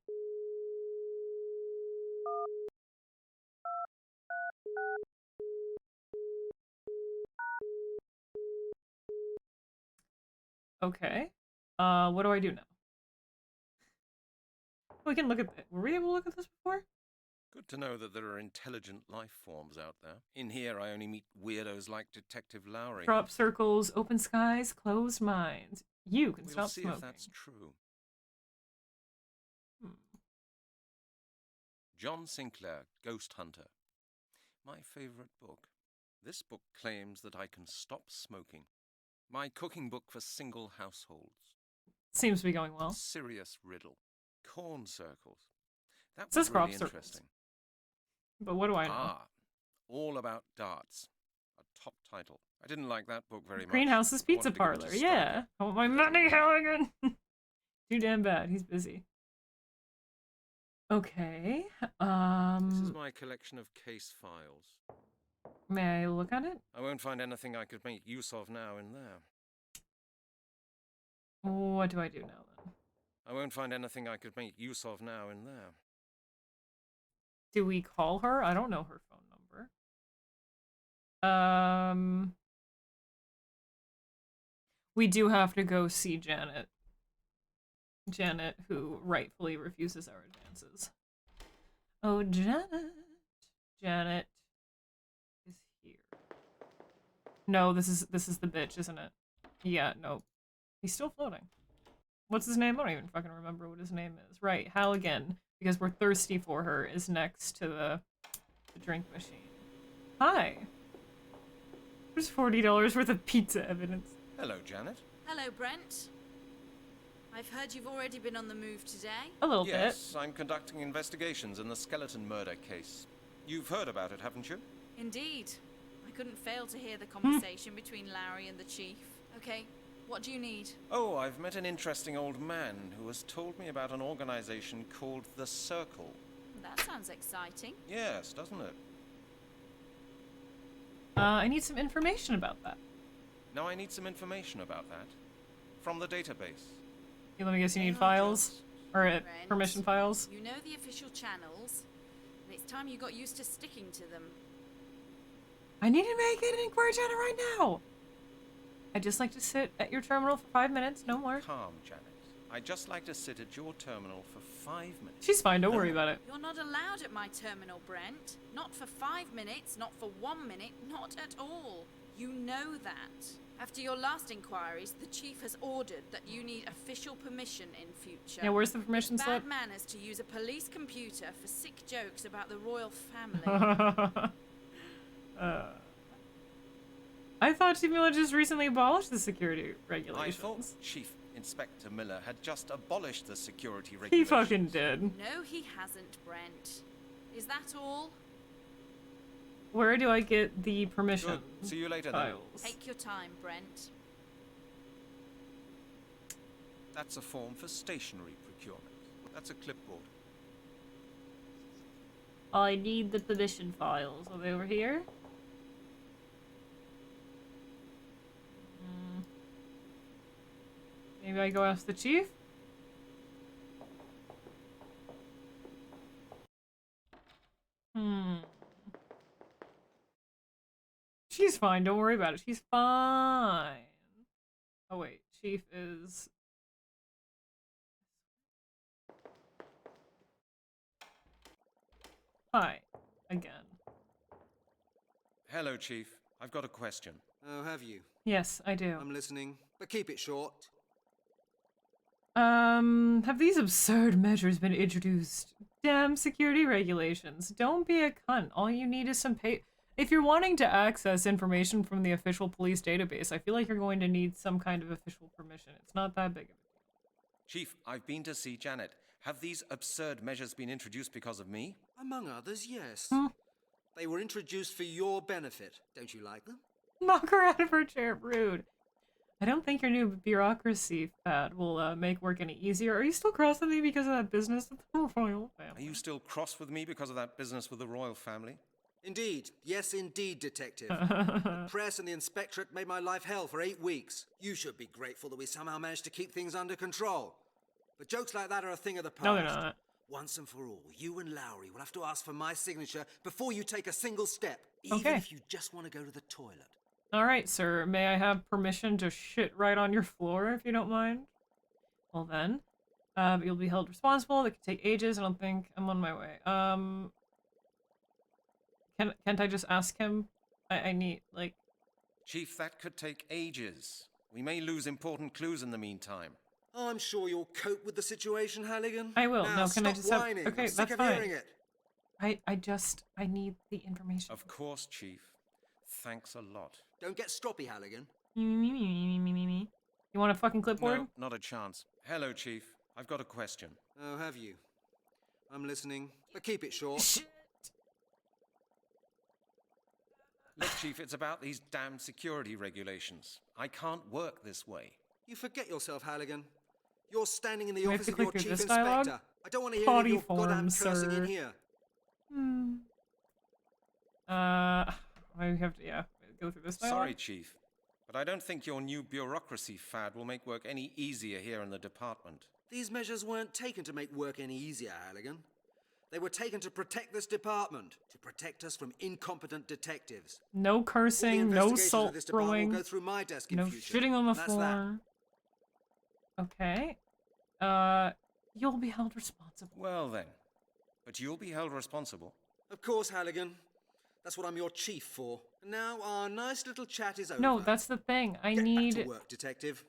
Speaker 1: Okay. What do I do now? We can look at it. Were we able to look at this before?
Speaker 3: Good to know that there are intelligent life forms out there. In here, I only meet weirdos like Detective Lowry.
Speaker 1: Crop circles, open skies, closed minds. You can
Speaker 3: We'll
Speaker 1: stop
Speaker 3: see
Speaker 1: smoking.
Speaker 3: if that's true.
Speaker 1: Hmm.
Speaker 3: John Sinclair, Ghost Hunter. My favorite book. This book claims that I can stop smoking. My cooking book for single households.
Speaker 1: Seems to be going well.
Speaker 3: Serious riddle. Corn circles. That
Speaker 1: It says
Speaker 3: was
Speaker 1: crop
Speaker 3: really
Speaker 1: circles.
Speaker 3: interesting.
Speaker 1: But what do I know?
Speaker 3: Ah, all about darts. A top title. I didn't like that book very much.
Speaker 1: Greenhouse's
Speaker 3: I
Speaker 1: Pizza
Speaker 3: wanted to give it to
Speaker 1: Parlor.
Speaker 3: Story.
Speaker 1: Yeah. I want my money, Halligan. Too damn bad. He's busy. Okay.
Speaker 3: This is my collection of case files.
Speaker 1: May I look at it?
Speaker 3: I won't find anything I could make use of now in there.
Speaker 1: What do I do now then?
Speaker 3: I won't find anything I could make use of now in there.
Speaker 1: Do we call her? I don't know her phone number. We do have to go see Janet. Janet, who rightfully refuses our advances. Oh, Janet. Janet is here. No, this is the bitch, isn't it? Yeah, no. He's still floating. What's his name? I don't even fucking remember what his name is. Right, Halligan, because we're thirsty for her, is next to the drink machine. Hi. There's $40 worth of pizza evidence.
Speaker 3: Hello, Janet.
Speaker 2: Hello, Brent. I've heard you've already been on the move today.
Speaker 1: A little
Speaker 3: Yes, I'm conducting investigations in the skeleton murder case. You've heard about it, haven't you?
Speaker 2: Indeed. I couldn't fail to hear the conversation between Larry and the chief. Okay, what do you need?
Speaker 3: Oh, I've met an interesting old man who has told me about an organization called The Circle.
Speaker 2: That sounds exciting.
Speaker 3: Yes, doesn't it?
Speaker 1: I need some information about that.
Speaker 3: Now I need some information about that. From the database.
Speaker 1: Okay, let me guess, you need
Speaker 3: They are
Speaker 1: files?
Speaker 3: just-
Speaker 1: Or
Speaker 2: Brent,
Speaker 1: permission files?
Speaker 2: You know the official channels, and it's time you got used to sticking to them.
Speaker 1: I need to make an inquiry, Janet, right now! I'd just like to sit at your terminal for 5 minutes, no more.
Speaker 3: Calm, Janet. I'd just like to sit at your terminal for 5 minutes.
Speaker 1: She's fine, don't worry about it.
Speaker 2: You're not allowed at my terminal, Brent. Not for 5 minutes, not for 1 minute, not at all. You know that. After your last inquiries, the chief has ordered that you need official permission in future.
Speaker 1: Yeah, where's the permission
Speaker 2: It's
Speaker 1: slip?
Speaker 2: bad manners to use a police computer for sick jokes about the royal family.
Speaker 1: I thought T-Miller just recently abolished the security
Speaker 3: I
Speaker 1: regulations.
Speaker 3: thought Chief Inspector Miller had just abolished the security
Speaker 1: He
Speaker 3: regulations.
Speaker 1: fucking did.
Speaker 2: No, he hasn't, Brent. Is that all?
Speaker 1: Where do I get the permission
Speaker 3: Good. See you later, then.
Speaker 1: files?
Speaker 2: Take your time, Brent.
Speaker 3: That's a form for stationery procurement. That's a clipboard.
Speaker 1: I need the permission files. Are they over here? Maybe I go ask the chief? She's fine, don't worry about it. She's fine. Oh wait, chief is... Hi, again.
Speaker 3: Hello, Chief. I've got a question.
Speaker 8: Oh, have you?
Speaker 1: Yes, I do.
Speaker 8: I'm listening, but keep it short.
Speaker 1: Have these absurd measures been introduced? Damn security regulations. Don't be a cunt. All you need is some If you're wanting to access information from the official police database, I feel like you're going to need some kind of official permission. It's not that big of a deal.
Speaker 3: Chief, I've been to see Janet. Have these absurd measures been introduced because of me?
Speaker 8: Among others, yes. They were introduced for your benefit. Don't you like them?
Speaker 1: Knock her out of her chair, rude. I don't think your new bureaucracy fad will make work any easier. Are you still cross with me because of that business with the royal family?
Speaker 3: Are you still cross with me because of that business with the royal family?
Speaker 8: Indeed. Yes, indeed, Detective. The press and the inspectorate made my life hell for 8 weeks. You should be grateful that we somehow managed to keep things under control. But jokes like that are a thing of the past.
Speaker 1: No, they're not.
Speaker 8: Once and for all, you and Lowry will have to ask for my signature before you take a single step, even
Speaker 1: Okay.
Speaker 8: if you just want to go to the toilet.
Speaker 1: Alright, sir. May I have permission to shit right on your floor, if you don't mind? Well then. You'll be held responsible. That could take ages. I don't think I'm on my way. Can't I just ask him? I need, like...
Speaker 3: Chief, that could take ages. We may lose important clues in the meantime.
Speaker 8: I'm sure you'll cope with the situation, Halligan.
Speaker 1: I will.
Speaker 8: Now,
Speaker 1: No, can I
Speaker 8: stop
Speaker 1: just have...
Speaker 8: whining.
Speaker 1: Okay,
Speaker 8: I'm sick
Speaker 1: that's
Speaker 8: of
Speaker 1: fine.
Speaker 8: hearing it.
Speaker 1: I need the information.
Speaker 3: Of course, Chief. Thanks a lot.
Speaker 8: Don't get stroppy, Halligan.
Speaker 1: You want a fucking clipboard?
Speaker 3: No, not a chance. Hello, Chief. I've got a question.
Speaker 8: Oh, have you? I'm listening, but keep it short.
Speaker 1: Shit.
Speaker 3: Look, Chief, it's about these damn security regulations. I can't work this way.
Speaker 8: You forget yourself, Halligan. You're standing in the
Speaker 1: Do I have
Speaker 8: office
Speaker 1: to
Speaker 8: of your
Speaker 1: click through
Speaker 8: chief
Speaker 1: this dialogue?
Speaker 8: inspector. I don't want to hear
Speaker 1: Body
Speaker 8: any of your goddamn
Speaker 1: form,
Speaker 8: cursing
Speaker 1: sir.
Speaker 8: in here.
Speaker 1: I have to, yeah, go through this dialogue.
Speaker 3: Sorry, Chief, but I don't think your new bureaucracy fad will make work any easier here in the department.
Speaker 8: These measures weren't taken to make work any easier, Halligan. They were taken to protect this department, to protect us from incompetent detectives.
Speaker 1: No
Speaker 8: All the
Speaker 1: cursing, no
Speaker 8: investigations of
Speaker 1: salt
Speaker 8: this department
Speaker 1: throwing,
Speaker 8: will go through my desk in
Speaker 1: no
Speaker 8: future.
Speaker 1: shitting on the
Speaker 8: That's that.
Speaker 1: floor. Okay. You'll be held responsible.
Speaker 3: Well then, but you'll be held responsible.
Speaker 8: Of course, Halligan. That's what I'm your chief for. And now our nice little chat is over.
Speaker 1: No, that's the thing. I
Speaker 8: Get
Speaker 1: need...
Speaker 8: back to work, detective.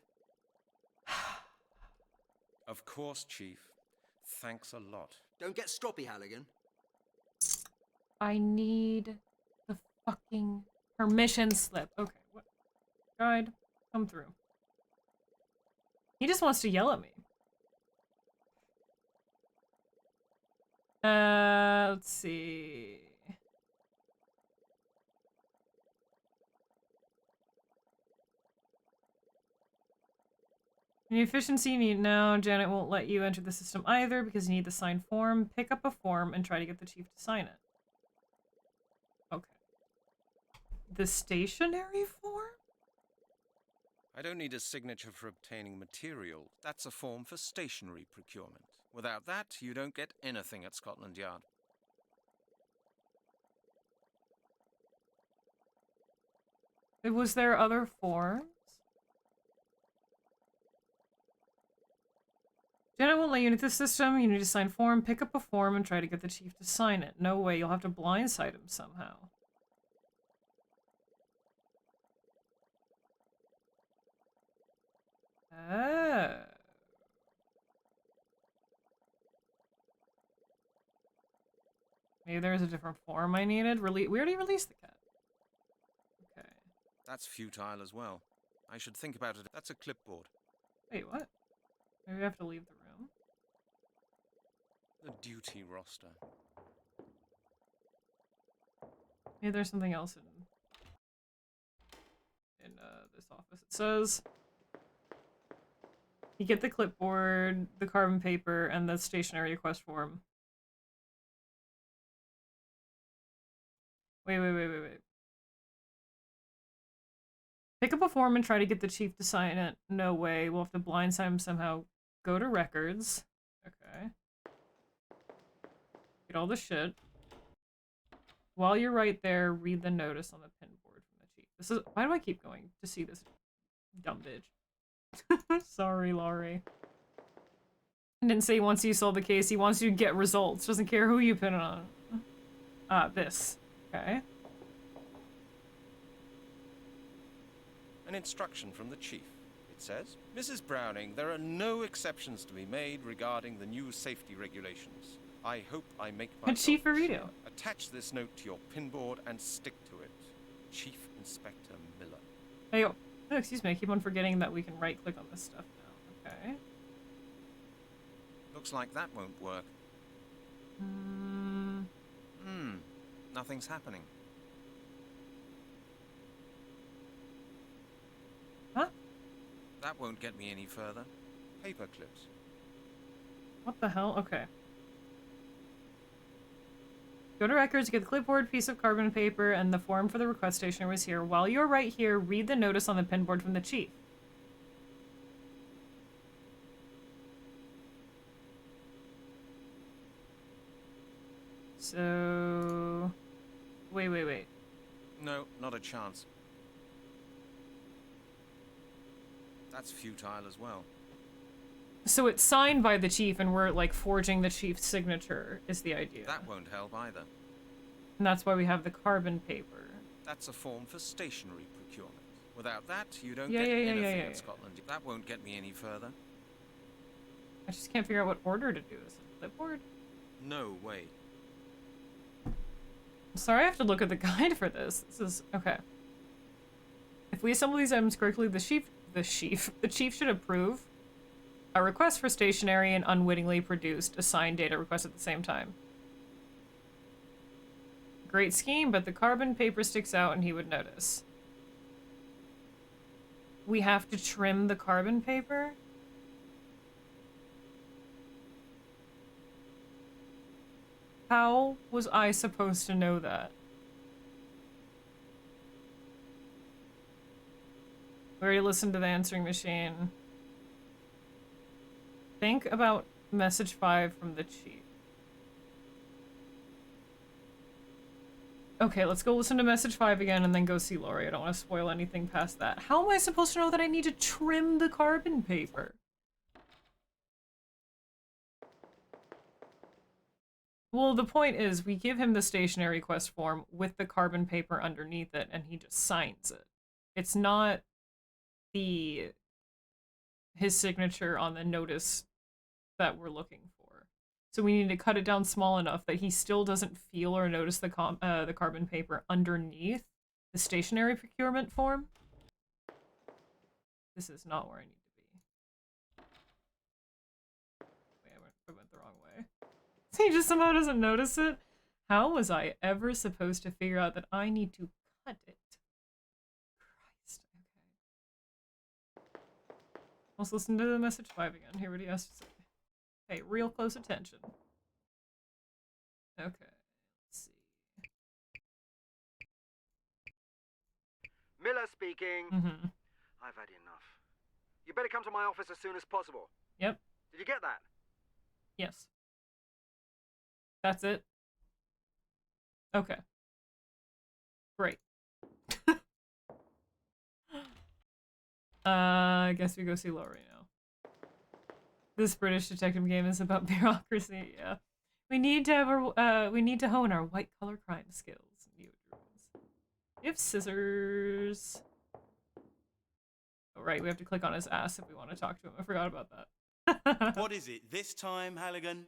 Speaker 3: Of course, Chief. Thanks a lot.
Speaker 8: Don't get stroppy, Halligan.
Speaker 1: I need the fucking permission slip. Okay, what? Guide, come through. He just wants to yell at me. Let's see. The efficiency you need now. Janet won't let you enter the system either because you need the signed form. Pick up a form and try to get the chief to sign it. Okay. The stationary form?
Speaker 3: I don't need a signature for obtaining material. That's a form for stationery procurement. Without that, you don't get anything at Scotland Yard.
Speaker 1: Was there other forms? Janet won't let you into the system. You need to sign form. Pick up a form and try to get the chief to sign it. No way. You'll have to blindside him somehow. Oh. Maybe there's a different form I needed. We already released the cat. Okay.
Speaker 3: That's futile as well. I should think about it. That's a clipboard.
Speaker 1: Wait, what? Maybe I have to leave the room.
Speaker 3: The duty roster.
Speaker 1: Maybe there's something else in this office. It says you get the clipboard, the carbon paper, and the stationery request form. Wait. Pick up a form and try to get the chief to sign it. No way. We'll have to blindside him somehow. Go to records. Okay. Get all the shit. While you're right there, read the notice on the pinboard from the chief. This is... Why do I keep going to see this dumb bitch? Sorry, Laurie. He didn't say he wants you to solve the case. He wants you to get results. Doesn't care who you pin it on. This. Okay.
Speaker 3: An instruction from the chief. It says, Mrs. Browning, there are no exceptions to be made regarding the new safety regulations. I hope I make my
Speaker 1: Chief
Speaker 3: point
Speaker 1: Burrito.
Speaker 3: clear. Attach this note to your pinboard and stick to it. Chief Inspector Miller.
Speaker 1: Hey, oh, excuse me. I keep on forgetting that we can right-click on this stuff now. Okay.
Speaker 3: Looks like that won't work. Nothing's happening.
Speaker 1: Huh?
Speaker 3: That won't get me any further. Paper clips.
Speaker 1: What the hell? Okay. Go to records, get the clipboard, piece of carbon paper, and the form for the request stationer was here. While you're right here, read the notice on the pinboard from the chief. So... Wait.
Speaker 3: No, not a chance. That's futile as well.
Speaker 1: So it's signed by the chief and we're, like, forging the chief's signature, is the idea.
Speaker 3: That won't help either.
Speaker 1: And that's why we have the carbon paper.
Speaker 3: That's a form for stationery procurement. Without that, you don't
Speaker 1: Yeah,
Speaker 3: get
Speaker 1: yeah,
Speaker 3: anything
Speaker 1: yeah.
Speaker 3: in Scotland. That won't get me any further.
Speaker 1: I just can't figure out what order to do. Is it clipboard?
Speaker 3: No way.
Speaker 1: Sorry, I have to look at the guide for this. This is... okay. If we assemble these items correctly, the chief should approve a request for stationery and unwittingly produced a signed data request at the same time. Great scheme, but the carbon paper sticks out and he would notice. We have to trim the carbon paper? How was I supposed to know that? We already listened to the answering machine. Think about message 5 from the chief. Okay, let's go listen to message 5 again and then go see Lori. I don't want to spoil anything past that. How am I supposed to know that I need to trim the carbon paper? Well, the point is, we give him the stationery request form with the carbon paper underneath it, and he just signs it. It's not his signature on the notice that we're looking for. So we need to cut it down small enough that he still doesn't feel or notice the carbon paper underneath the stationery procurement form. This is not where I need to be. Wait, I went the wrong way. He just somehow doesn't notice it. How was I ever supposed to figure out that I need to cut it? Christ, okay. Let's listen to the message 5 again. Hear what he has to say. Pay real close attention. Okay, let's see.
Speaker 8: Miller speaking. I've had enough. You better come to my office as soon as possible.
Speaker 1: Yep.
Speaker 8: Did you get that?
Speaker 1: Yes. That's it? Okay. Great. I guess we go see Laurie now. This British detective game is about bureaucracy, yeah. We need to hone our white collar crime skills. You have scissors. Oh, right, we have to click on his ass if we want to talk to him. I forgot about that.
Speaker 5: What is it this time, Halligan?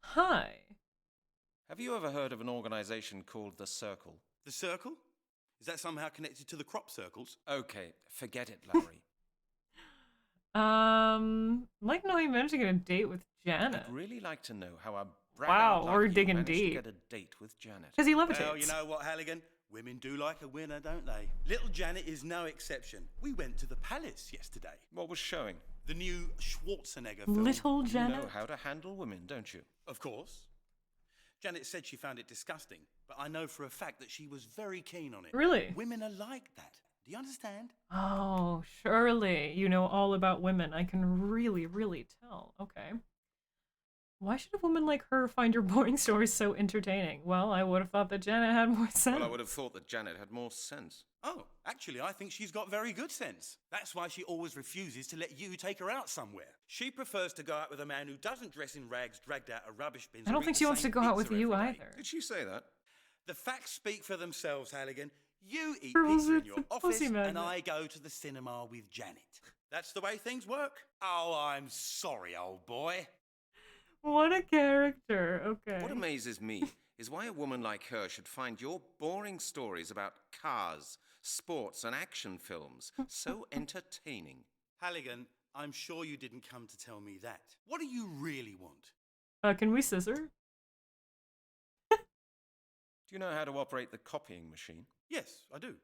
Speaker 1: Hi.
Speaker 3: Have you ever heard of an organization called The Circle?
Speaker 5: The Circle? Is that somehow connected to the crop circles?
Speaker 3: Okay, forget it, Larry.
Speaker 1: Like to know how you managed to get a date with Janet.
Speaker 3: I'd really like to know how a brat
Speaker 1: Wow,
Speaker 3: like
Speaker 1: we're
Speaker 3: you
Speaker 1: digging
Speaker 3: managed
Speaker 1: deep.
Speaker 3: to get a date with Janet.
Speaker 1: Because he levitates.
Speaker 5: Well, you know what, Halligan? Women do like a winner, don't they? Little Janet is no exception. We went to the palace yesterday.
Speaker 3: What was showing?
Speaker 5: The new Schwarzenegger film.
Speaker 1: Little Janet?
Speaker 3: You know how to handle women, don't you?
Speaker 5: Of course. Janet said she found it disgusting, but I know for a fact that she was very keen on it.
Speaker 1: Really?
Speaker 5: Women are like that. Do you understand?
Speaker 1: Oh, surely. You know all about women. I can really, really tell. Okay. Why should a woman like her find your boring stories so entertaining? Well, I would have thought that Janet had more sense.
Speaker 3: Well, I would have thought that Janet had more sense.
Speaker 5: Oh, actually, I think she's got very good sense. That's why she always refuses to let you take her out somewhere. She prefers to go out with a man who doesn't dress in rags dragged out of rubbish bins.
Speaker 1: I don't think she wants to go out with you either.
Speaker 3: Did she say that?
Speaker 5: The facts speak for themselves, Halligan. You eat
Speaker 1: Girls,
Speaker 5: pizza in
Speaker 1: it's
Speaker 5: your
Speaker 1: a
Speaker 5: office,
Speaker 1: pussy
Speaker 5: and
Speaker 1: magnet.
Speaker 5: I go to the cinema with Janet. That's the way things work. Oh, I'm sorry, old boy.
Speaker 1: What a character. Okay.
Speaker 3: What amazes me is why a woman like her should find your boring stories about cars, sports, and action films so entertaining.
Speaker 5: Halligan, I'm sure you didn't come to tell me that. What do you really want?
Speaker 1: Can we scissor?
Speaker 3: Do you know how to operate the copying machine?
Speaker 5: Yes, I do.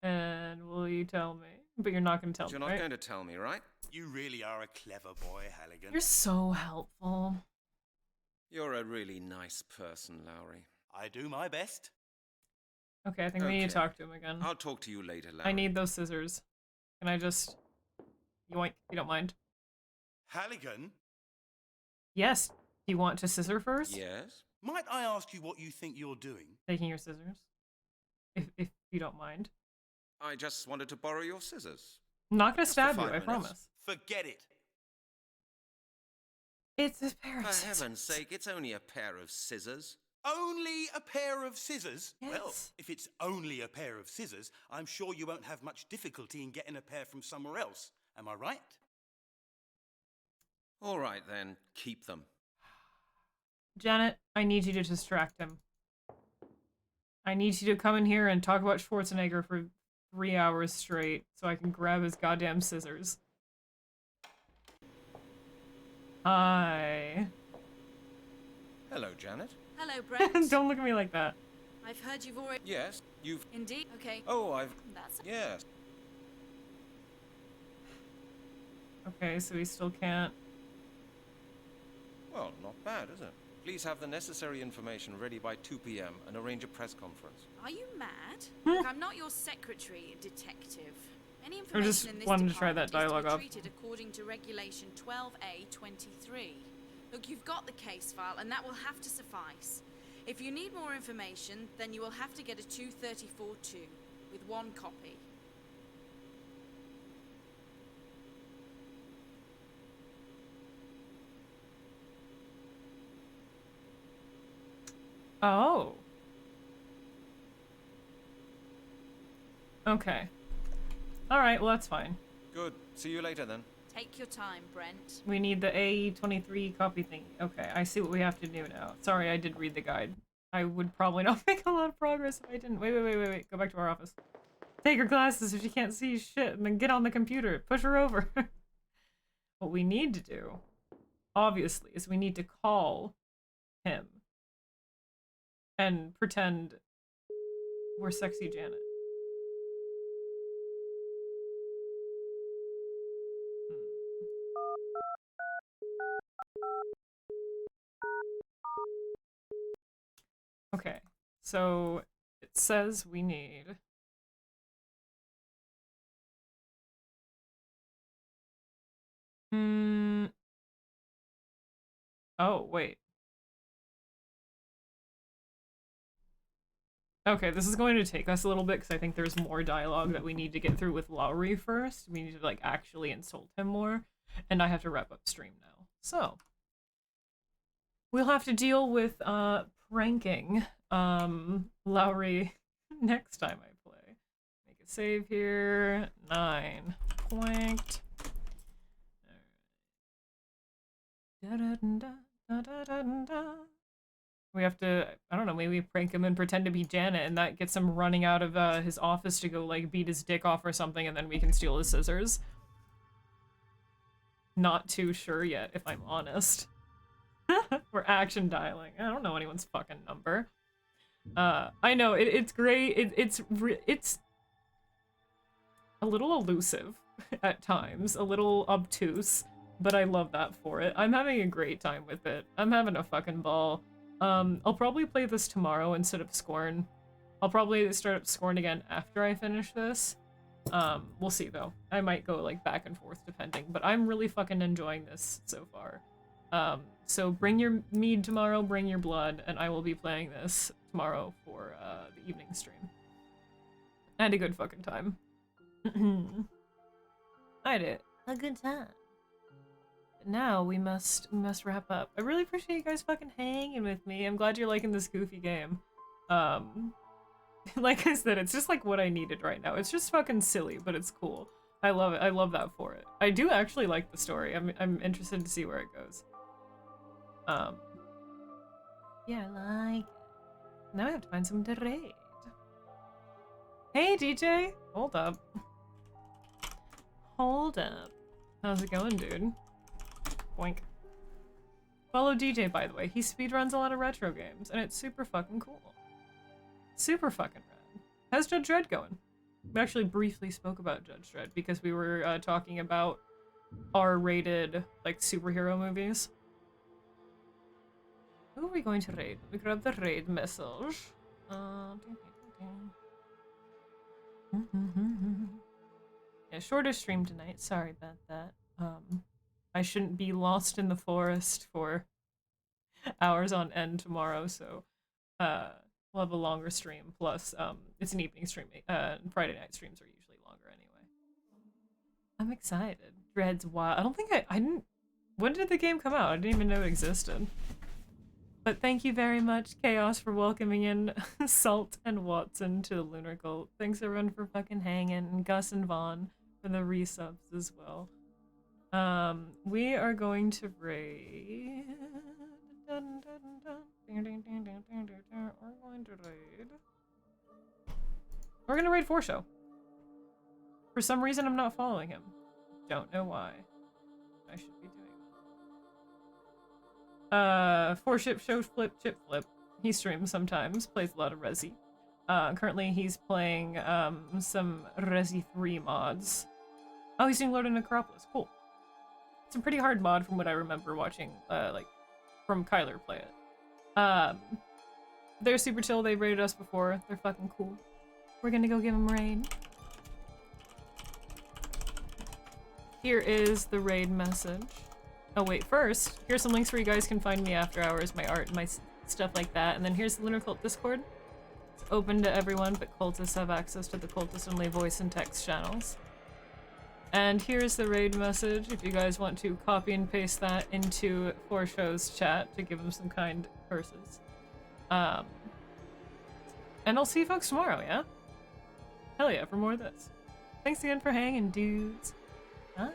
Speaker 1: And will you tell me? But you're not going to tell
Speaker 3: But you're
Speaker 1: me,
Speaker 3: not
Speaker 1: right?
Speaker 3: going to tell me, right?
Speaker 5: You really are a clever boy, Halligan.
Speaker 1: You're so helpful.
Speaker 3: You're a really nice person, Lowry.
Speaker 5: I do my best.
Speaker 1: Okay, I think we need to talk to him again.
Speaker 3: I'll talk to you later, Lowry.
Speaker 1: I need those scissors. Can I just... Yoink, if you don't mind.
Speaker 5: Halligan?
Speaker 1: Yes. Do you want to scissor first?
Speaker 3: Yes?
Speaker 5: Might I ask you what you think you're doing?
Speaker 1: Taking your scissors. If you don't mind.
Speaker 3: I just wanted to borrow your scissors.
Speaker 1: I'm not gonna
Speaker 3: Just for
Speaker 1: stab you,
Speaker 3: 5
Speaker 1: I
Speaker 3: minutes.
Speaker 1: promise.
Speaker 5: Forget it.
Speaker 1: It's a pair of
Speaker 3: For
Speaker 1: scissors.
Speaker 3: heaven's sake, it's only a pair of scissors.
Speaker 5: Only a pair of scissors?
Speaker 1: Yes.
Speaker 5: Well, if it's only a pair of scissors, I'm sure you won't have much difficulty in getting a pair from somewhere else. Am I right?
Speaker 3: All right, then. Keep them.
Speaker 1: Janet, I need you to distract him. I need you to come in here and talk about Schwarzenegger for 3 hours straight so I can grab his goddamn scissors. Hi.
Speaker 3: Hello, Janet.
Speaker 2: Hello, Brent.
Speaker 1: Don't look at me like that.
Speaker 2: I've heard you've already...
Speaker 3: Yes, you've...
Speaker 2: Indeed? Okay.
Speaker 3: Oh, I've...
Speaker 2: That's...
Speaker 3: Yes.
Speaker 1: Okay, so he still can't...
Speaker 3: Well, not bad, is it? Please have the necessary information ready by 2 p.m. and arrange a press conference.
Speaker 2: Are you mad? Look, I'm not your secretary, detective. Any information
Speaker 1: just
Speaker 2: in this
Speaker 1: wanted to try that
Speaker 2: department
Speaker 1: dialogue
Speaker 2: is
Speaker 1: off.
Speaker 2: to be treated according to Regulation 12A23. Look, you've got the case file, and that will have to suffice. If you need more information, then you will have to get a 234-2 with 1 copy.
Speaker 1: Oh. Okay. Alright, well that's fine.
Speaker 3: Good. See you later, then.
Speaker 2: Take your time, Brent.
Speaker 1: We need the AE23 copy thing. Okay, I see what we have to do now. Sorry, I did read the guide. I would probably not make a lot of progress if I didn't. Wait. Go back to our office. Take her glasses if she can't see shit, and then get on the computer. Push her over. What we need to do, obviously, is we need to call him and pretend we're sexy Janet. Okay, so it says we need... Oh, wait. Okay, this is going to take us a little bit because I think there's more dialogue that we need to get through with Lowry first. We need to, like, actually insult him more. And I have to wrap up stream now. So, we'll have to deal with, pranking, Lowry next time I play. Make a save here. 9. Planked. We have to, I don't know, maybe prank him and pretend to be Janet, and that gets him running out of his office to go, like, beat his dick off or something, and then we can steal his scissors. Not too sure yet, if I'm honest. We're action dialing. I don't know anyone's fucking number. I know, it's great. It's a little elusive at times, a little obtuse, but I love that for it. I'm having a great time with it. I'm having a fucking ball. I'll probably play this tomorrow instead of Scorn. I'll probably start up Scorn again after I finish this. We'll see though. I might go like back and forth depending, but I'm really fucking enjoying this so far. So bring your mead tomorrow, bring your blood, and I will be playing this tomorrow for the evening stream. I had a good fucking time. I had a good time. But now we must wrap up. I really appreciate you guys fucking hanging with me. I'm glad you're liking this goofy game. Like I said, it's just like what I needed right now. It's just fucking silly, but it's cool. I love it. I love that for it. I do actually like the story. I'm interested to see where it goes. Yeah, I like it. Now I have to find someone to raid. Hey, DJ! Hold up. Hold up. How's it going, dude? Boink. Follow DJ, by the way. He speedruns a lot of retro games, and it's super fucking cool. Super fucking rad. How's Judge Dredd going? We actually briefly spoke about Judge Dredd because we were talking about R-rated, like, superhero movies. Who are we going to raid? We grab the raid message. Yeah, shorter stream tonight. Sorry about that. I shouldn't be lost in the forest for hours on end tomorrow, so we'll have a longer stream. Plus, it's an evening stream. Friday night streams are usually longer anyway. I'm excited. Dread's wild. I don't think I didn't. When did the game come out? I didn't even know it existed. But thank you very much, Chaos, for welcoming in Salt and Watson to the Lunar Cult. Thanks everyone for fucking hanging, and Gus and Vaughn for the resubs as well. We are going to raid. We're going to raid. We're gonna raid Forshow. For some reason, I'm not following him. Don't know why. I should be doing that. Ship Show Flip Chip Flip. He streams sometimes, plays a lot of Resi. Currently he's playing some Resi 3 mods. Oh, he's doing Lord of Necropolis. Cool. It's a pretty hard mod from what I remember watching, like, from Kyler play it. They're super chill. They raided us before. They're fucking cool. We're gonna go give them raid. Here is the raid message. Oh wait, first, here's some links where you guys can find me after hours, my art, and my stuff like that. And then here's the Lunar Cult Discord. It's open to everyone, but cultists have access to the cultist-only voice and text channels. And here's the raid message if you guys want to copy and paste that into Foreshow's chat to give them some kind curses. And I'll see you folks tomorrow, yeah? Hell yeah, for more of this. Thanks again for hanging, dudes. Bye.